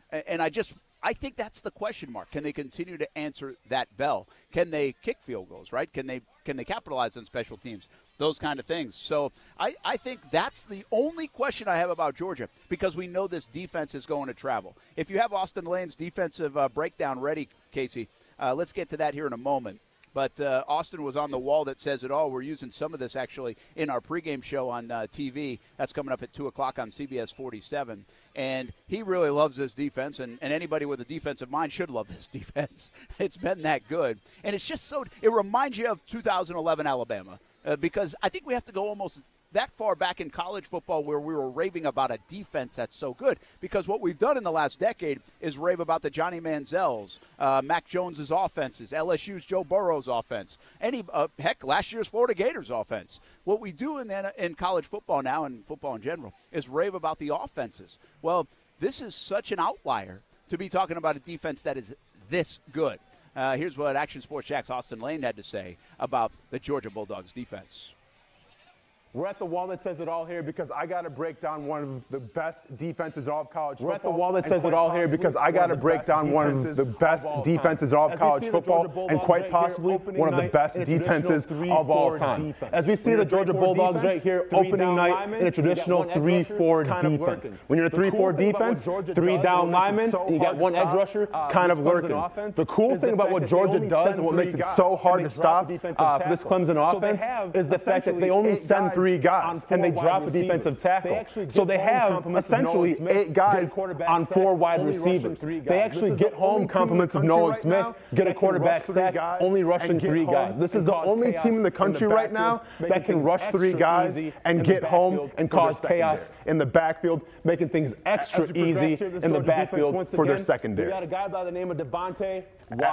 And I think that's the question mark. Can they continue to answer that bell? Can they kick field goals, right? Can they capitalize on special teams? Those kind of things. So I think that's the only question I have about Georgia, because we know this defense is going to travel. If you have Austin Lane's defensive breakdown ready, Casey, let's get to that here in a moment. But Austin was on the wall that says it all. We're using some of this, actually, in our pregame show on TV. That's coming up at 2 o'clock on CBS 47. And he really loves this defense, and anybody with a defensive mind should love this defense. It's been that good. And it's just so – it reminds you of 2011 Alabama, because I think we have to go almost – that far back in college football where we were raving about a defense that's so good, because what we've done in the last decade is rave about the Johnny Manziel's, Mac Jones's offenses, LSU's Joe Burrow's offense, heck, last year's Florida Gators offense. What we do in college football now, and football in general, is rave about the offenses. Well, this is such an outlier to be talking about a defense that is this good. Here's what Action Sports Jack's Austin Lane had to say about the Georgia Bulldogs defense. We're at the wall that says it all here because I got to break down one of the best defenses of college football. We're at the wall that says it all here because I got to break down one of the best defenses of college football, and quite possibly one of the best defenses of all time. As we see the Georgia Bulldogs right here, opening night in a traditional 3-4 defense. When you're in a 3-4 defense, 3 down linemen, and you got 1 edge rusher kind of lurking. The cool thing about what Georgia does and what makes it so hard to stop for this Clemson offense is the fact that they only send 3 guys, and they drop a defensive tackle. So they have essentially 8 guys on 4 wide receivers. They actually get home compliments of Nolan Smith, get a quarterback sack, only rushing 3 guys. This is the only team in the country right now that can rush 3 guys and get home and cause chaos in the backfield, making things extra easy in the backfield for their secondary. We got a guy by the name of Devontae.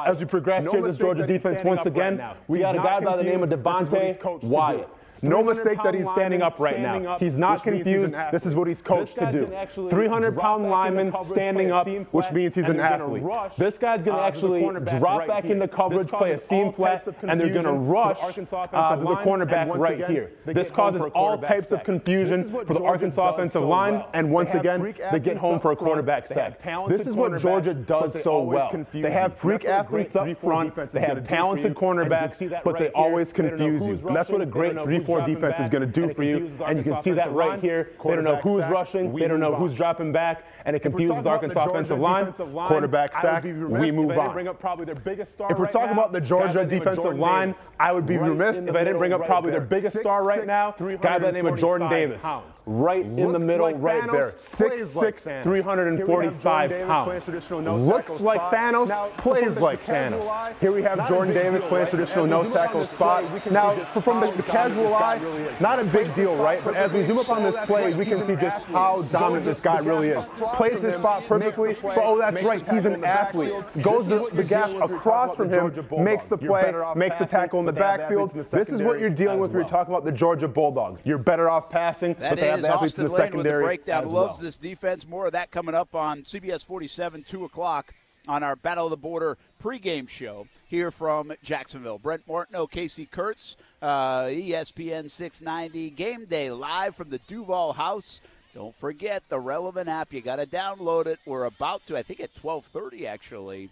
As we progress here, this Georgia defense once again, we got a guy by the name of Devontae Wyatt. No mistake that he's standing up right now. He's not confused. This is what he's coached to do. 300-pound lineman standing up, which means he's an athlete. This guy's going to actually drop back into coverage, play a seam flat, and they're going to rush the cornerback right here. This causes all types of confusion for the Arkansas offensive line, and once again, they get home for a quarterback sack. This is what Georgia does so well. They have freak athletes up front, they have talented cornerbacks, but they always confuse you. And that's what a great 3-4 defense is going to do for you, and you can see that right here. They don't know who's rushing, they don't know who's dropping back, and it confuses the Arkansas offensive line. Quarterback sack, we move on. If we're talking about the Georgia defensive line, I would be remiss if I didn't bring up probably their biggest star right now, guy by the name of Jordan Davis. Right in the middle, right there. 6'6", 345 pounds. Looks like Thanos, plays like Thanos. Here we have Jordan Davis playing traditional nose tackle spot. Now, from the casual eye, not a big deal, right? But as we zoom up on this play, we can see just how dominant this guy really is. Plays his spot perfectly, but oh, that's right, he's an athlete. Goes the gap across from him, makes the play, makes the tackle in the backfield. This is what you're dealing with when you're talking about the Georgia Bulldogs. You're better off passing, but they have the athletes in the secondary breakdown. as well. Loves this defense. More of that coming up on CBS 47, 2 o'clock on our Battle of the Border pregame show here from Jacksonville. Brent Martineau, Casey Kurtz, ESPN690 Game Day live from the DUUUVAL house. Don't forget the relevant app. You got to download it. We're about to, I think at 12:30 actually,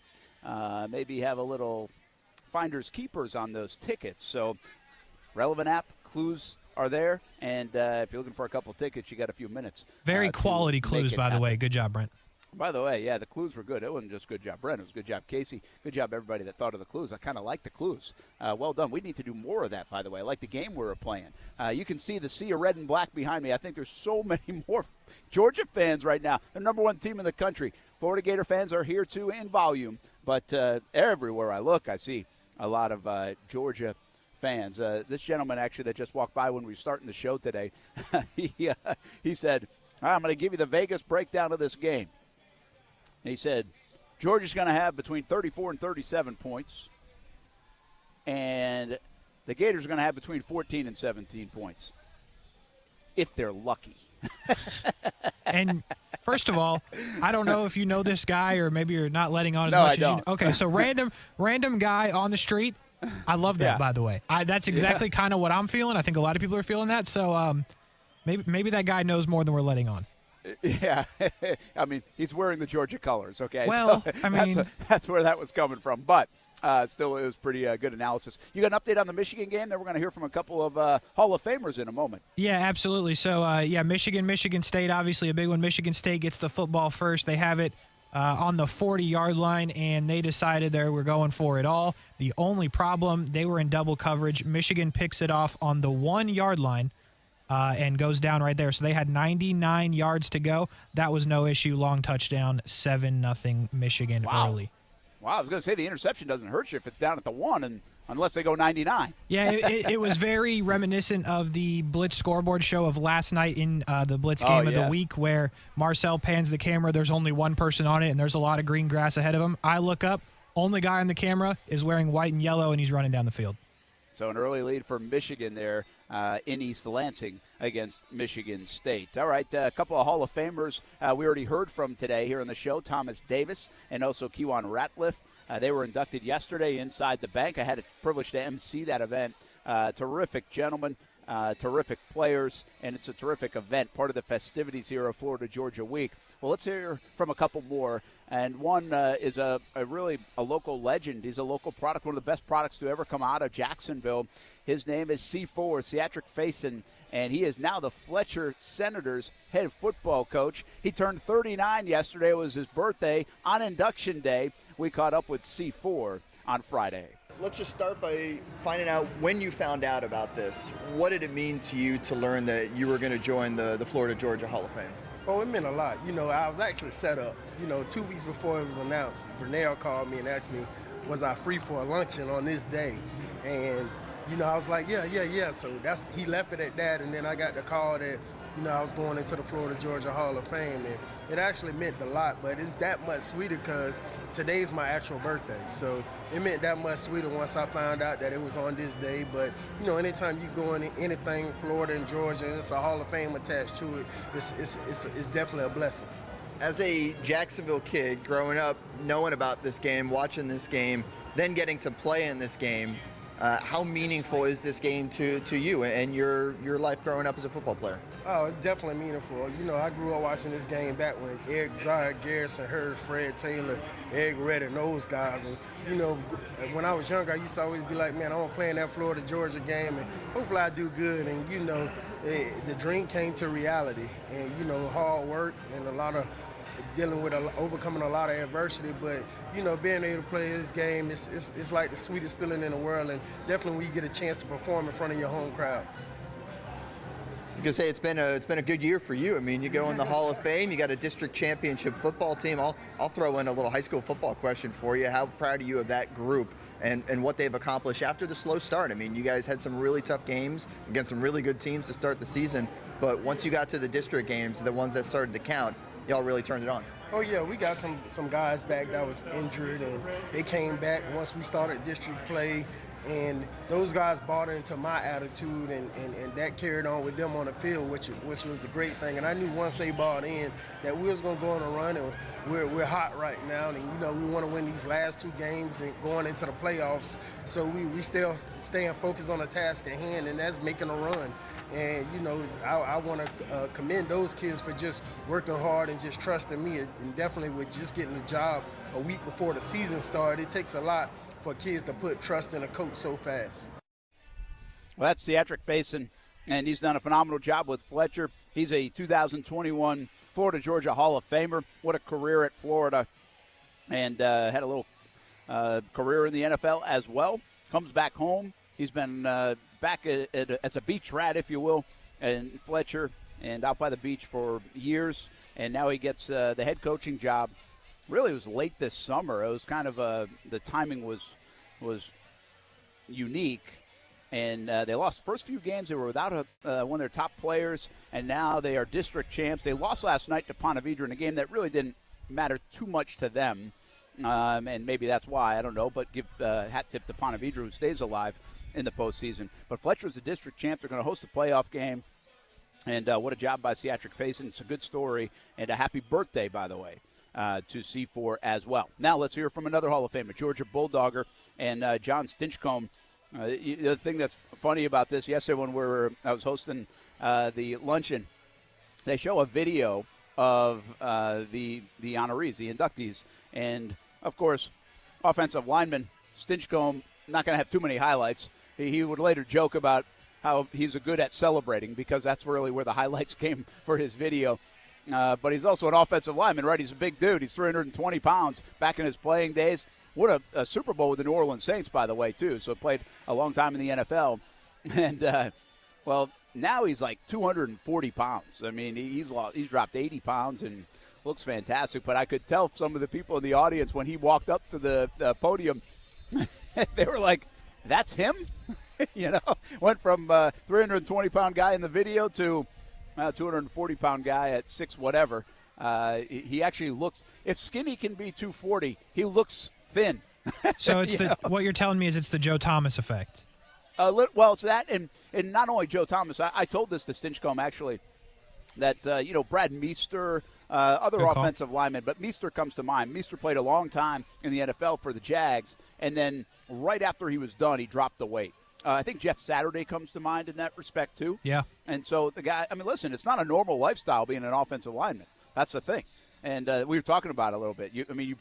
maybe have a little finders keepers on those tickets. So relevant app, clues are there, and if you're looking for a couple tickets, you got a few minutes. Very quality clues, by the way. Good job, Brent. By the way, yeah, the clues were good. It wasn't just good job, Brent. It was good job, Casey. Good job, everybody that thought of the clues. I kind of like the clues. Well done. We need to do more of that, by the way. I like the game we were playing. You can see the sea of red and black behind me. I think there's so many more Georgia fans right now. The number one team in the country. Florida Gator fans are here, too, in volume. But everywhere I look, I see a lot of Georgia fans. This gentleman actually that just walked by when we were starting the show today, he said, I'm going to give you the Vegas breakdown of this game. And he said, Georgia's going to have between 34 and 37 points, and the Gators are going to have between 14 and 17 points, if they're lucky. And first of all, I don't know if you know this guy or maybe you're not letting on as much as you. Okay, so random guy on the street. I love that, by the way. That's exactly kind of what I'm feeling. I think a lot of people are feeling that. So maybe that guy knows more than we're letting on. Yeah. I mean, he's wearing the Georgia colors, okay? Well, so I mean. That's where that was coming from. But still, it was pretty good analysis. You got an update on the Michigan game? Then we're going to hear from a couple of Hall of Famers in a moment. Yeah, absolutely. So, Michigan State, obviously a big one. Michigan State gets the football first. They have it on the 40-yard line, and they decided they were going for it all. The only problem, they were in double coverage. Michigan picks it off on the 1-yard line and goes down right there. So they had 99 yards to go. That was no issue. Long touchdown, 7-0 Michigan early. Wow, I was going to say the interception doesn't hurt you if it's down at the 1 and unless they go 99. Yeah, it was very reminiscent of the Blitz scoreboard show of last night in the Blitz game of the week where Marcel pans the camera. There's only one person on it, and there's a lot of green grass ahead of him. I look up. Only guy on the camera is wearing white and yellow, and he's running down the field. So an early lead for Michigan there in East Lansing against Michigan State. All right, a couple of Hall of Famers we already heard from today here on the show, Thomas Davis and also Keywon Ratliff. They were inducted yesterday inside the bank. I had the privilege to MC that event. Terrific gentlemen, terrific players, and it's a terrific event, part of the festivities here of Florida-Georgia Week. Well, let's hear from a couple more. And one is a really a local legend. He's a local product, one of the best products to ever come out of Jacksonville. His name is C4, Cedric Faison, and he is now the Fletcher Senators head football coach. He turned 39 yesterday. It was his birthday. On induction day, we caught up with C4 on Friday. Let's just start by finding out when you found out about this. What did it mean to you to learn that you were going to join the Florida-Georgia Hall of Fame? Oh, it meant a lot. You know, I was actually set up. 2 weeks before it was announced, Vernell called me and asked me, was I free for a luncheon on this day? And, I was like, yeah. So he left it at that, and then I got the call that, I was going into the Florida Georgia Hall of Fame, and it actually meant a lot, but it's that much sweeter because today's my actual birthday. So it meant that much sweeter once I found out that it was on this day. But, anytime you go into anything Florida and Georgia, and it's a Hall of Fame attached to it, it's definitely a blessing. As a Jacksonville kid, growing up, knowing about this game, watching this game, then getting to play in this game, how meaningful is this game to you and your life growing up as a football player? Oh, it's definitely meaningful. I grew up watching this game back when Eric Zard, Garrison Hurst, Fred Taylor, Eric Reddick, those guys. And, when I was younger, I used to always be like, man, I want to play in that Florida-Georgia game, and hopefully I do good. And, the dream came to reality. And, hard work and a lot of overcoming a lot of adversity, but being able to play this game, it's like the sweetest feeling in the world, and definitely when you get a chance to perform in front of your home crowd. You can say it's been a good year for you. I mean, you go in the Hall of Fame, you got a district championship football team. I'll throw in a little high school football question for you. How proud are you of that group and what they've accomplished after the slow start? I mean, you guys had some really tough games against some really good teams to start the season, but once you got to the district games, the ones that started to count, y'all really turned it on. Oh yeah, we got some guys back that was injured, and they came back once we started district play, and those guys bought into my attitude, and that carried on with them on the field, which was the great thing. And I knew once they bought in that we was gonna go on a run, and we're hot right now, and we want to win these last two games and going into the playoffs. So we still staying focused on the task at hand, and that's making a run. And, I want to commend those kids for just working hard and just trusting me, and definitely with just getting the job a week before the season started. It takes a lot for kids to put trust in a coach so fast. Well, that's Theatric Faison, and he's done a phenomenal job with Fletcher. He's a 2021 Florida Georgia Hall of Famer. What a career at Florida, and had a little career in the NFL as well. Comes back home. He's been back as a beach rat, if you will, and Fletcher, and out by the beach for years, and now he gets the head coaching job. Really, it was late this summer. It was kind of the timing was unique, and they lost the first few games. They were without one of their top players, and now they are district champs. They lost last night to Ponte Vedra in a game that really didn't matter too much to them, and maybe that's why, I don't know, but give hat tip to Ponte Vedra, who stays alive in the postseason. But Fletcher's the district champ. They're going to host a playoff game, and what a job by Theatric Faison. It's a good story, and a happy birthday, by the way, to C4 as well. Now let's hear from another Hall of Famer, Georgia Bulldogger, and John Stinchcomb. The thing that's funny about this, yesterday when I was hosting the luncheon, they show a video of the honorees, the inductees, and, of course, offensive lineman Stinchcomb, not going to have too many highlights. He would later joke about how he's good at celebrating, because that's really where the highlights came for his video. But he's also an offensive lineman, right? He's a big dude. He's 320 pounds back in his playing days. What a Super Bowl with the New Orleans Saints, by the way, too. So played a long time in the NFL. And, well, now he's like 240 pounds. I mean, he's dropped 80 pounds and looks fantastic. But I could tell some of the people in the audience when he walked up to the podium, they were like, that's him? Went from 320-pound guy in the video to 240-pound guy at 6 whatever. He actually looks, if skinny can be 240, he looks thin. So it's what you're telling me is it's the Joe Thomas effect. Well, it's that, and not only Joe Thomas. I told this to Stinchcomb, actually, that, Brad Meester, other offensive linemen, but Meester comes to mind. Meester played a long time in the NFL for the Jags, and then right after he was done, he dropped the weight. I think Jeff Saturday comes to mind in that respect, too. Yeah. And so the guy, I mean, listen, it's not a normal lifestyle being an offensive lineman. That's the thing. And we were talking about it a little bit. You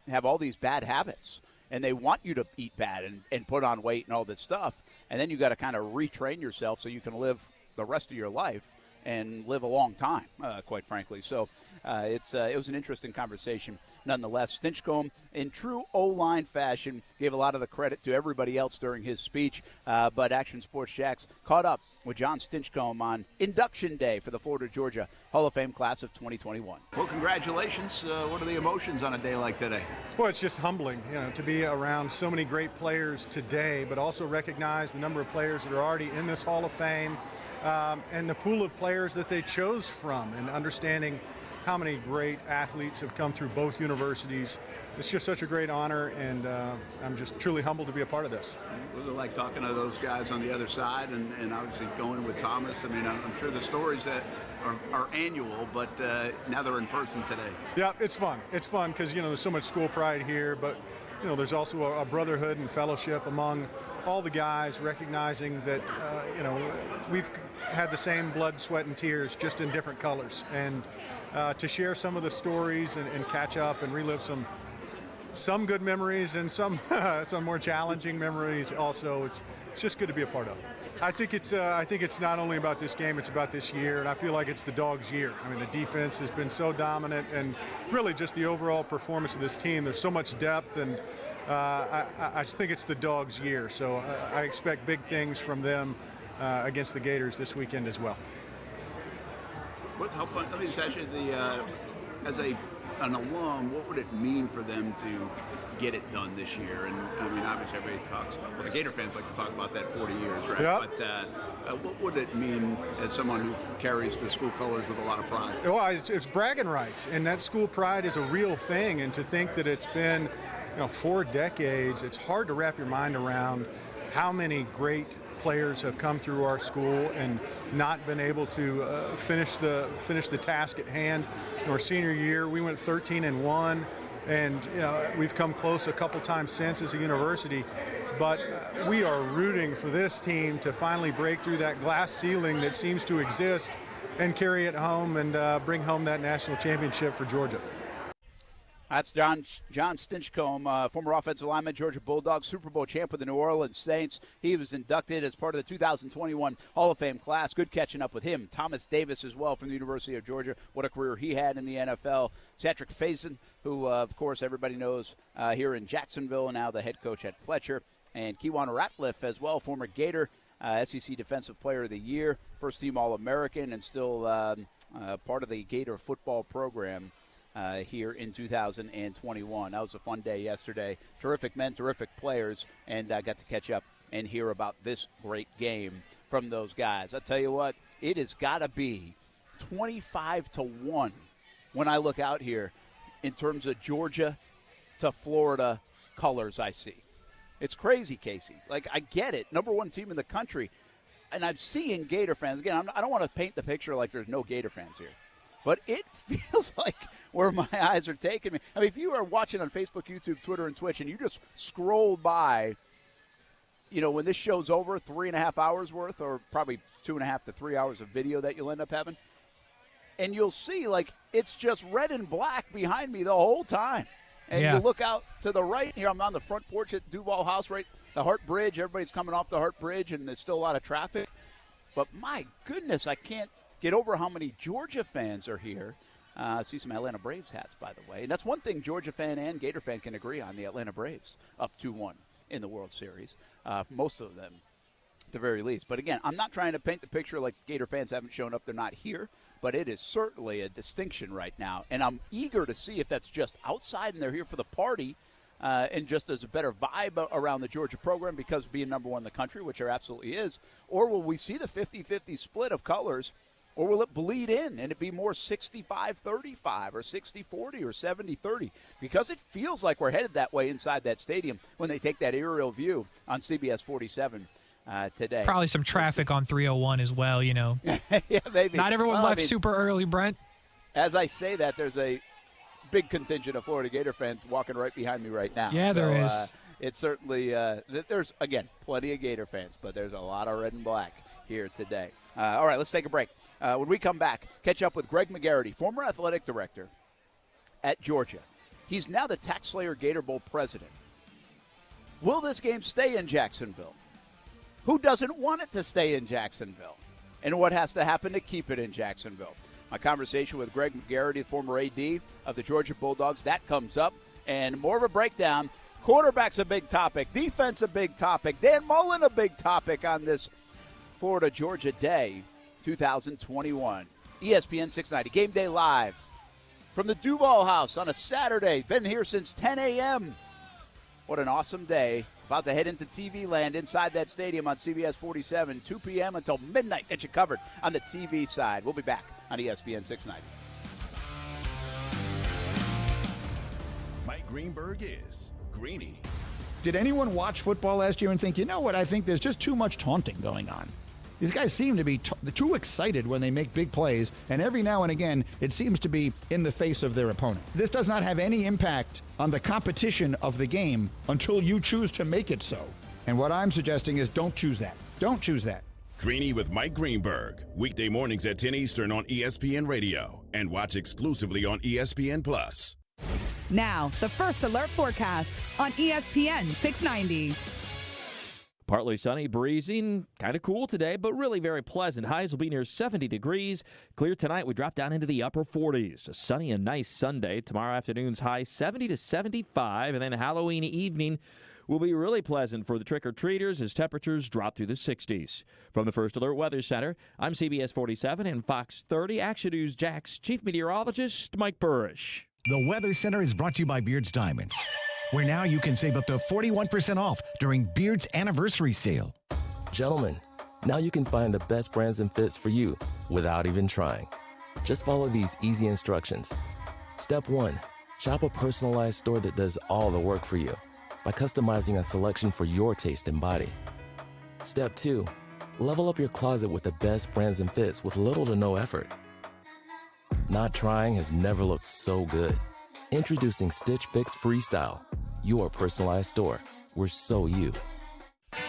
have all these bad habits, and they want you to eat bad and put on weight and all this stuff. And then you got to kind of retrain yourself so you can live the rest of your life and live a long time, quite frankly. So it was an interesting conversation nonetheless. Stinchcomb, in true O-line fashion, gave a lot of the credit to everybody else during his speech, but Action Sports Jacks caught up with John Stinchcomb on induction day for the Florida Georgia Hall of Fame class of 2021. Well, congratulations. What are the emotions on a day like today? Well, it's just humbling, to be around so many great players today, but also recognize the number of players that are already in this Hall of Fame. and the pool of players that they chose from, and understanding how many great athletes have come through both universities. It's just such a great honor, and I'm just truly humbled to be a part of this. Was it like talking to those guys on the other side, and obviously going with Thomas? I mean, I'm sure the stories that are annual, but now they're in person today. Yeah, it's fun. It's fun because, there's so much school pride here, but, there's also a brotherhood and fellowship among all the guys, recognizing that, we've had the same blood, sweat, and tears, just in different colors. And to share some of the stories and catch up and relive some good memories and some more challenging memories also, it's just good to be a part of. I think it's not only about this game, it's about this year, and I feel like it's the Dogs' year. I mean, the defense has been so dominant, and really just the overall performance of this team. There's so much depth, and I just think it's the Dogs' year. So I expect big things from them against the Gators this weekend as well. How fun? Let me just ask you, as an alum, what would it mean for them to get it done this year? And I mean, obviously everybody talks, well, the Gator fans like to talk about that 40 years, right? Yep. But what would it mean as someone who carries the school colors with a lot of pride? Well, it's bragging rights, and that school pride is a real thing. And to think that it's been, 4 decades, it's hard to wrap your mind around how many great players have come through our school and not been able to finish the task at hand. In our senior year, we went 13-1, and we've come close a couple times since as a university. But we are rooting for this team to finally break through that glass ceiling that seems to exist and carry it home and bring home that national championship for Georgia. That's John Stinchcomb, former offensive lineman, Georgia Bulldogs, Super Bowl champ with the New Orleans Saints. He was inducted as part of the 2021 Hall of Fame class. Good catching up with him. Thomas Davis as well from the University of Georgia. What a career he had in the NFL. Cedric Faison, who, of course, everybody knows here in Jacksonville, and now the head coach at Fletcher. And Keywon Ratliff as well, former Gator, SEC Defensive Player of the Year, first-team All-American, and still part of the Gator football program. Here in 2021. That was a fun day yesterday. Terrific men, terrific players, and I got to catch up and hear about this great game from those guys. I'll tell you what, it has got to be 25-1 when I look out here in terms of Georgia to Florida colors I see. It's crazy, Casey. Like, I get it. Number 1 team in the country. And I'm seeing Gator fans. Again, I don't want to paint the picture like there's no Gator fans here. But it feels like where my eyes are taking me. I mean, if you are watching on Facebook, YouTube, Twitter, and Twitch, and you just scroll by, when this show's over, 3.5 hours worth, or probably 2.5 to 3 hours of video that you'll end up having, and you'll see, it's just red and black behind me the whole time. And you look out to the right here. I'm on the front porch at DUUUVAL House, right? The Hart Bridge. Everybody's coming off the Hart Bridge, and there's still a lot of traffic. But my goodness, I can't get over how many Georgia fans are here. See some Atlanta Braves hats, by the way. And that's one thing Georgia fan and Gator fan can agree on, the Atlanta Braves, up 2-1 in the World Series. Most of them, at the very least. But, again, I'm not trying to paint the picture like Gator fans haven't shown up. They're not here. But it is certainly a distinction right now. And I'm eager to see if that's just outside and they're here for the party and just as a better vibe around the Georgia program because of being number 1 in the country, which there absolutely is. Or will we see the 50-50 split of colors? Or will it bleed in and it be more 65-35 or 60-40 or 70-30? Because it feels like we're headed that way inside that stadium when they take that aerial view on CBS 47 today. Probably some traffic on 301 as well, Yeah, maybe. Not everyone left super early, Brent. As I say that, there's a big contingent of Florida Gator fans walking right behind me right now. Yeah, there is. It's certainly, there's, again, plenty of Gator fans, but there's a lot of red and black here today. All right, let's take a break. When we come back, catch up with Greg McGarity, former athletic director at Georgia. He's now the Tax Slayer Gator Bowl president. Will this game stay in Jacksonville? Who doesn't want it to stay in Jacksonville? And what has to happen to keep it in Jacksonville? My conversation with Greg McGarity, former AD of the Georgia Bulldogs, that comes up. And more of a breakdown. Quarterback's a big topic. Defense a big topic. Dan Mullen a big topic on this Florida-Georgia day 2021. ESPN 690, Game Day Live from the DUUUVAL House on a Saturday. Been here since 10 a.m. What an awesome day About to head into TV land inside that stadium on CBS 47, 2 p.m. until midnight. Get you covered on the TV side. We'll be back on ESPN 690. Mike Greenberg is Greeny. Did anyone watch football last year and think, you know what, I think there's just too much taunting going on? These guys seem to be too excited when they make big plays, and every now and again, it seems to be in the face of their opponent. This does not have any impact on the competition of the game until you choose to make it so. And what I'm suggesting is don't choose that. Don't choose that. Greeny with Mike Greenberg. Weekday mornings at 10 Eastern on ESPN Radio. And watch exclusively on ESPN+. Now, the First Alert Forecast on ESPN 690. Partly sunny, breezy, kind of cool today, but really very pleasant. Highs will be near 70 degrees. Clear tonight, we drop down into the upper 40s. A sunny and nice Sunday. Tomorrow afternoon's high 70 to 75, and then Halloween evening will be really pleasant for the trick-or-treaters as temperatures drop through the 60s. From the First Alert Weather Center, I'm CBS 47 and Fox 30 Action News Jax Chief Meteorologist Mike Burrish. The Weather Center is brought to you by Beards Diamonds, where now you can save up to 41% off during Beard's anniversary sale. Gentlemen, now you can find the best brands and fits for you without even trying. Just follow these easy instructions. Step 1, shop a personalized store that does all the work for you by customizing a selection for your taste and body. Step 2, level up your closet with the best brands and fits with little to no effort. Not trying has never looked so good. Introducing Stitch Fix Freestyle, your personalized store. We're so you.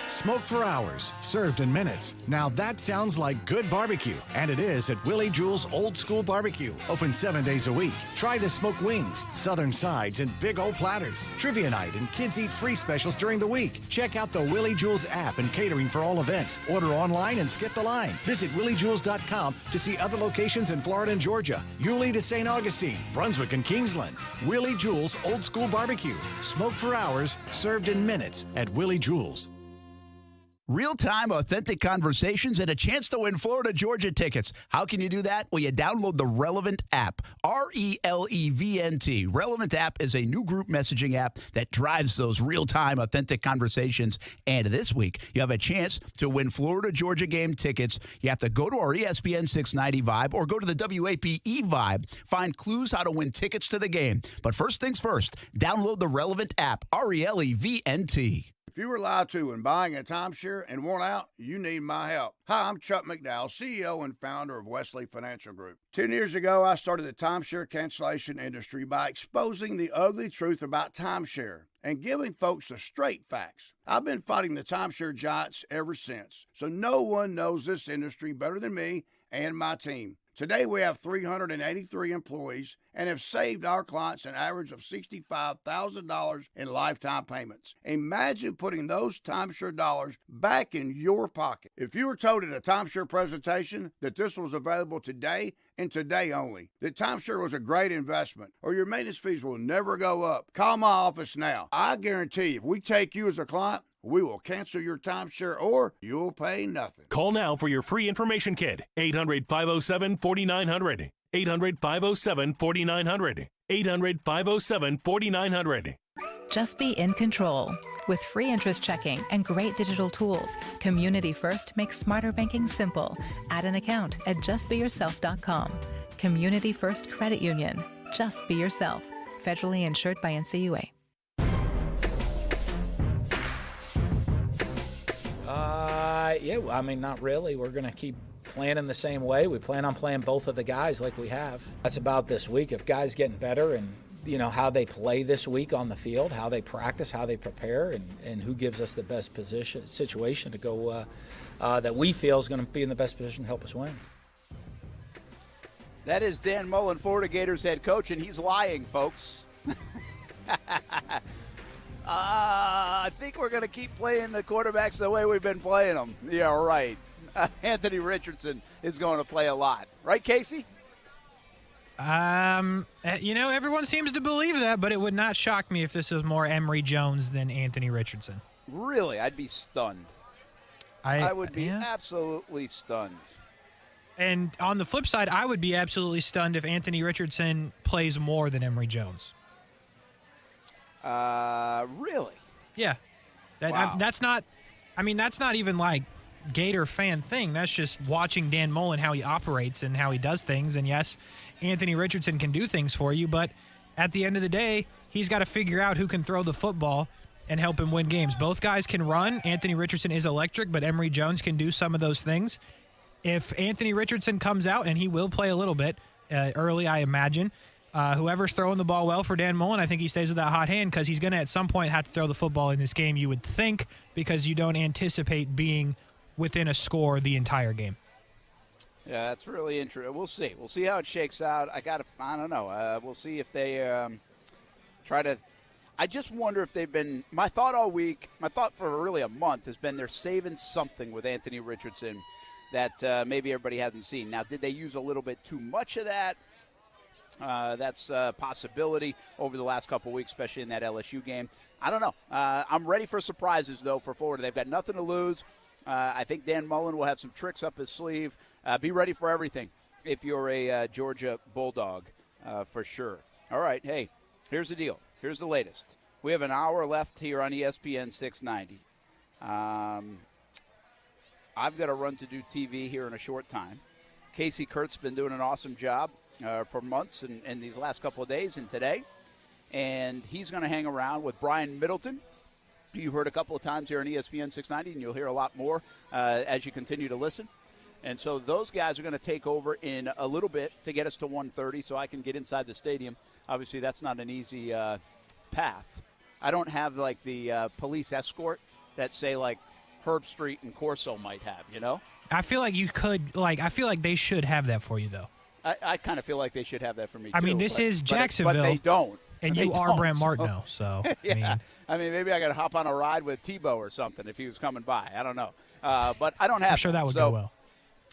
Smoke for hours, served in minutes. Now that sounds like good barbecue, and it is at Willie Jewell's Old School Barbecue. Open 7 days a week. Try the smoked wings, southern sides, and big old platters. Trivia night and kids eat free specials during the week. Check out the Willie Jewell's app and catering for all events. Order online and skip the line. Visit williejewells.com to see other locations in Florida and Georgia, Yulee to St. Augustine, Brunswick and Kingsland. Willie Jewell's Old School Barbecue. Smoke for hours, served in minutes at Willie Jewell's. Real-time, authentic conversations and a chance to win Florida Georgia tickets. How can you do that? Well, you download the Relevant app, RELEVNT. Relevant app is a new group messaging app that drives those real-time, authentic conversations. And this week, you have a chance to win Florida Georgia game tickets. You have to go to our ESPN 690 Vibe or go to the WAPE Vibe. Find clues how to win tickets to the game. But first things first, download the Relevant app, RELEVNT. If you were lied to when buying a timeshare and want out, you need my help. Hi, I'm Chuck McDowell, CEO and founder of Wesley Financial Group. 10 years ago, I started the timeshare cancellation industry by exposing the ugly truth about timeshare and giving folks the straight facts. I've been fighting the timeshare giants ever since, so no one knows this industry better than me and my team. Today, we have 383 employees and have saved our clients an average of $65,000 in lifetime payments. Imagine putting those timeshare dollars back in your pocket. If you were told at a timeshare presentation that this was available today and today only, that timeshare was a great investment or your maintenance fees will never go up, call my office now. I guarantee you, if we take you as a client, we will cancel your timeshare or you'll pay nothing. Call now for your free information kit. 800-507-4900. 800-507-4900. 800-507-4900. Just be in control. With free interest checking and great digital tools, Community First makes smarter banking simple. Add an account at justbeyourself.com. Community First Credit Union. Just be yourself. Federally insured by NCUA. Yeah, I mean, not really. We're going to keep playing in the same way. We plan on playing both of the guys like we have. That's about this week. If guys getting better and, you know, how they play this week on the field, how they practice, how they prepare, and who gives us the best situation to go that we feel is going to be in the best position to help us win. That is Dan Mullen, Florida Gators head coach, and he's lying, folks. I think we're going to keep playing the quarterbacks the way we've been playing them. Yeah, right. Anthony Richardson is going to play a lot. Right, Casey? You know, everyone seems to believe that, but it would not shock me if this was more Emory Jones than Anthony Richardson. Really? I'd be stunned. I would be absolutely stunned. And on the flip side, I would be absolutely stunned if Anthony Richardson plays more than Emory Jones. Really? Yeah. That's not even like Gator fan thing. That's just watching Dan Mullen, how he operates and how he does things. And yes, Anthony Richardson can do things for you, but at the end of the day, he's got to figure out who can throw the football and help him win games. Both guys can run. Anthony Richardson is electric, but Emory Jones can do some of those things. If Anthony Richardson comes out, and he will play a little bit early, I imagine, whoever's throwing the ball well for Dan Mullen, I think he stays with that hot hand because he's going to at some point have to throw the football in this game, you would think, because you don't anticipate being within a score the entire game. Yeah, that's really interesting. We'll see. We'll see how it shakes out. I don't know. We'll see if they try to – I just wonder if they've been – my thought all week, my thought for really a month has been they're saving something with Anthony Richardson that maybe everybody hasn't seen. Now, did they use a little bit too much of that? That's a possibility over the last couple of weeks, especially in that LSU game. I don't know. I'm ready for surprises, though, for Florida. They've got nothing to lose. I think Dan Mullen will have some tricks up his sleeve. Be ready for everything if you're a Georgia Bulldog, for sure. All right, hey, here's the deal. Here's the latest. We have an hour left here on ESPN 690. I've got to run to do TV here in a short time. Casey Kurt's been doing an awesome job for months and these last couple of days and today. And he's going to hang around with Brian Middleton. You've heard a couple of times here on ESPN 690, and you'll hear a lot more as you continue to listen. And so those guys are going to take over in a little bit to get us to 1:30 so I can get inside the stadium. Obviously, that's not an easy path. I don't have, like, the police escort that, say, like, Herb Street and Corso might have, you know? I feel like you could, like, I feel like they should have that for you, though. I kind of feel like they should have that for me, too. I mean, this is Jacksonville. But they don't. And you are Brent Martineau, so. Yeah. I mean, maybe I got to hop on a ride with Tebow or something if he was coming by. I don't know. But I don't have I'm sure that would go well.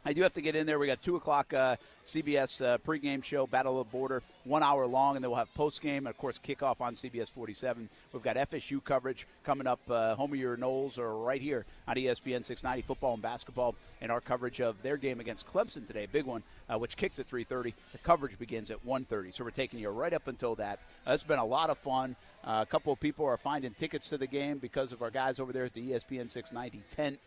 I do have to get in there. We got 2 o'clock CBS pregame show, Battle of the Border, 1 hour long, and then we'll have postgame and, of course, kickoff on CBS 47. We've got FSU coverage coming up. Home of your Knowles are right here on ESPN 690, football and basketball, and our coverage of their game against Clemson today, a big one, which kicks at 3:30. The coverage begins at 1:30, so we're taking you right up until that. It's been a lot of fun. A couple of people are finding tickets to the game because of our guys over there at the ESPN 690 tent.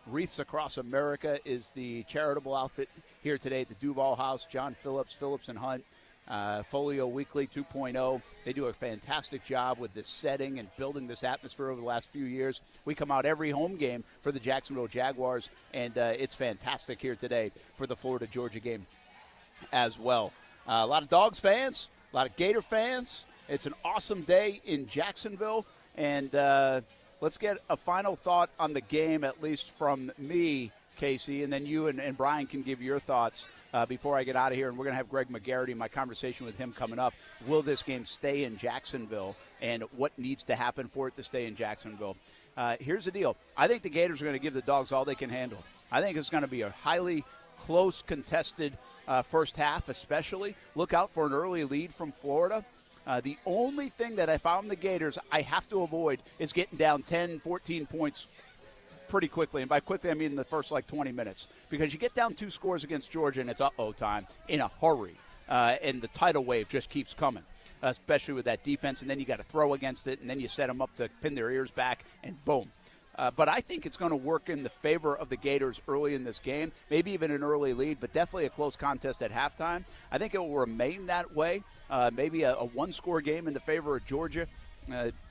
Wreaths Across America is the charitable outfit here today at the DUUUVAL House. John Phillips, Phillips & Hunt, Folio Weekly 2.0. They do a fantastic job with this setting and building this atmosphere over the last few years. We come out every home game for the Jacksonville Jaguars, and it's fantastic here today for the Florida-Georgia game as well. A lot of Dogs fans, a lot of Gator fans. It's an awesome day in Jacksonville, and let's get a final thought on the game, at least from me, Casey, and then you and Brian can give your thoughts before I get out of here. And we're going to have Greg McGarity, my conversation with him coming up. Will this game stay in Jacksonville, and what needs to happen for it to stay in Jacksonville? Here's the deal. I think the Gators are going to give the Dogs all they can handle. I think it's going to be a highly close, contested first half especially. Look out for an early lead from Florida. The only thing that if I'm the Gators I have to avoid is getting down 10, 14 points pretty quickly. And by quickly, I mean in the first, 20 minutes. Because you get down 2 scores against Georgia, and it's uh-oh time in a hurry. And the tidal wave just keeps coming, especially with that defense. And then you got to throw against it, and then you set them up to pin their ears back, and boom. But I think it's going to work in the favor of the Gators early in this game, maybe even an early lead, but definitely a close contest at halftime. I think it will remain that way, maybe a one-score game in the favor of Georgia,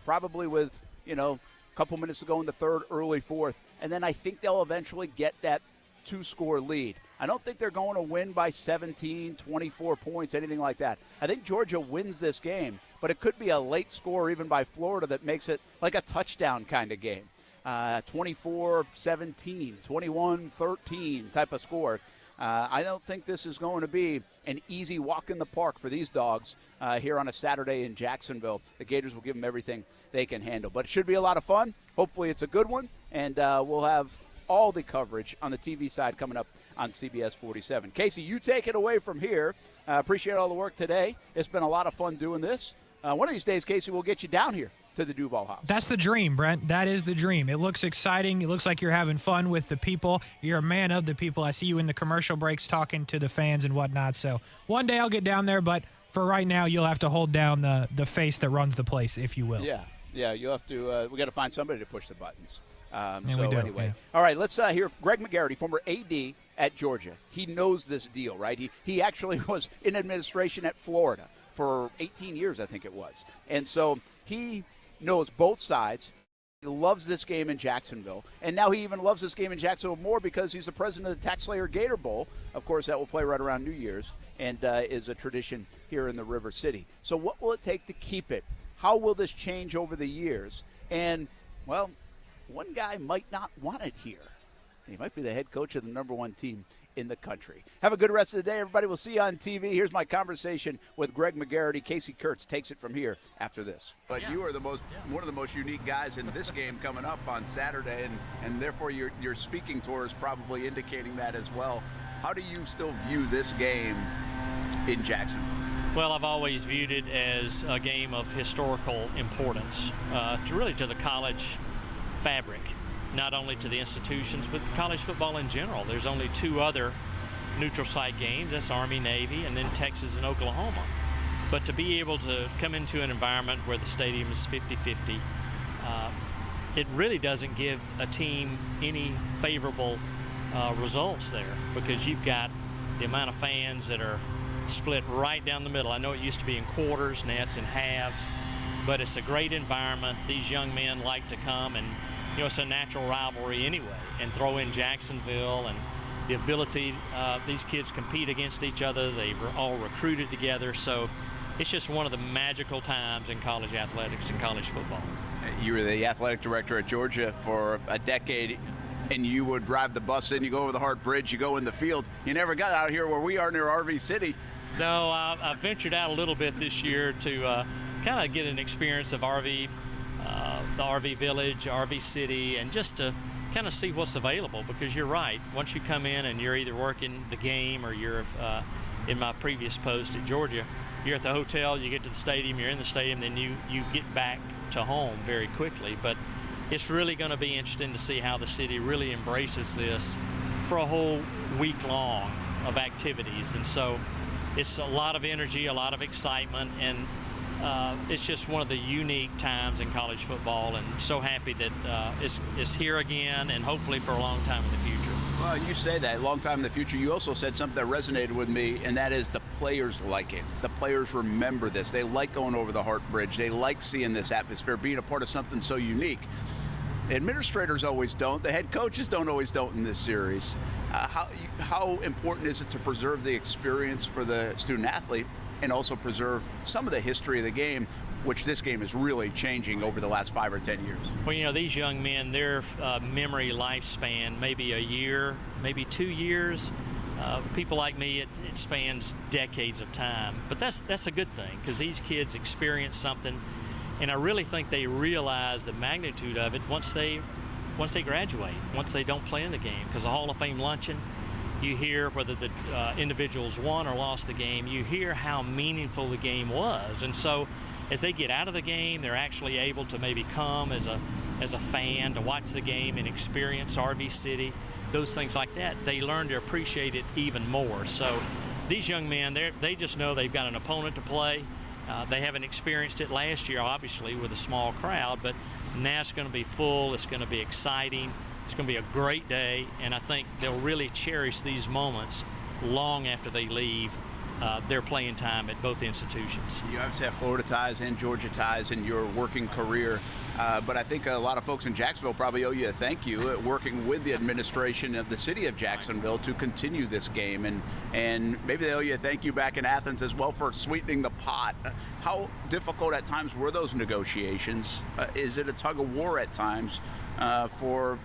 probably with, a couple minutes to go in the third, early fourth. And then I think they'll eventually get that 2-score lead. I don't think they're going to win by 17, 24 points, anything like that. I think Georgia wins this game, but it could be a late score even by Florida that makes it like a touchdown kind of game. 24-17, 21-13 type of score. I don't think this is going to be an easy walk in the park for these Dogs here on a Saturday in Jacksonville. The Gators will give them everything they can handle. But it should be a lot of fun. Hopefully it's a good one, and we'll have all the coverage on the TV side coming up on CBS 47. Casey, you take it away from here. Appreciate all the work today. It's been a lot of fun doing this. One of these days, Casey, we'll get you down here to the DUUUVAL House. That's the dream, Brent. That is the dream. It looks exciting. It looks like you're having fun with the people. You're a man of the people. I see you in the commercial breaks talking to the fans and whatnot. So one day I'll get down there, but for right now, you'll have to hold down the face that runs the place, if you will. Yeah. Yeah, you have to. We got to find somebody to push the buttons. We do, anyway, yeah. All right. Let's hear Greg McGarity, former AD at Georgia. He knows this deal, right? He actually was in administration at Florida for 18 years, I think it was, and so he knows both sides. He loves this game in Jacksonville, and now he even loves this game in Jacksonville more because he's the president of the Tax Slayer Gator Bowl. Of course, that will play right around New Year's and is a tradition here in the River City. So what will it take to keep it? How will this change over the years? And, well, one guy might not want it here. He might be the head coach of the #1 team in the country. Have a good rest of the day, everybody. We'll see you on TV. Here's my conversation with Greg McGarity. Casey Kurtz takes it from here after this. But you are one of the most unique guys in this game coming up on Saturday, and therefore your speaking tour is probably indicating that as well. How do you still view this game in Jacksonville? Well, I've always viewed it as a game of historical importance to the college fabric, not only to the institutions, but college football in general. There's only 2 other neutral site games. That's Army-Navy, and then Texas and Oklahoma. But to be able to come into an environment where the stadium is 50-50, it really doesn't give a team any favorable results there, because you've got the amount of fans that are split right down the middle. I know it used to be in quarters, now it's in halves, but it's a great environment. These young men like to come, and it's a natural rivalry anyway, and throw in Jacksonville and the ability, these kids compete against each other. They've all recruited together, so it's just one of the magical times in college athletics and college football. You were the athletic director at Georgia for a decade, and you would drive the bus in, you go over the Hart Bridge, you go in the field. You never got out here where we are near RV City. No, I ventured out a little bit this year to kind of get an experience of RV, the RV Village, RV City, and just to kind of see what's available, because you're right. Once you come in and you're either working the game or you're in my previous post at Georgia, you're at the hotel, you get to the stadium, you're in the stadium, then you get back to home very quickly. But it's really going to be interesting to see how the city really embraces this for a whole week long of activities. And so it's a lot of energy, a lot of excitement, and it's just one of the unique times in college football, and so happy that it's here again, and hopefully for a long time in the future. Well, you say that, a long time in the future. You also said something that resonated with me, and that is the players like it. The players remember this. They like going over the Hart Bridge. They like seeing this atmosphere, being a part of something so unique. Administrators always don't. The head coaches don't in this series. How important is it to preserve the experience for the student athlete and also preserve some of the history of the game, which this game is really changing over the last 5 or 10 years? Well, these young men, their memory lifespan, maybe a year, maybe 2 years. People like me, it spans decades of time. But that's a good thing, because these kids experience something, and I really think they realize the magnitude of it once they graduate, once they don't play in the game. Because the Hall of Fame luncheon, you hear whether the individuals won or lost the game, you hear how meaningful the game was. And so as they get out of the game, they're actually able to maybe come as a fan to watch the game and experience RV City, those things like that. They learn to appreciate it even more. So these young men, they just know they've got an opponent to play. They haven't experienced it last year, obviously, with a small crowd, but now it's going to be full. It's going to be exciting. It's going to be a great day, and I think they'll really cherish these moments long after they leave their playing time at both institutions. You obviously have Florida ties and Georgia ties in your working career, but I think a lot of folks in Jacksonville probably owe you a thank you at working with the administration of the city of Jacksonville to continue this game, and maybe they owe you a thank you back in Athens as well for sweetening the pot. How difficult at times were those negotiations? Is it a tug of war at times for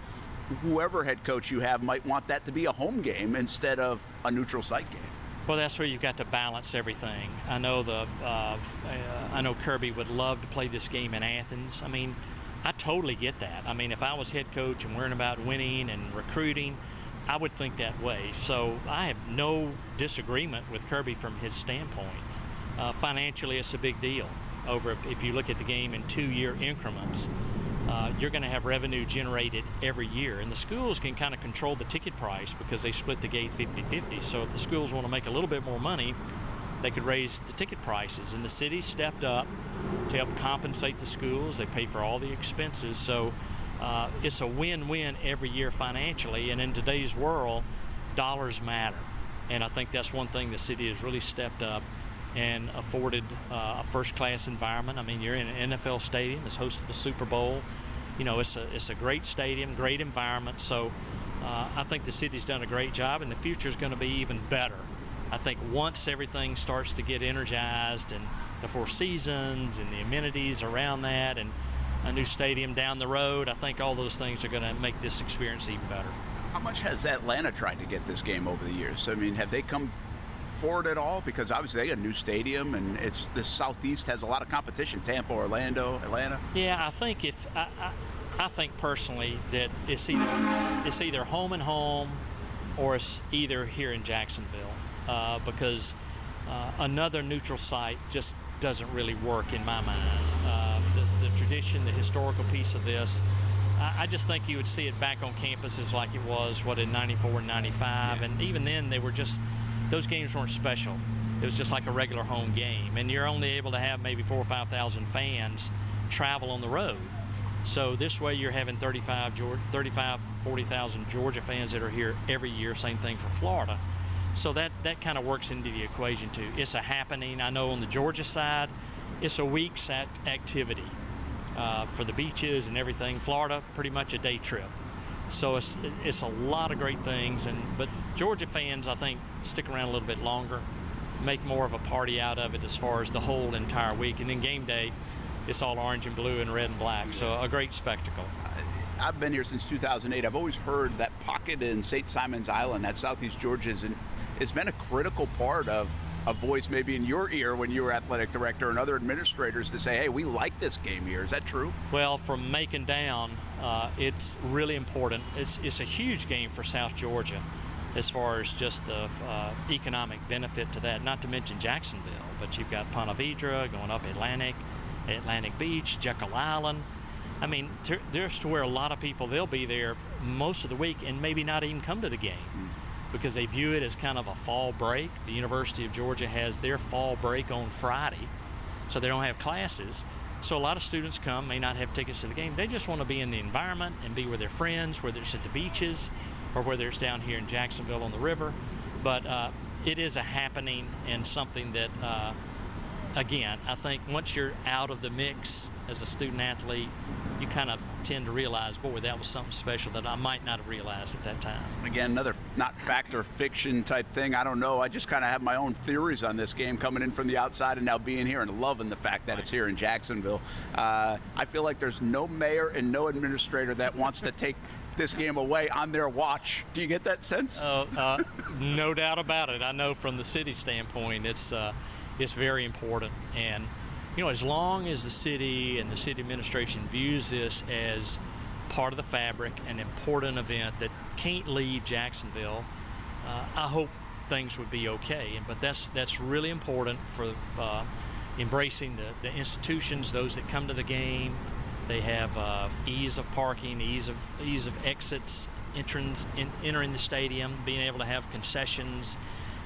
whoever head coach you have might want that to be a home game instead of a neutral site game? Well, that's where you've got to balance everything. I know I know Kirby would love to play this game in Athens. I mean, I totally get that. I mean, if I was head coach and worrying about winning and recruiting, I would think that way. So I have no disagreement with Kirby from his standpoint. Financially, it's a big deal. If you look at the game in 2-year increments, you're going to have revenue generated every year. And the schools can kind of control the ticket price because they split the gate 50-50. So if the schools want to make a little bit more money, they could raise the ticket prices. And the city stepped up to help compensate the schools. They pay for all the expenses. So it's a win-win every year financially. And in today's world, dollars matter. And I think that's one thing the city has really stepped up and afforded a first-class environment. I mean, you're in an NFL stadium. It's hosted the Super Bowl. You know, it's a great stadium, great environment. So I think the city's done a great job, and the future is going to be even better. I think once everything starts to get energized, and the Four Seasons and the amenities around that, and a new stadium down the road, I think all those things are going to make this experience even better. How much has Atlanta tried to get this game over the years? I mean, have they come forward at all? Because obviously they got a new stadium, and it's the Southeast has a lot of competition. Tampa, Orlando, Atlanta. Yeah, I think I think personally that it's either home and home, or it's either here in Jacksonville, because another neutral site just doesn't really work in my mind. The tradition, the historical piece of this, I just think you would see it back on campuses like it was, in 94 and 95. And even then, those games weren't special. It was just like a regular home game. And you're only able to have maybe 4,000 or 5,000 fans travel on the road. So this way you're having 40,000 Georgia fans that are here every year. Same thing for Florida. So that kind of works into the equation too. It's a happening. I know on the Georgia side, it's a week's activity for the beaches and everything. Florida, pretty much a day trip. So it's a lot of great things. But Georgia fans, I think, stick around a little bit longer, make more of a party out of it as far as the whole entire week. And then game day, it's all orange and blue and red and black. So a great spectacle. I've been here since 2008. I've always heard that pocket in St. Simon's Island, that Southeast Georgia, has been a critical part of a voice maybe in your ear when you were athletic director and other administrators to say, hey, we like this game here. Is that true? Well, from Macon down, it's really important. It's a huge game for South Georgia as far as just the economic benefit to that, not to mention Jacksonville. But you've got Ponte Vedra going up Atlantic Beach, Jekyll Island. I mean, there's to where a lot of people, they'll be there most of the week and maybe not even come to the game because they view it as kind of a fall break. The University of Georgia has their fall break on Friday, so they don't have classes. So a lot of students come, may not have tickets to the game. They just want to be in the environment and be with their friends, whether it's at the beaches or whether it's down here in Jacksonville on the river. But it is a happening and something that, again, I think once you're out of the mix as a student athlete, you kind of tend to realize, boy, that was something special that I might not have realized at that time. Again, another not fact or fiction type thing. I don't know. I just kind of have my own theories on this game coming in from the outside and now being here and loving the fact that it's here in Jacksonville. I feel like there's no mayor and no administrator that wants to take this game away on their watch. Do you get that sense? No doubt about it. I know from the city standpoint, it's very important. And you know, as long as the city and the city administration views this as part of the fabric, an important event that can't leave Jacksonville, I hope things would be okay. But that's really important for embracing the institutions, those that come to the game. They have ease of parking, ease of exits, entering the stadium, being able to have concessions.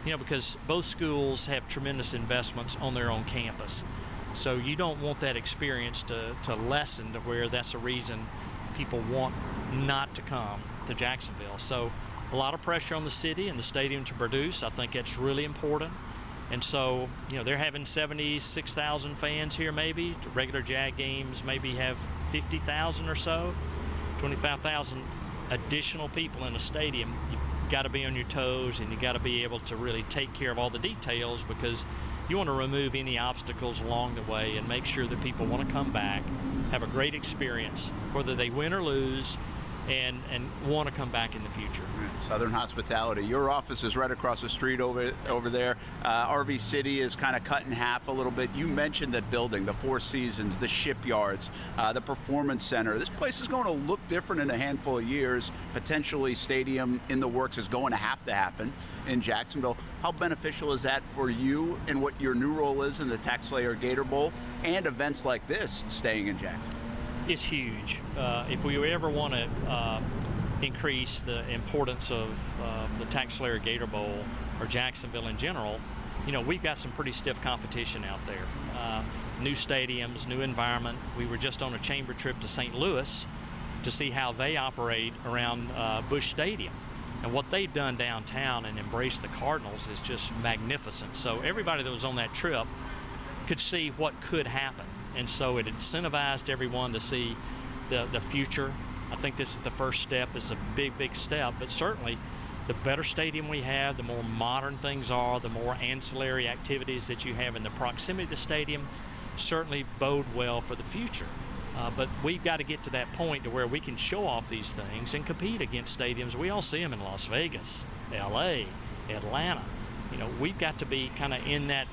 You know, because both schools have tremendous investments on their own campus. So you don't want that experience to lessen to where that's a reason people want not to come to Jacksonville. So a lot of pressure on the city and the stadium to produce. I think that's really important. And so, you know, they're having 76,000 fans here maybe. Regular Jag games maybe have 50,000 or so, 25,000 additional people in a stadium. You've got to be on your toes and you got to be able to really take care of all the details because you want to remove any obstacles along the way and make sure that people want to come back, have a great experience, whether they win or lose, and want to come back in the future. Southern hospitality. Your office is right across the street over there. RV City is kind of cut in half a little bit. You mentioned that building, the Four Seasons, the shipyards, the Performance Center. This place is going to look different in a handful of years. Potentially stadium in the works is going to have to happen in Jacksonville. How beneficial is that for you and what your new role is in the Tax Slayer Gator Bowl and events like this staying in Jacksonville? It's huge. If we ever want to increase the importance of the Tax Slayer Gator Bowl or Jacksonville in general, we've got some pretty stiff competition out there. New stadiums, new environment. We were just on a chamber trip to St. Louis to see how they operate around Busch Stadium. And what they've done downtown and embraced the Cardinals is just magnificent. So everybody that was on that trip could see what could happen. And so it incentivized everyone to see the future. I think this is the first step. It's a big, big step. But certainly the better stadium we have, the more modern things are, the more ancillary activities that you have in the proximity to the stadium certainly bode well for the future. But we've got to get to that point to where we can show off these things and compete against stadiums. We all see them in Las Vegas, LA, Atlanta. We've got to be kind of in that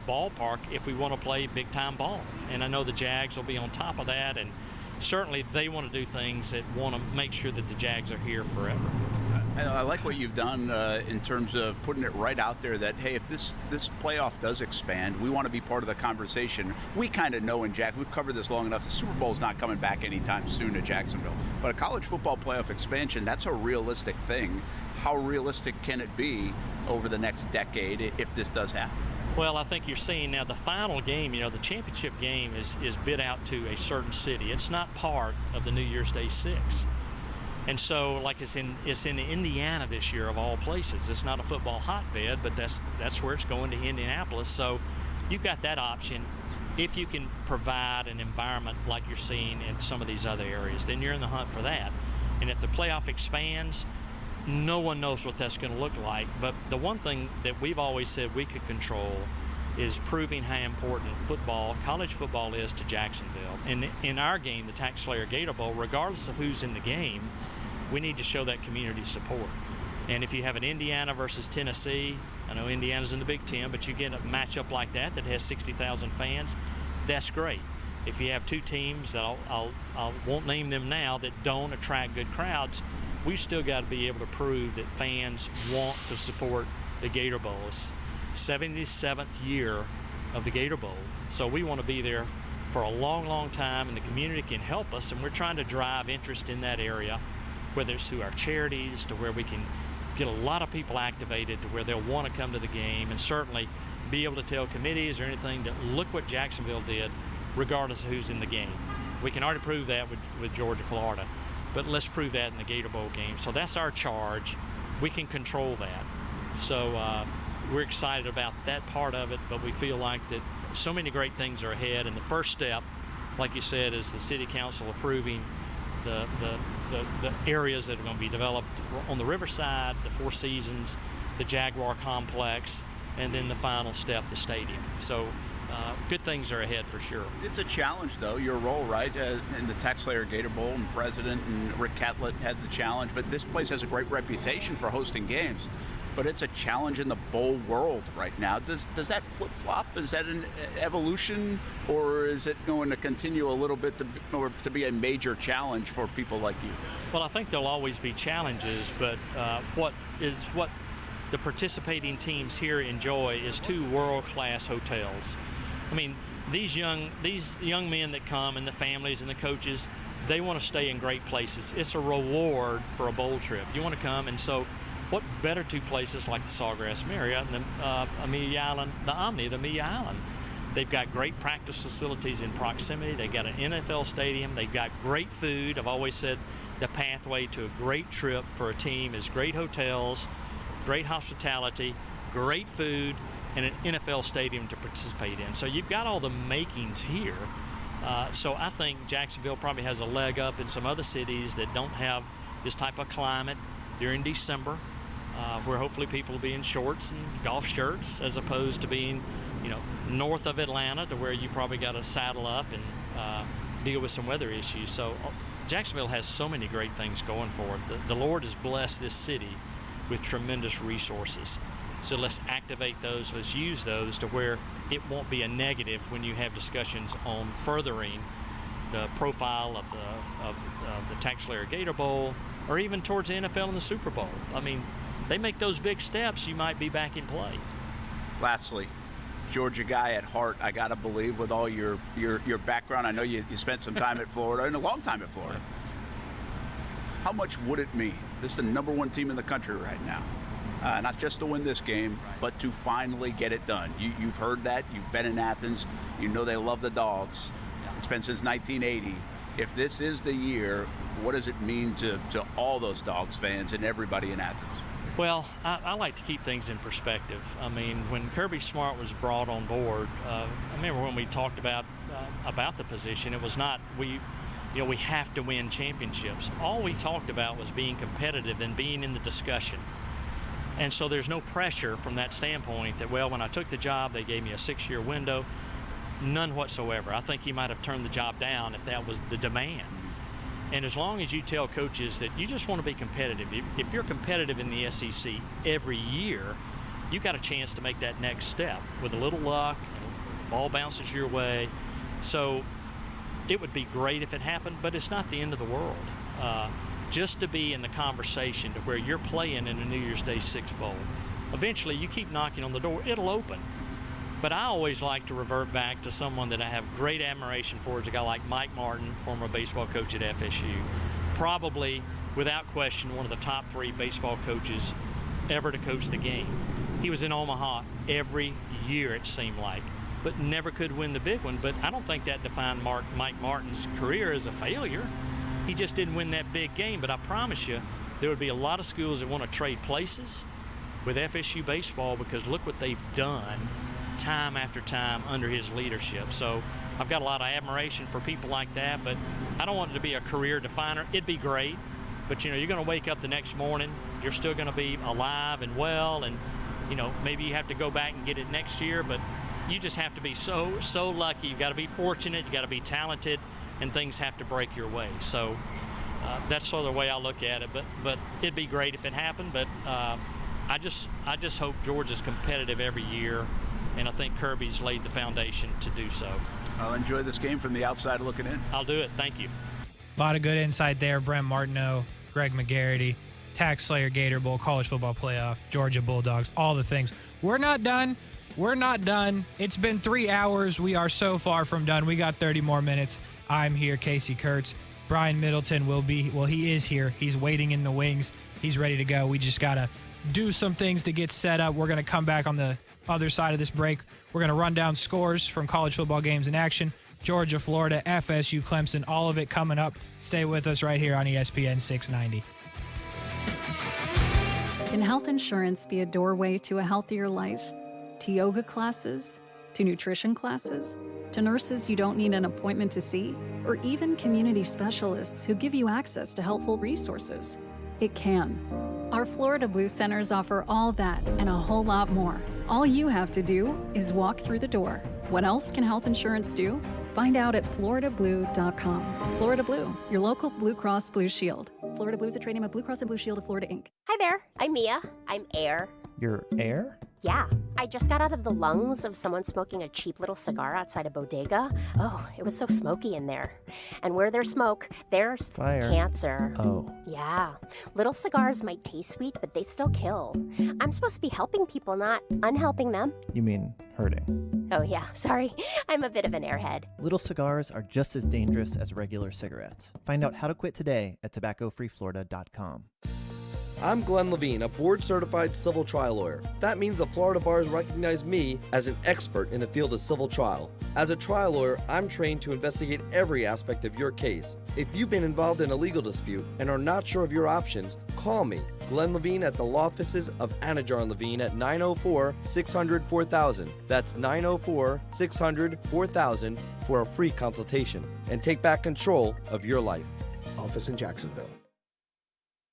ballpark if we want to play big time ball. And I know the Jags will be on top of that, and certainly they want to do things that want to make sure that the Jags are here forever. I like what you've done in terms of putting it right out there that, hey, if this playoff does expand, we want to be part of the conversation. We kind of know in Jacksonville, we've covered this long enough, the Super Bowl's not coming back anytime soon to Jacksonville. But a college football playoff expansion, that's a realistic thing. How realistic can it be over the next decade if this does happen? Well, I think you're seeing now the final game, the championship game is bid out to a certain city. It's not part of the New Year's Day 6. And so, like it's in Indiana this year of all places. It's not a football hotbed, but that's where it's going, to Indianapolis. So you've got that option. If you can provide an environment like you're seeing in some of these other areas, then you're in the hunt for that. And if the playoff expands, no one knows what that's going to look like. But the one thing that we've always said we could control is proving how important college football is to Jacksonville. And in our game, the Tax Slayer Gator Bowl, regardless of who's in the game, we need to show that community support. And if you have an Indiana versus Tennessee, I know Indiana's in the Big Ten, but you get a matchup like that has 60,000 fans, that's great. If you have two teams that I won't name them now that don't attract good crowds, we've still got to be able to prove that fans want to support the Gator Bowl. It's 77th year of the Gator Bowl. So we want to be there for a long, long time, and the community can help us, and we're trying to drive interest in that area, whether it's through our charities, to where we can get a lot of people activated to where they'll want to come to the game, and certainly be able to tell committees or anything that look what Jacksonville did, regardless of who's in the game. We can already prove that with Georgia, Florida, but let's prove that in the Gator Bowl game. So that's our charge. We can control that. So we're excited about that part of it, but we feel like that so many great things are ahead, and the first step, like you said, is the City Council approving the areas that are going to be developed on the Riverside, the Four Seasons, the Jaguar Complex, and then the final step, the stadium. So good things are ahead for sure. It's a challenge, though, your role, right, in the Tax Slayer Gator Bowl, and president and Rick Catlett had the challenge, but this place has a great reputation for hosting games. But it's a challenge in the bowl world right now. Does that flip-flop? Is that an evolution, or is it going to continue a little bit to be a major challenge for people like you? Well, I think there'll always be challenges, but what the participating teams here enjoy is two world-class hotels. I mean, these young men that come, and the families and the coaches, they want to stay in great places. It's a reward for a bowl trip. You want to come, and so what better two places like the Sawgrass Marriott and the Amelia Island, the Omni at Amelia Island. They've got great practice facilities in proximity. They've got an NFL stadium. They've got great food. I've always said the pathway to a great trip for a team is great hotels, great hospitality, great food, and an NFL stadium to participate in. So you've got all the makings here. So I think Jacksonville probably has a leg up in some other cities that don't have this type of climate during December. Where hopefully people will be in shorts and golf shirts, as opposed to being, north of Atlanta, to where you probably got to saddle up and deal with some weather issues. So Jacksonville has so many great things going for it. The Lord has blessed this city with tremendous resources. So let's activate those. Let's use those to where it won't be a negative when you have discussions on furthering the profile of the Tax Slayer Gator Bowl, or even towards the NFL and the Super Bowl. I mean, they make those big steps, you might be back in play. Lastly, Georgia guy at heart, I got to believe, with all your background. I know you spent some time at Florida, and a long time at Florida. How much would it mean? This is the #1 team in the country right now. not just to win this game, but to finally get it done. You've heard that. You've been in Athens. You know they love the Dogs. It's been since 1980. If this is the year, what does it mean to all those Dogs fans and everybody in Athens? Well, I like to keep things in perspective. I mean, when Kirby Smart was brought on board, I remember when we talked about the position, it was not we have to win championships. All we talked about was being competitive and being in the discussion. And so there's no pressure from that standpoint that, well, when I took the job, they gave me a 6-year window. None whatsoever. I think he might have turned the job down if that was the demand. And as long as you tell coaches that you just want to be competitive, if you're competitive in the SEC every year, you got a chance to make that next step with a little luck, and the ball bounces your way. So it would be great if it happened, but it's not the end of the world. Just to be in the conversation to where you're playing in a New Year's Day 6 Bowl. Eventually, you keep knocking on the door, it'll open. But I always like to revert back to someone that I have great admiration for, is a guy like Mike Martin, former baseball coach at FSU. Probably, without question, one of the top 3 baseball coaches ever to coach the game. He was in Omaha every year, it seemed like, but never could win the big one. But I don't think that defined Mike Martin's career as a failure. He just didn't win that big game. But I promise you, there would be a lot of schools that want to trade places with FSU baseball, because look what they've done time after time under his leadership. So I've got a lot of admiration for people like that, but I don't want it to be a career definer. It'd be great, but you're going to wake up the next morning, you're still going to be alive and well, and maybe you have to go back and get it next year, but you just have to be so lucky. You've got to be fortunate, you got to be talented, and things have to break your way. So that's sort of the way I look at it, but it'd be great if it happened, but I just hope Georgia's competitive every year, and I think Kirby's laid the foundation to do so. I'll enjoy this game from the outside looking in. I'll do it. Thank you. A lot of good insight there. Brent Martineau, Greg McGarity, Tax Slayer Gator Bowl, College Football Playoff, Georgia Bulldogs, all the things. We're not done. We're not done. It's been 3 hours. We are so far from done. We got 30 more minutes. I'm here, Casey Kurtz. Brian Middleton he is here. He's waiting in the wings. He's ready to go. We just got to do some things to get set up. We're going to come back on the other side of this break. We're going to run down scores from college football games in action. Georgia, Florida, FSU, Clemson, all of it coming up. Stay with us right here on ESPN 690. Can health insurance be a doorway to a healthier life? To yoga classes? To nutrition classes? To nurses you don't need an appointment to see? Or even community specialists who give you access to helpful resources? It can. Our Florida Blue Centers offer all that and a whole lot more. All you have to do is walk through the door. What else can health insurance do? Find out at floridablue.com. Florida Blue, your local Blue Cross Blue Shield. Florida Blue is a trade name of Blue Cross and Blue Shield of Florida, Inc. Hi there, I'm Mia. I'm Air. You're Air? Yeah, I just got out of the lungs of someone smoking a cheap little cigar outside a bodega. Oh, it was so smoky in there. And where there's smoke, there's fire. Cancer. Oh. Yeah, little cigars might taste sweet, but they still kill. I'm supposed to be helping people, not unhelping them. You mean hurting? Oh yeah, sorry. I'm a bit of an airhead. Little cigars are just as dangerous as regular cigarettes. Find out how to quit today at tobaccofreeflorida.com. I'm Glenn Levine, a board-certified civil trial lawyer. That means the Florida bars recognize me as an expert in the field of civil trial. As a trial lawyer, I'm trained to investigate every aspect of your case. If you've been involved in a legal dispute and are not sure of your options, call me, Glenn Levine, at the law offices of Anajar and Levine at 904-600-4000. That's 904-600-4000 for a free consultation and take back control of your life. Office in Jacksonville.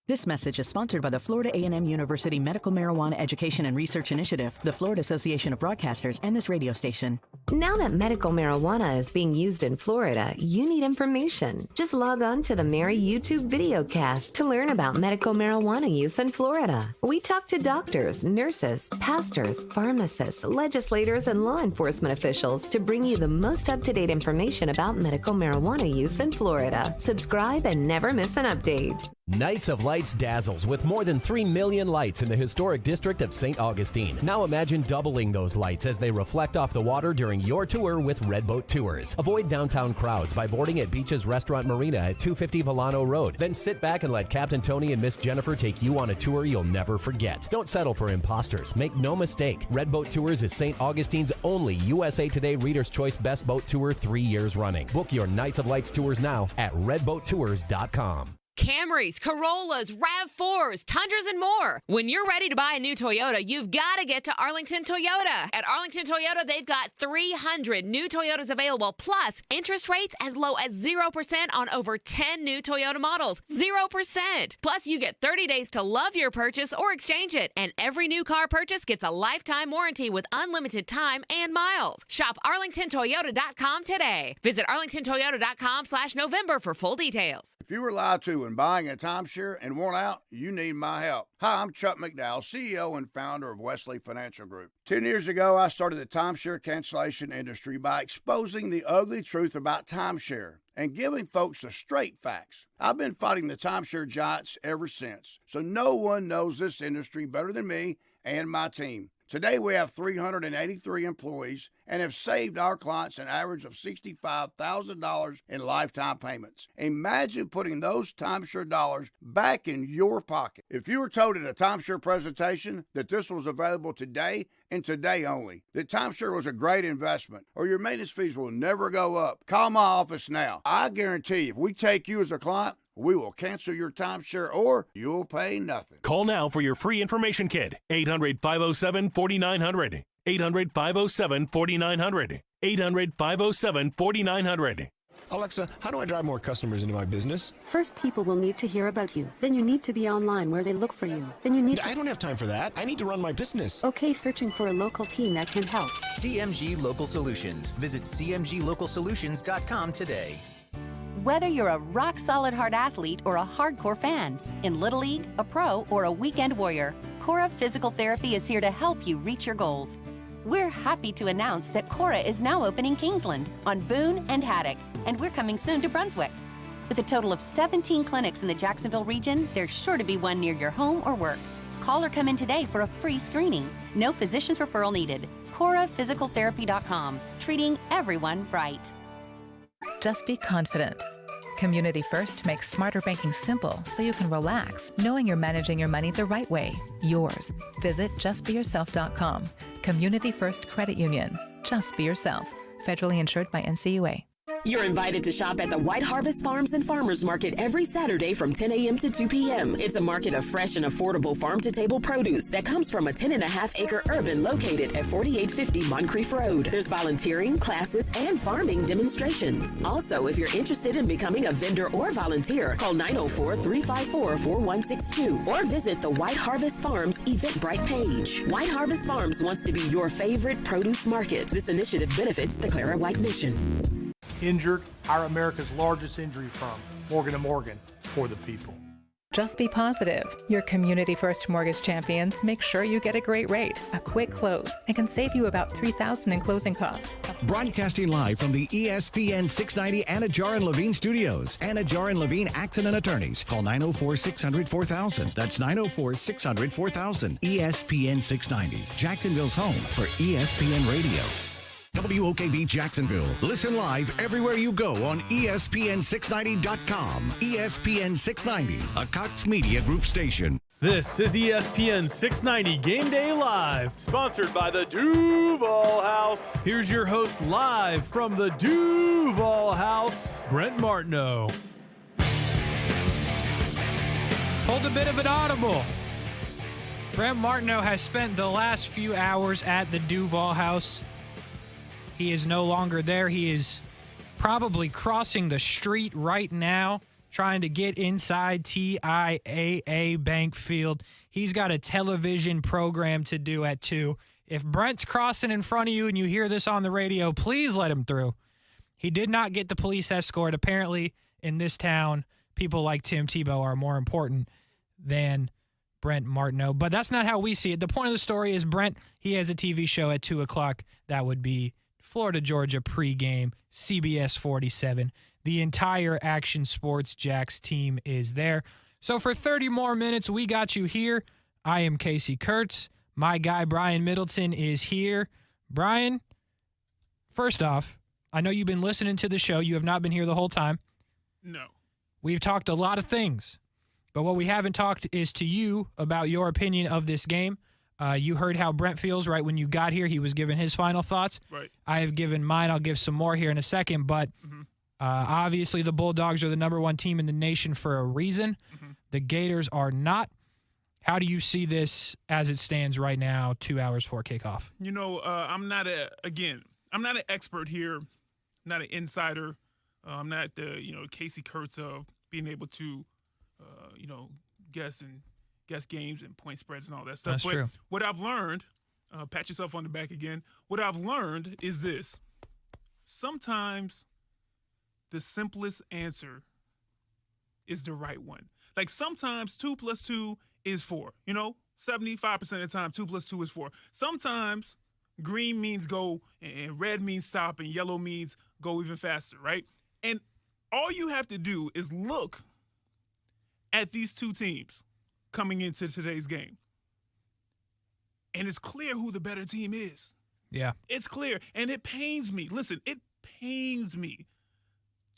This message is sponsored by the Florida A&M University Medical Marijuana Education and Research Initiative, the Florida Association of Broadcasters, and this radio station. Now that medical marijuana is being used in Florida, you need information. Just log on to the Mary YouTube videocast to learn about medical marijuana use in Florida. We talk to doctors, nurses, pastors, pharmacists, legislators, and law enforcement officials to bring you the most up-to-date information about medical marijuana use in Florida. Subscribe and never miss an update. Nights of Lights dazzles with more than 3 million lights in the historic district of St. Augustine. Now imagine doubling those lights as they reflect off the water during your tour with Redboat Tours. Avoid downtown crowds by boarding at Beach's Restaurant Marina at 250 Volano Road. Then sit back and let Captain Tony and Miss Jennifer take you on a tour you'll never forget. Don't settle for imposters. Make no mistake, Redboat Tours is St. Augustine's only USA Today Reader's Choice Best Boat Tour 3 years running. Book your Nights of Lights tours now at redboattours.com. Camrys, Corollas, RAV4s, Tundras, and more. When you're ready to buy a new Toyota, you've got to get to Arlington Toyota. At Arlington Toyota, they've got 300 new Toyotas available, plus interest rates as low as 0% on over 10 new Toyota models. 0%. Plus, you get 30 days to love your purchase or exchange it. And every new car purchase gets a lifetime warranty with unlimited time and miles. Shop arlingtontoyota.com today. Visit arlingtontoyota.com/November for full details. If you were lied to when buying a timeshare and want out, you need my help. Hi, I'm Chuck McDowell, CEO and founder of Wesley Financial Group. 10 years ago, I started the timeshare cancellation industry by exposing the ugly truth about timeshare and giving folks the straight facts. I've been fighting the timeshare giants ever since, so no one knows this industry better than me and my team. Today, we have 383 employees and have saved our clients an average of $65,000 in lifetime payments. Imagine putting those timeshare dollars back in your pocket. If you were told at a timeshare presentation that this was available today and today only, that timeshare was a great investment, or your maintenance fees will never go up, call my office now. I guarantee if we take you as a client, we will cancel your timeshare or you'll pay nothing. Call now for your free information kit. 800-507-4900. 800-507-4900. 800-507-4900. Alexa, how do I drive more customers into my business? First, people will need to hear about you. Then you need to be online where they look for you. Then you need to... I don't have time for that. I need to run my business. Okay, searching for a local team that can help. CMG Local Solutions. Visit cmglocalsolutions.com today. Whether you're a rock-solid hard athlete or a hardcore fan, in Little League, a pro, or a weekend warrior, Cora Physical Therapy is here to help you reach your goals. We're happy to announce that Cora is now opening Kingsland on Boone and Haddock, and we're coming soon to Brunswick. With a total of 17 clinics in the Jacksonville region, there's sure to be one near your home or work. Call or come in today for a free screening. No physician's referral needed. CoraPhysicalTherapy.com, treating everyone right. Just be confident. Community First makes smarter banking simple so you can relax, knowing you're managing your money the right way, yours. Visit justbeyourself.com. Community First Credit Union. Just be yourself. Federally insured by NCUA. You're invited to shop at the White Harvest Farms and Farmers Market every Saturday from 10 a.m. to 2 p.m. It's a market of fresh and affordable farm-to-table produce that comes from a 10.5-acre urban located at 4850 Moncrief Road. There's volunteering, classes, and farming demonstrations. Also, if you're interested in becoming a vendor or volunteer, call 904-354-4162 or visit the White Harvest Farms Eventbrite page. White Harvest Farms wants to be your favorite produce market. This initiative benefits the Clara White Mission. Injured, hire America's largest injury firm, Morgan & Morgan, for the people. Just be positive. Your Community First Mortgage champions make sure you get a great rate, a quick close, and can save you about $3,000 in closing costs. Broadcasting live from the ESPN690 Anajar and Levine studios. Anajar and Levine Accident Attorneys. Call 904-600-4000. That's 904-600-4000. ESPN690, Jacksonville's home for ESPN Radio. WOKV Jacksonville. Listen live everywhere you go on ESPN690.com. ESPN690, a Cox Media Group station. This is ESPN 690 Game Day Live, sponsored by the DUUUVAL House. Here's your host live from the DUUUVAL House, Brent Martineau. Hold a bit of an audible. Brent Martineau has spent the last few hours at the DUUUVAL House. He is no longer there. He is probably crossing the street right now, trying to get inside TIAA Bank Field. He's got a television program to do at 2. If Brent's crossing in front of you and you hear this on the radio, please let him through. He did not get the police escort. Apparently, in this town, people like Tim Tebow are more important than Brent Martineau. But that's not how we see it. The point of the story is Brent, he has a TV show at 2 o'clock. That would be Florida-Georgia pregame, CBS 47. The entire Action Sports Jacks team is there. So for 30 more minutes, we got you here. I am Casey Kurtz. My guy, Brian Middleton, is here. Brian, first off, I know you've been listening to the show. You have not been here the whole time. No. We've talked a lot of things, but what we haven't talked is to you about your opinion of this game. You heard how Brent feels right when you got here. He was giving his final thoughts. Right. I have given mine. I'll give some more here in a second, but obviously the Bulldogs are the number one team in the nation for a reason. The Gators are not. How do you see this as it stands right now, 2 hours before kickoff? You know, I'm not an expert here, not an insider. I'm not the, Casey Kurtz of being able to, guess games and point spreads and all that stuff. That's true. What I've learned, pat yourself on the back again. What I've learned is this. Sometimes the simplest answer is the right one. Like sometimes 2 + 2 is 4. 75% of the time 2 + 2 is 4. Sometimes green means go and red means stop and yellow means go even faster, right? And all you have to do is look at these two teams coming into today's game. And it's clear who the better team is. Yeah. It's clear. And it pains me. Listen, it pains me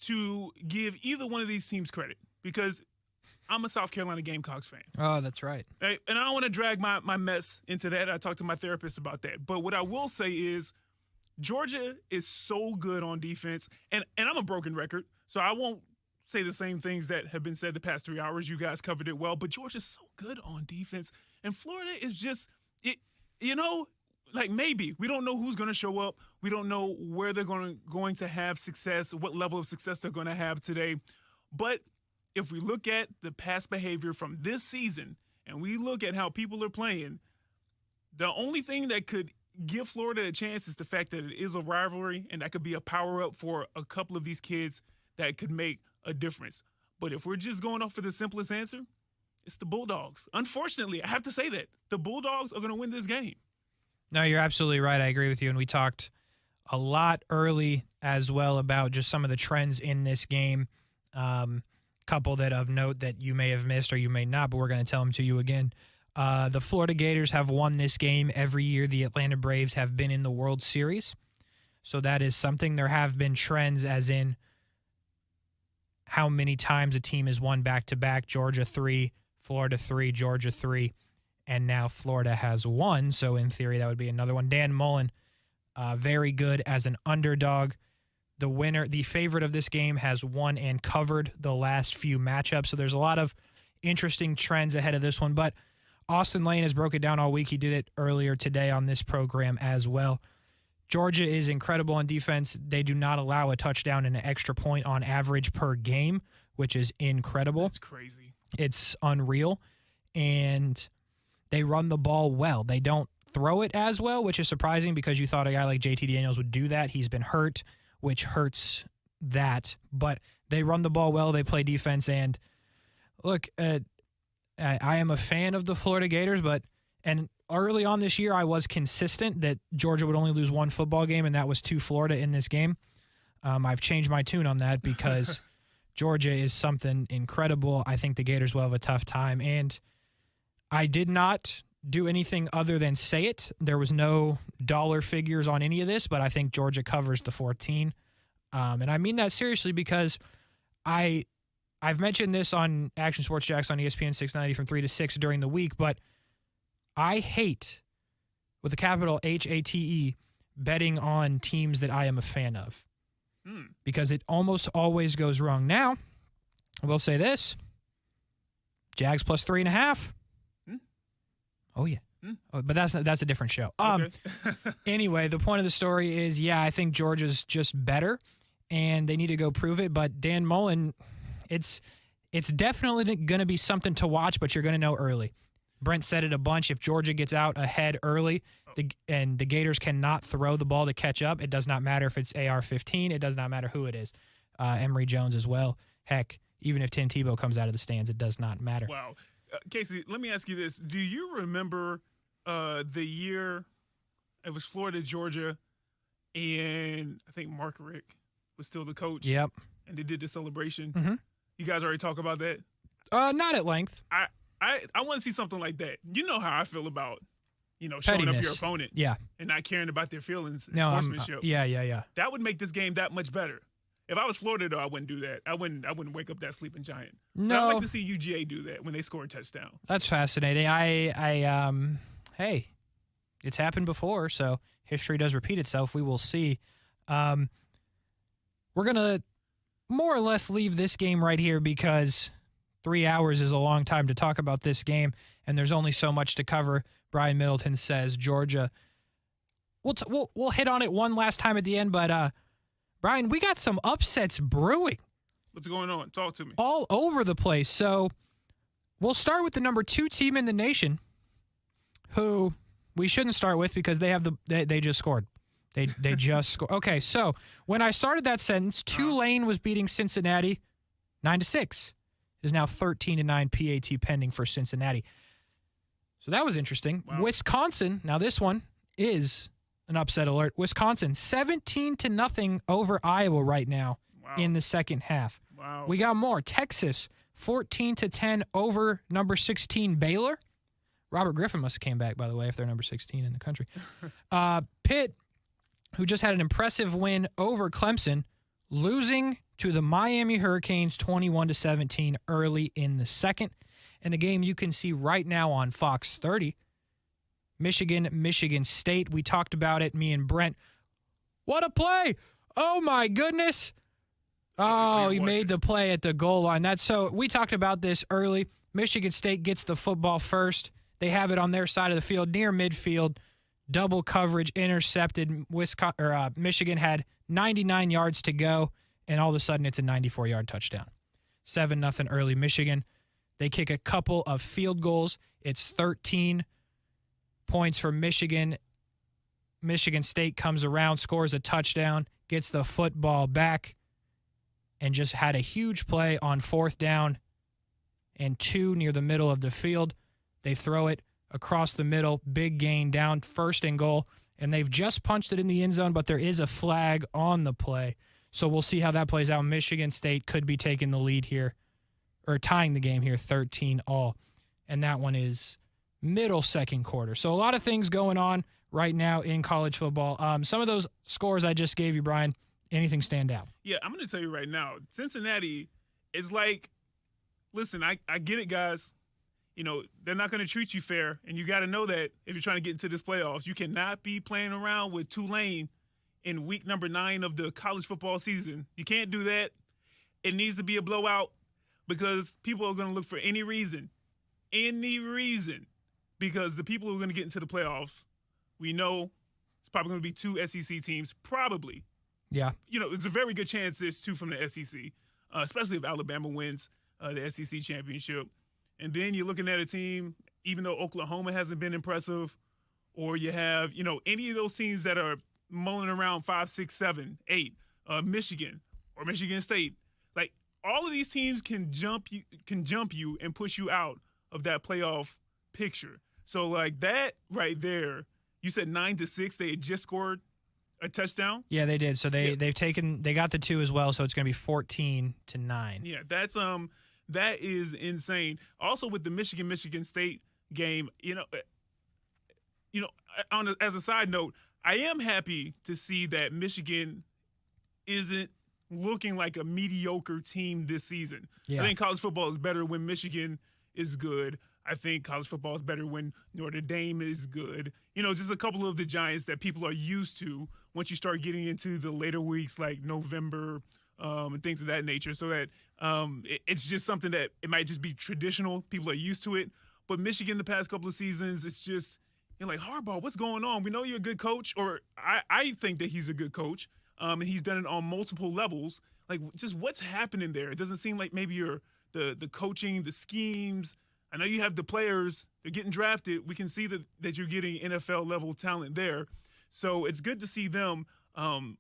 to give either one of these teams credit because I'm a South Carolina Gamecocks fan. Oh, that's right. Right? And I don't want to drag my mess into that. I talked to my therapist about that. But what I will say is Georgia is so good on defense. And I'm a broken record, so I won't say the same things that have been said the past 3 hours. You guys covered it well. But Georgia's so good on defense. And Florida is just, maybe. We don't know who's going to show up. We don't know where they're going to have success, what level of success they're going to have today. But if we look at the past behavior from this season and we look at how people are playing, the only thing that could give Florida a chance is the fact that it is a rivalry, and that could be a power-up for a couple of these kids that could make a difference. But if we're just going off for the simplest answer, it's the Bulldogs. Unfortunately, I have to say that. The Bulldogs are going to win this game. No, you're absolutely right. I agree with you, and we talked a lot early as well about just some of the trends in this game. Couple that of note that you may have missed or you may not, but we're going to tell them to you again. The Florida Gators have won this game every year the Atlanta Braves have been in the World Series. So that is something. There have been trends as in how many times a team has won back-to-back. Georgia 3, Florida 3, Georgia 3, and now Florida has won. So in theory, that would be another one. Dan Mullen, very good as an underdog. The winner, the favorite of this game, has won and covered the last few matchups. So there's a lot of interesting trends ahead of this one. But Austin Lane has broke it down all week. He did it earlier today on this program as well. Georgia is incredible on defense. They do not allow a touchdown and an extra point on average per game, which is incredible. That's crazy. It's unreal. And they run the ball well. They don't throw it as well, which is surprising because you thought a guy like JT Daniels would do that. He's been hurt, which hurts that. But they run the ball well. They play defense. And look, I am a fan of the Florida Gators, and early on this year, I was consistent that Georgia would only lose one football game, and that was to Florida in this game. I've changed my tune on that because Georgia is something incredible. I think the Gators will have a tough time. And I did not do anything other than say it. There was no dollar figures on any of this, but I think Georgia covers the 14. And I mean that seriously because I've mentioned this on Action Sports Jacks on ESPN690 from 3 to 6 during the week, but I hate, with a capital H-A-T-E, betting on teams that I am a fan of because it almost always goes wrong. Now, I will say this. Jags plus 3.5. Oh, yeah. Oh, but that's a different show. Okay. Anyway, the point of the story is, I think Georgia's just better, and they need to go prove it. But Dan Mullen, it's definitely going to be something to watch, but you're going to know early. Brent said it a bunch. If Georgia gets out ahead early and the Gators cannot throw the ball to catch up, it does not matter if it's AR-15. It does not matter who it is. Emory Jones as well. Heck, even if Tim Tebow comes out of the stands, it does not matter. Wow. Casey, let me ask you this. Do you remember the year it was Florida, Georgia, and I think Mark Richt was still the coach? Yep. And they did the celebration? Mm-hmm. You guys already talk about that? Not at length. I want to see something like that. You know how I feel about, showing up your opponent. Yeah. And not caring about their feelings and No, sportsmanship. yeah. That would make this game that much better. If I was Florida, though, I wouldn't do that. I wouldn't wake up that sleeping giant. No. But I'd like to see UGA do that when they score a touchdown. That's fascinating. Hey, it's happened before, so history does repeat itself. We will see. We're going to more or less leave this game right here because 3 hours is a long time to talk about this game, and there's only so much to cover. Brian Middleton says Georgia. We'll hit on it one last time at the end, but Brian, we got some upsets brewing. What's going on? Talk to me. All over the place. So we'll start with the number 2 team in the nation, who we shouldn't start with because they have they just scored. They just scored. Okay, so when I started that sentence, Tulane was beating Cincinnati 9-6. It is now 13-9 PAT pending for Cincinnati. So that was interesting. Wow. Wisconsin, now this one is an upset alert. Wisconsin 17-0 over Iowa right now in the second half. Wow. We got more. Texas 14-10 over number 16 Baylor. Robert Griffin must have came back, by the way, if they're number 16 in the country. Pitt, who just had an impressive win over Clemson, losing to the Miami Hurricanes 21-17 early in the second. And a game you can see right now on Fox 30. Michigan State. We talked about it, me and Brent. What a play! Oh, my goodness. Oh, he made the play at the goal line. We talked about this early. Michigan State gets the football first. They have it on their side of the field, near midfield. Double coverage, intercepted. Michigan had 99 yards to go, and all of a sudden it's a 94-yard touchdown. 7-0 early Michigan. They kick a couple of field goals. It's 13 points for Michigan. Michigan State comes around, scores a touchdown, gets the football back, and just had a huge play on 4th down and 2 near the middle of the field. They throw it across the middle, big gain down, 1st and goal, and they've just punched it in the end zone, but there is a flag on the play. So we'll see how that plays out. Michigan State could be taking the lead here, or tying the game here, 13-all. And that one is middle second quarter. So a lot of things going on right now in college football. Some of those scores I just gave you, Brian, anything stand out? Yeah, I'm going to tell you right now, Cincinnati is like, listen, I get it, guys. They're not going to treat you fair, and you got to know that if you're trying to get into this playoffs. You cannot be playing around with Tulane in week number 9 of the college football season. You can't do that. It needs to be a blowout because people are going to look for any reason, because the people who are going to get into the playoffs, we know it's probably going to be 2 SEC teams, probably. Yeah. It's a very good chance there's 2 from the SEC, especially if Alabama wins the SEC championship. And then you're looking at a team, even though Oklahoma hasn't been impressive, or you have, any of those teams that are mulling around 5, 6, 7, 8, Michigan or Michigan State. Like, all of these teams can jump you and push you out of that playoff picture. So, like, that right there, you said 9-6, they had just scored a touchdown? Yeah, they did. So they got the 2 as well, so it's going to be 14-9. Yeah, that is insane. Also with the Michigan State game, as a side note, I am happy to see that Michigan isn't looking like a mediocre team this season. Yeah. I think college football is better when Michigan is good. I think college football is better when Notre Dame is good. Just a couple of the giants that people are used to once you start getting into the later weeks like November and things of that nature. So that it's just something that it might just be traditional. People are used to it. But Michigan the past couple of seasons, it's just, like, Harbaugh, what's going on? We know you're a good coach, or I think that he's a good coach, and he's done it on multiple levels. Like, just what's happening there? It doesn't seem like maybe you're the coaching, the schemes. I know you have the players. They're getting drafted. We can see that you're getting NFL-level talent there. So it's good to see them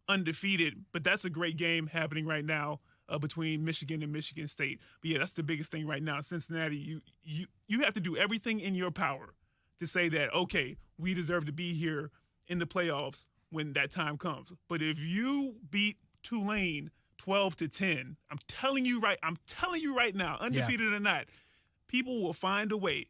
undefeated. But that's a great game happening right now between Michigan and Michigan State. But, yeah, that's the biggest thing right now. Cincinnati, you have to do everything in your power to say that, okay, we deserve to be here in the playoffs when that time comes. But if you beat Tulane 12-10. I'm telling you right now, undefeated or not, people will find a way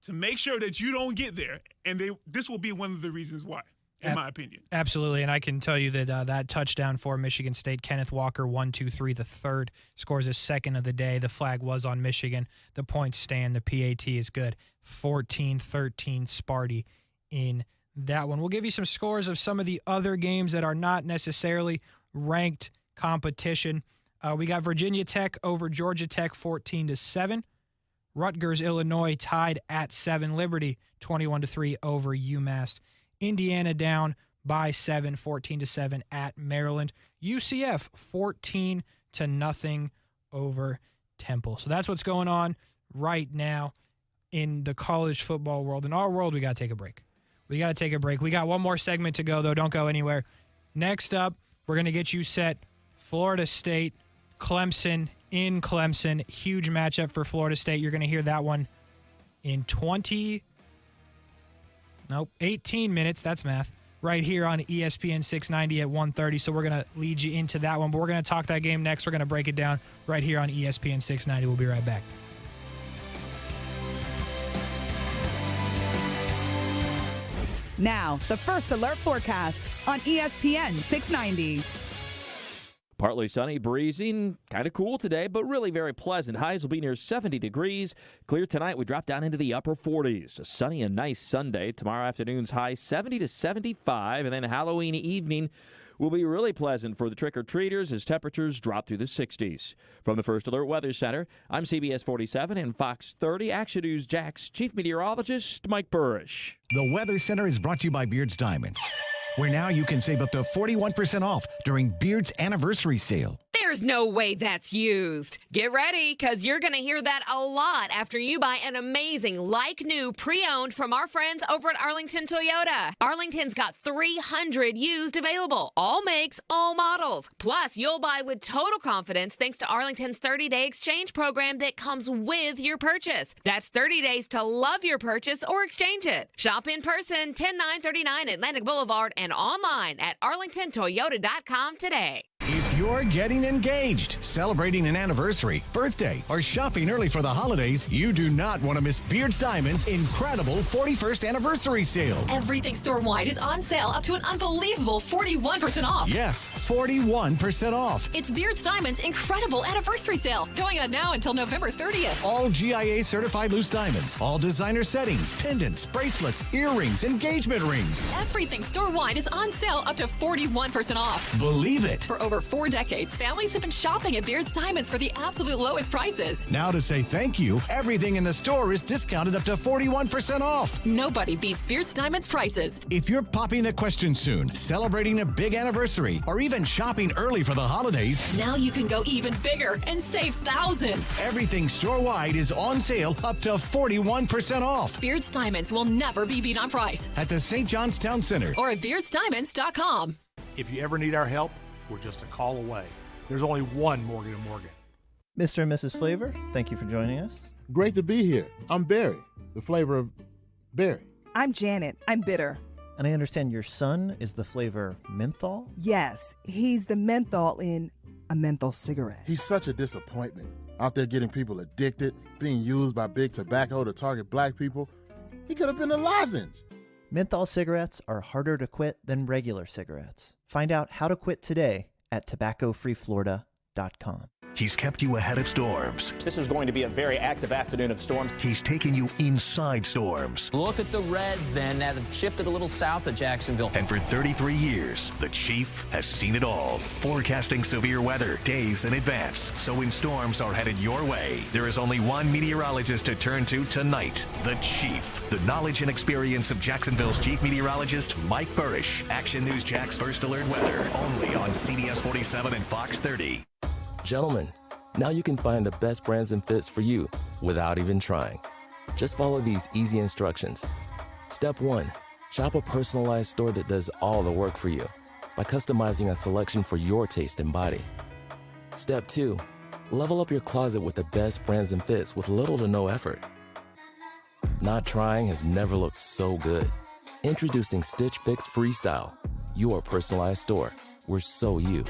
to make sure that you don't get there, and this will be one of the reasons why, in my opinion. Absolutely, and I can tell you that that touchdown for Michigan State, Kenneth Walker, 1-2-3, the third, scores his second of the day. The flag was on Michigan. The points stand. The PAT is good. 14-13 Sparty in that one. We'll give you some scores of some of the other games that are not necessarily ranked competition. We got Virginia Tech over Georgia Tech 14-7. Rutgers, Illinois tied at 7. Liberty 21-3 over UMass. Indiana down by 7, 14-7 at Maryland. UCF 14-0 over Temple. So that's what's going on right now in the college football world. In our world, we got to take a break. We got one more segment to go, though. Don't go anywhere. Next up, we're going to get you set. Florida State, Clemson in Clemson. Huge matchup for Florida State. You're going to hear that one in 18 minutes. That's math. Right here on ESPN 690 at 1:30. So we're going to lead you into that one. But we're going to talk that game next. We're going to break it down right here on ESPN 690. We'll be right back. Now, the First Alert forecast on ESPN 690. Partly sunny, breezy, kind of cool today, but really very pleasant. Highs will be near 70 degrees. Clear tonight, we drop down into the upper 40s. A sunny and nice Sunday. Tomorrow afternoon's high 70 to 75, and then Halloween evening will be really pleasant for the trick-or-treaters as temperatures drop through the 60s. From the First Alert Weather Center, I'm CBS 47 and Fox 30 Action News Jax Chief Meteorologist Mike Burrish. The Weather Center is brought to you by Beard's Diamonds, where now you can save up to 41% off during Beard's anniversary sale. There's no way that's used. Get ready, because you're going to hear that a lot after you buy an amazing, like-new, pre-owned from our friends over at Arlington Toyota. Arlington's got 300 used available. All makes, all models. Plus, you'll buy with total confidence thanks to Arlington's 30-day exchange program that comes with your purchase. That's 30 days to love your purchase or exchange it. Shop in person, 10939 Atlantic Boulevard, and online at arlingtontoyota.com today. If you're getting engaged, celebrating an anniversary, birthday, or shopping early for the holidays, you do not want to miss Beard's Diamonds' incredible 41st anniversary sale. Everything store-wide is on sale up to an unbelievable 41% off. Yes, 41% off. It's Beard's Diamonds' incredible anniversary sale, going on now until November 30th. All GIA certified loose diamonds, all designer settings, pendants, bracelets, earrings, engagement rings. Everything store-wide is on sale up to 41% off. Believe it. For over 4 decades, families have been shopping at Beard's Diamonds for the absolute lowest prices. Now to say thank you, everything in the store is discounted up to 41% off. Nobody beats Beard's Diamonds prices. If you're popping the question soon, celebrating a big anniversary, or even shopping early for the holidays, now you can go even bigger and save thousands. Everything store-wide is on sale up to 41% off. Beard's Diamonds will never be beat on price. At the St. John's Town Center. Or at beardsdiamonds.com. If you ever need our help, we're just a call away. There's only one Morgan & Morgan. Mr. and Mrs. Flavor, thank you for joining us. Great to be here. I'm Barry, the flavor of berry. I'm Janet. I'm bitter. And I understand your son is the flavor menthol? Yes, he's the menthol in a menthol cigarette. He's such a disappointment. Out there getting people addicted, being used by big tobacco to target black people. He could have been a lozenge. Menthol cigarettes are harder to quit than regular cigarettes. Find out how to quit today at tobaccofreeflorida.com. He's kept you ahead of storms. This is going to be a very active afternoon of storms. He's taken you inside storms. Look at the Reds then that have shifted a little south of Jacksonville. And for 33 years, the Chief has seen it all. Forecasting severe weather days in advance. So when storms are headed your way, there is only one meteorologist to turn to tonight. The Chief. The knowledge and experience of Jacksonville's Chief Meteorologist, Mike Burrish. Action News Jack's First Alert Weather. Only on CBS 47 and Fox 30. Gentlemen, now you can find the best brands and fits for you without even trying. Just follow these easy instructions. Step 1, shop a personalized store that does all the work for you by customizing a selection for your taste and body. Step 2, level up your closet with the best brands and fits with little to no effort. Not trying has never looked so good. Introducing Stitch Fix Freestyle, your personalized store. We're so you.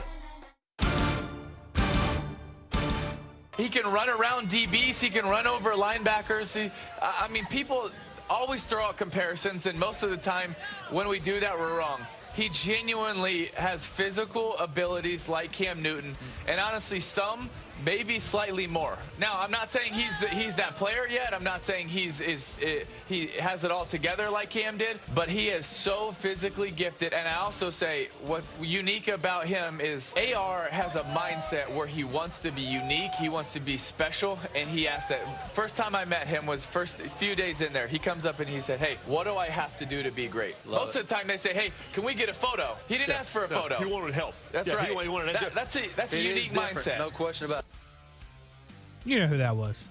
He can run around DBs. He can run over linebackers. I mean, people always throw out comparisons, and most of the time when we do that, we're wrong. He genuinely has physical abilities like Cam Newton, and honestly, some maybe slightly more. Now, I'm not saying he's that player yet. I'm not saying he has it all together like Cam did, but he is so physically gifted. And I also say what's unique about him is AR has a mindset where he wants to be unique, he wants to be special, and he asked that. First time I met him was first few days in there. He comes up and he said, "Hey, what do I have to do to be great?" Most of the time they say, "Hey, can we get a photo?" He didn't ask for a photo. He wanted help. That's right. He wanted that's a unique mindset. No question about it. You know who that was.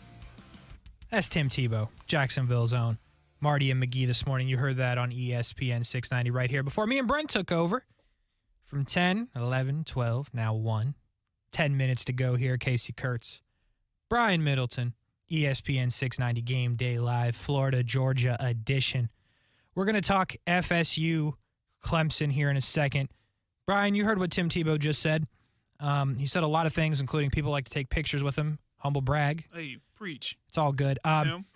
That's Tim Tebow, Jacksonville's own. Marty and McGee this morning. You heard that on ESPN 690 right here before me and Brent took over. From 10, 11, 12, now 1. 10 minutes to go here. Casey Kurtz, Brian Middleton, ESPN 690 Game Day Live, Florida, Georgia edition. We're going to talk FSU Clemson here in a second. Brian, you heard what Tim Tebow just said. He said a lot of things, including people like to take pictures with him. Humble brag. Hey, preach. It's all good.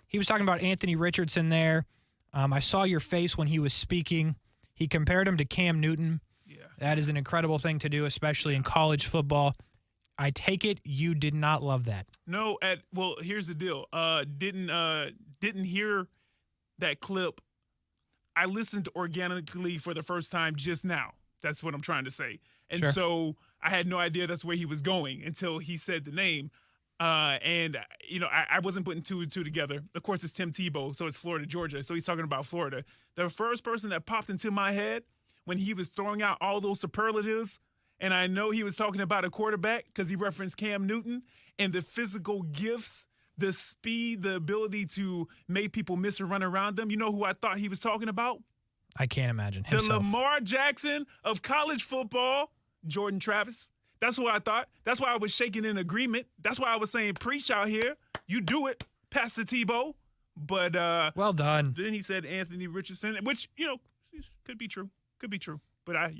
He was talking about Anthony Richardson there. I saw your face when he was speaking. He compared him to Cam Newton. Yeah. That is an incredible thing to do, especially in college football. I take it you did not love that. No, well, here's the deal. Didn't hear that clip. I listened organically for the first time just now. That's what I'm trying to say. And Sure. So I had no idea that's where he was going until he said the name. And I wasn't putting two and two together. Of course, it's Tim Tebow, so it's Florida, Georgia. So he's talking about Florida. The first person that popped into my head when he was throwing out all those superlatives, and I know he was talking about a quarterback because he referenced Cam Newton and the physical gifts, the speed, the ability to make people miss or run around them. You know who I thought he was talking about? I can't imagine The himself. Lamar Jackson of college football, Jordan Travis. That's what I thought. That's why I was shaking in agreement. That's why I was saying, preach out here. You do it, Pastor Tebow. But well done. Then he said Anthony Richardson, which, could be true. Could be true. But I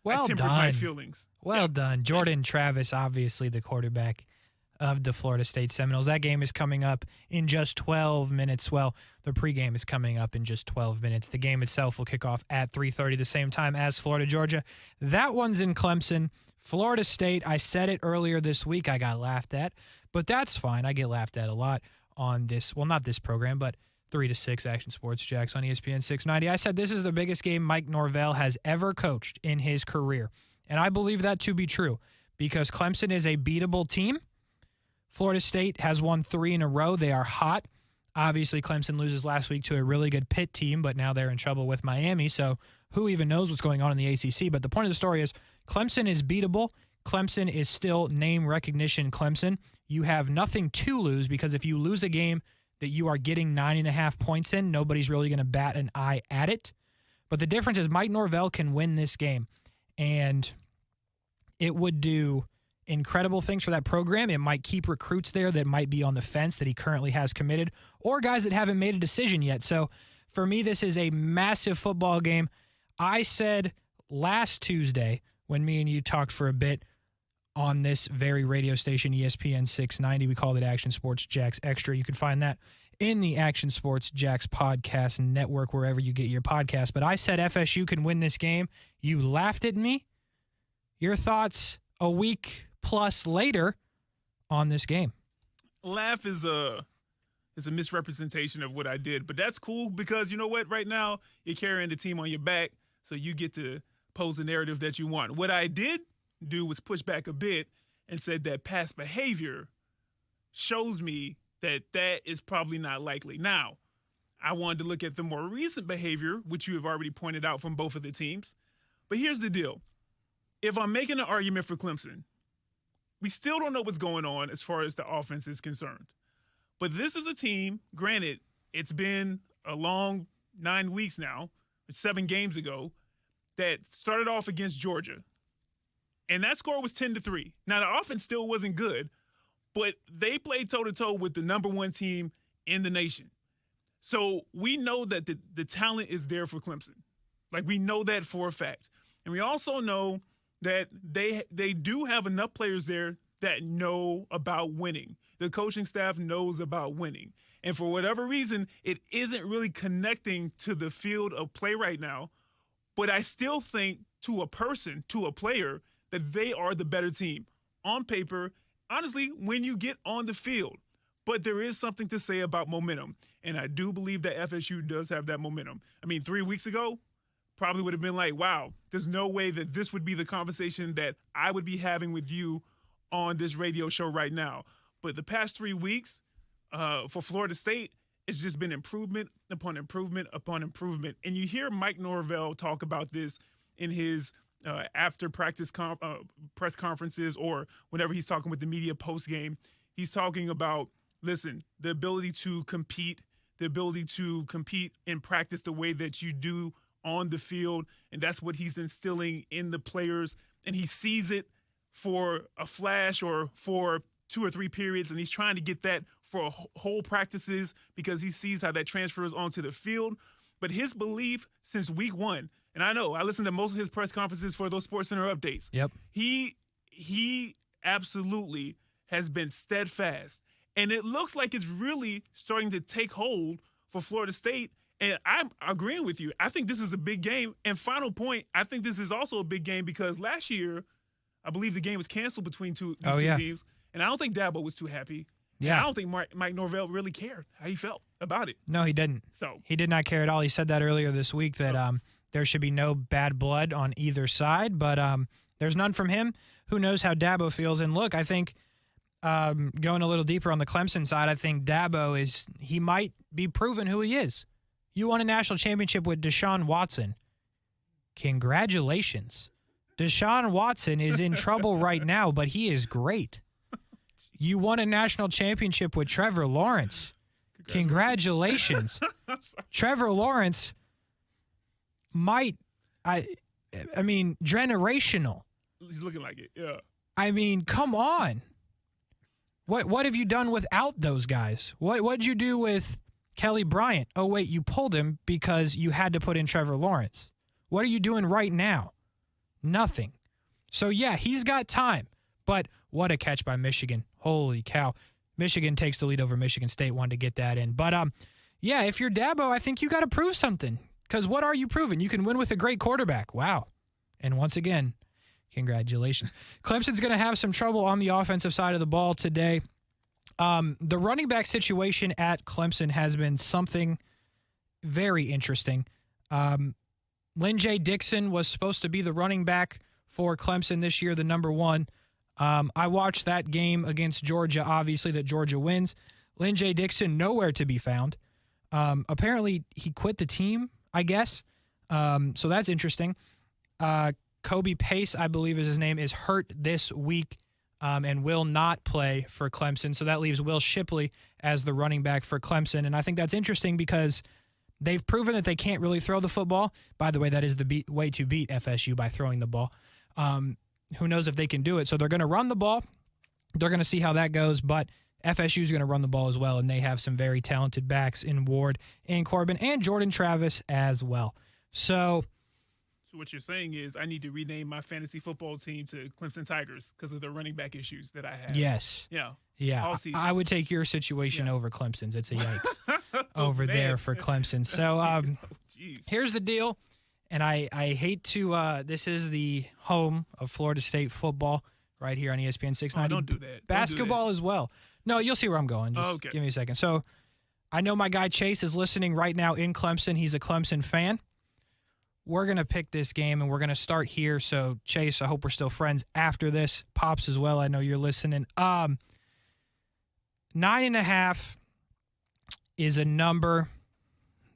Well tempered done. my feelings. Well done. Jordan Travis, obviously the quarterback of the Florida State Seminoles. That game is coming up in just 12 minutes. Well, the pregame is coming up in just 12 minutes. The game itself will kick off at 3:30, the same time as Florida, Georgia. That one's in Clemson. Florida State, I said it earlier this week. I got laughed at, but that's fine. I get laughed at a lot on this, well, not this program, but 3 to 6 Action Sports Jacks on ESPN 690. I said this is the biggest game Mike Norvell has ever coached in his career, and I believe that to be true because Clemson is a beatable team. Florida State has won 3 in a row. They are hot. Obviously, Clemson loses last week to a really good Pitt team, but now they're in trouble with Miami, so who even knows what's going on in the ACC? But the point of the story is Clemson is beatable. Clemson is still name recognition Clemson. You have nothing to lose because if you lose a game that you are getting 9.5 points in, nobody's really going to bat an eye at it. But the difference is Mike Norvell can win this game, and it would do incredible things for that program. It might keep recruits there that might be on the fence that he currently has committed or guys that haven't made a decision yet. So for me, this is a massive football game. I said last Tuesday when me and you talked for a bit on this very radio station, ESPN 690, we called it Action Sports Jacks Extra. You can find that in the Action Sports Jacks podcast network, wherever you get your podcast. But I said FSU can win this game. You laughed at me. Your thoughts a week plus later on this game? Laugh is a misrepresentation of what I did, but that's cool because you know what? Right now, you're carrying the team on your back, so you get to pose the narrative that you want. What I did do was push back a bit and said that past behavior shows me that that is probably not likely. Now, I wanted to look at the more recent behavior, which you have already pointed out from both of the teams. But here's the deal. If I'm making an argument for Clemson, we still don't know what's going on as far as the offense is concerned. But this is a team, granted, it's been a long 9 weeks now, 7 games ago, that started off against Georgia. And that score was 10-3. Now, the offense still wasn't good, but they played toe-to-toe with the number 1 team in the nation. So we know that the talent is there for Clemson. Like, we know that for a fact. And we also know that they do have enough players there that know about winning. The coaching staff knows about winning. And for whatever reason, it isn't really connecting to the field of play right now. But I still think to a person, to a player, that they are the better team. On paper, honestly, when you get on the field. But there is something to say about momentum. And I do believe that FSU does have that momentum. I mean, 3 weeks ago, probably would have been like, wow, there's no way that this would be the conversation that I would be having with you on this radio show right now. But the past 3 weeks for Florida State, it's just been improvement upon improvement upon improvement. And you hear Mike Norvell talk about this in his after practice press conferences or whenever he's talking with the media post-game. He's talking about, listen, the ability to compete in practice the way that you do on the field, and that's what he's instilling in the players. And he sees it for a flash or for 2 or 3 periods, and he's trying to get that for whole practices because he sees how that transfers onto the field. But his belief since week 1, and I know I listened to most of his press conferences for those SportsCenter updates. Yep. He absolutely has been steadfast. And it looks like it's really starting to take hold for Florida State. And I'm agreeing with you. I think this is a big game. And final point, I think this is also a big game because last year, I believe the game was canceled between these two teams. And I don't think Dabo was too happy. Yeah. And I don't think Mike Norvell really cared how he felt about it. No, he didn't. So he did not care at all. He said that earlier this week that there should be no bad blood on either side. But there's none from him. Who knows how Dabo feels? And look, I think going a little deeper on the Clemson side, I think Dabo he might be proven who he is. You won a national championship with Deshaun Watson. Congratulations. Deshaun Watson is in trouble right now, but he is great. You won a national championship with Trevor Lawrence. Congratulations. Trevor Lawrence might, I mean, generational. He's looking like it, yeah. I mean, come on. What have you done without those guys? What'd you do with Kelly Bryant? Oh, wait, you pulled him because you had to put in Trevor Lawrence. What are you doing right now? Nothing. So, yeah, he's got time. But what a catch by Michigan. Holy cow. Michigan takes the lead over Michigan State. Wanted to get that in. But, yeah, if you're Dabo, I think you got to prove something. Because what are you proving? You can win with a great quarterback. Wow. And once again, congratulations. Clemson's going to have some trouble on the offensive side of the ball today. The running back situation at Clemson has been something very interesting. Lynn J. Dixon was supposed to be the running back for Clemson this year, the number 1. I watched that game against Georgia, obviously, that Georgia wins. Lynn J. Dixon, nowhere to be found. Apparently, he quit the team, I guess. So that's interesting. Kobe Pace, I believe is his name, is hurt this week and will not play for Clemson. So that leaves Will Shipley as the running back for Clemson. And I think that's interesting because they've proven that they can't really throw the football. By the way, that is the way to beat FSU, by throwing the ball. Who knows if they can do it. So they're going to run the ball. They're going to see how that goes. But FSU is going to run the ball as well, and they have some very talented backs in Ward and Corbin and Jordan Travis as well. So what you're saying is I need to rename my fantasy football team to Clemson Tigers because of the running back issues that I have. Yes. Yeah. Yeah. I would take your situation over Clemson's. It's a yikes over there for Clemson. So here's the deal. And I hate to this is the home of Florida State football right here on ESPN 690. Oh, don't do that. Basketball as well. No, you'll see where I'm going. Just give me a second. So I know my guy Chase is listening right now in Clemson. He's a Clemson fan. We're going to pick this game, and we're going to start here. So, Chase, I hope we're still friends after this. Pops as well, I know you're listening. 9.5 is a number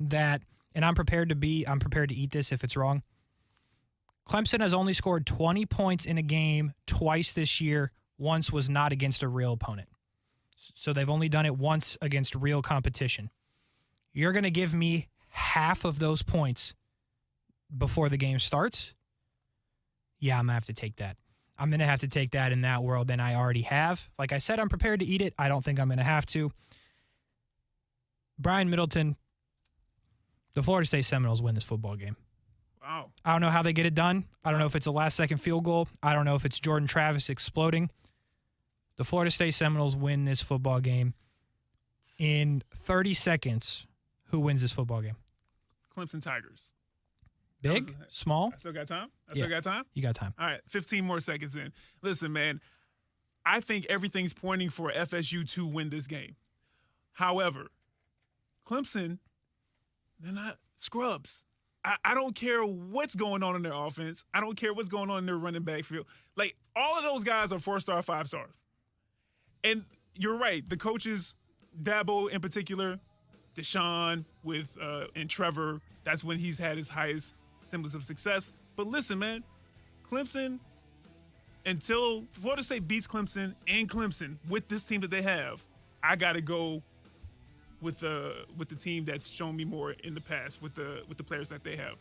that, and I'm prepared to eat this if it's wrong. Clemson has only scored 20 points in a game twice this year. Once was not against a real opponent. So they've only done it once against real competition. You're going to give me half of those points before the game starts? Yeah, I'm going to have to take that. I'm going to have to take that in that world than I already have. Like I said, I'm prepared to eat it. I don't think I'm going to have to. Brian Middleton, the Florida State Seminoles win this football game. Wow. I don't know how they get it done. I don't know if it's a last-second field goal. I don't know if it's Jordan Travis exploding. The Florida State Seminoles win this football game. In 30 seconds, who wins this football game? Clemson Tigers. Big? Small? I still got time? Yeah. Still got time? You got time. All right, 15 more seconds in. Listen, man, I think everything's pointing for FSU to win this game. However, Clemson, they're not scrubs. I don't care what's going on in their offense. I don't care what's going on in their running back field. Like, all of those guys are 4-star, 5-stars. And you're right. The coaches, Dabo in particular, Deshaun and Trevor, that's when he's had his highest semblance of success. But listen, man, Clemson, until Florida State beats Clemson and Clemson with this team that they have, I got to go with the team that's shown me more in the past with the players that they have.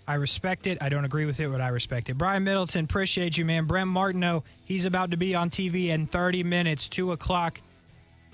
I respect it. I don't agree with it, but I respect it. Brian Middleton, appreciate you, man. Brent Martineau, he's about to be on TV in 30 minutes, 2 o'clock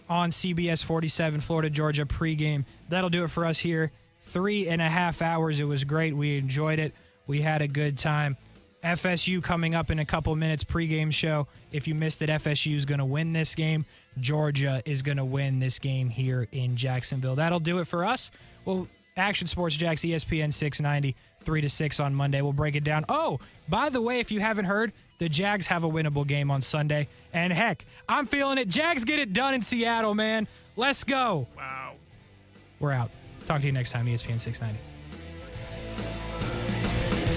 on CBS 47, Florida, Georgia pregame. That'll do it for us here. 3.5 hours. It was great. We enjoyed it. We had a good time. FSU coming up in a couple minutes, pregame show. If you missed it, FSU is going to win this game. Georgia is going to win this game here in Jacksonville. That'll do it for us. Well, Action Sports Jacks, ESPN 690, 3 to 6 on Monday. We'll break it down. Oh, by the way, if you haven't heard, the Jags have a winnable game on Sunday. And heck, I'm feeling it. Jags get it done in Seattle, man. Let's go. Wow. We're out. Talk to you next time, ESPN 690.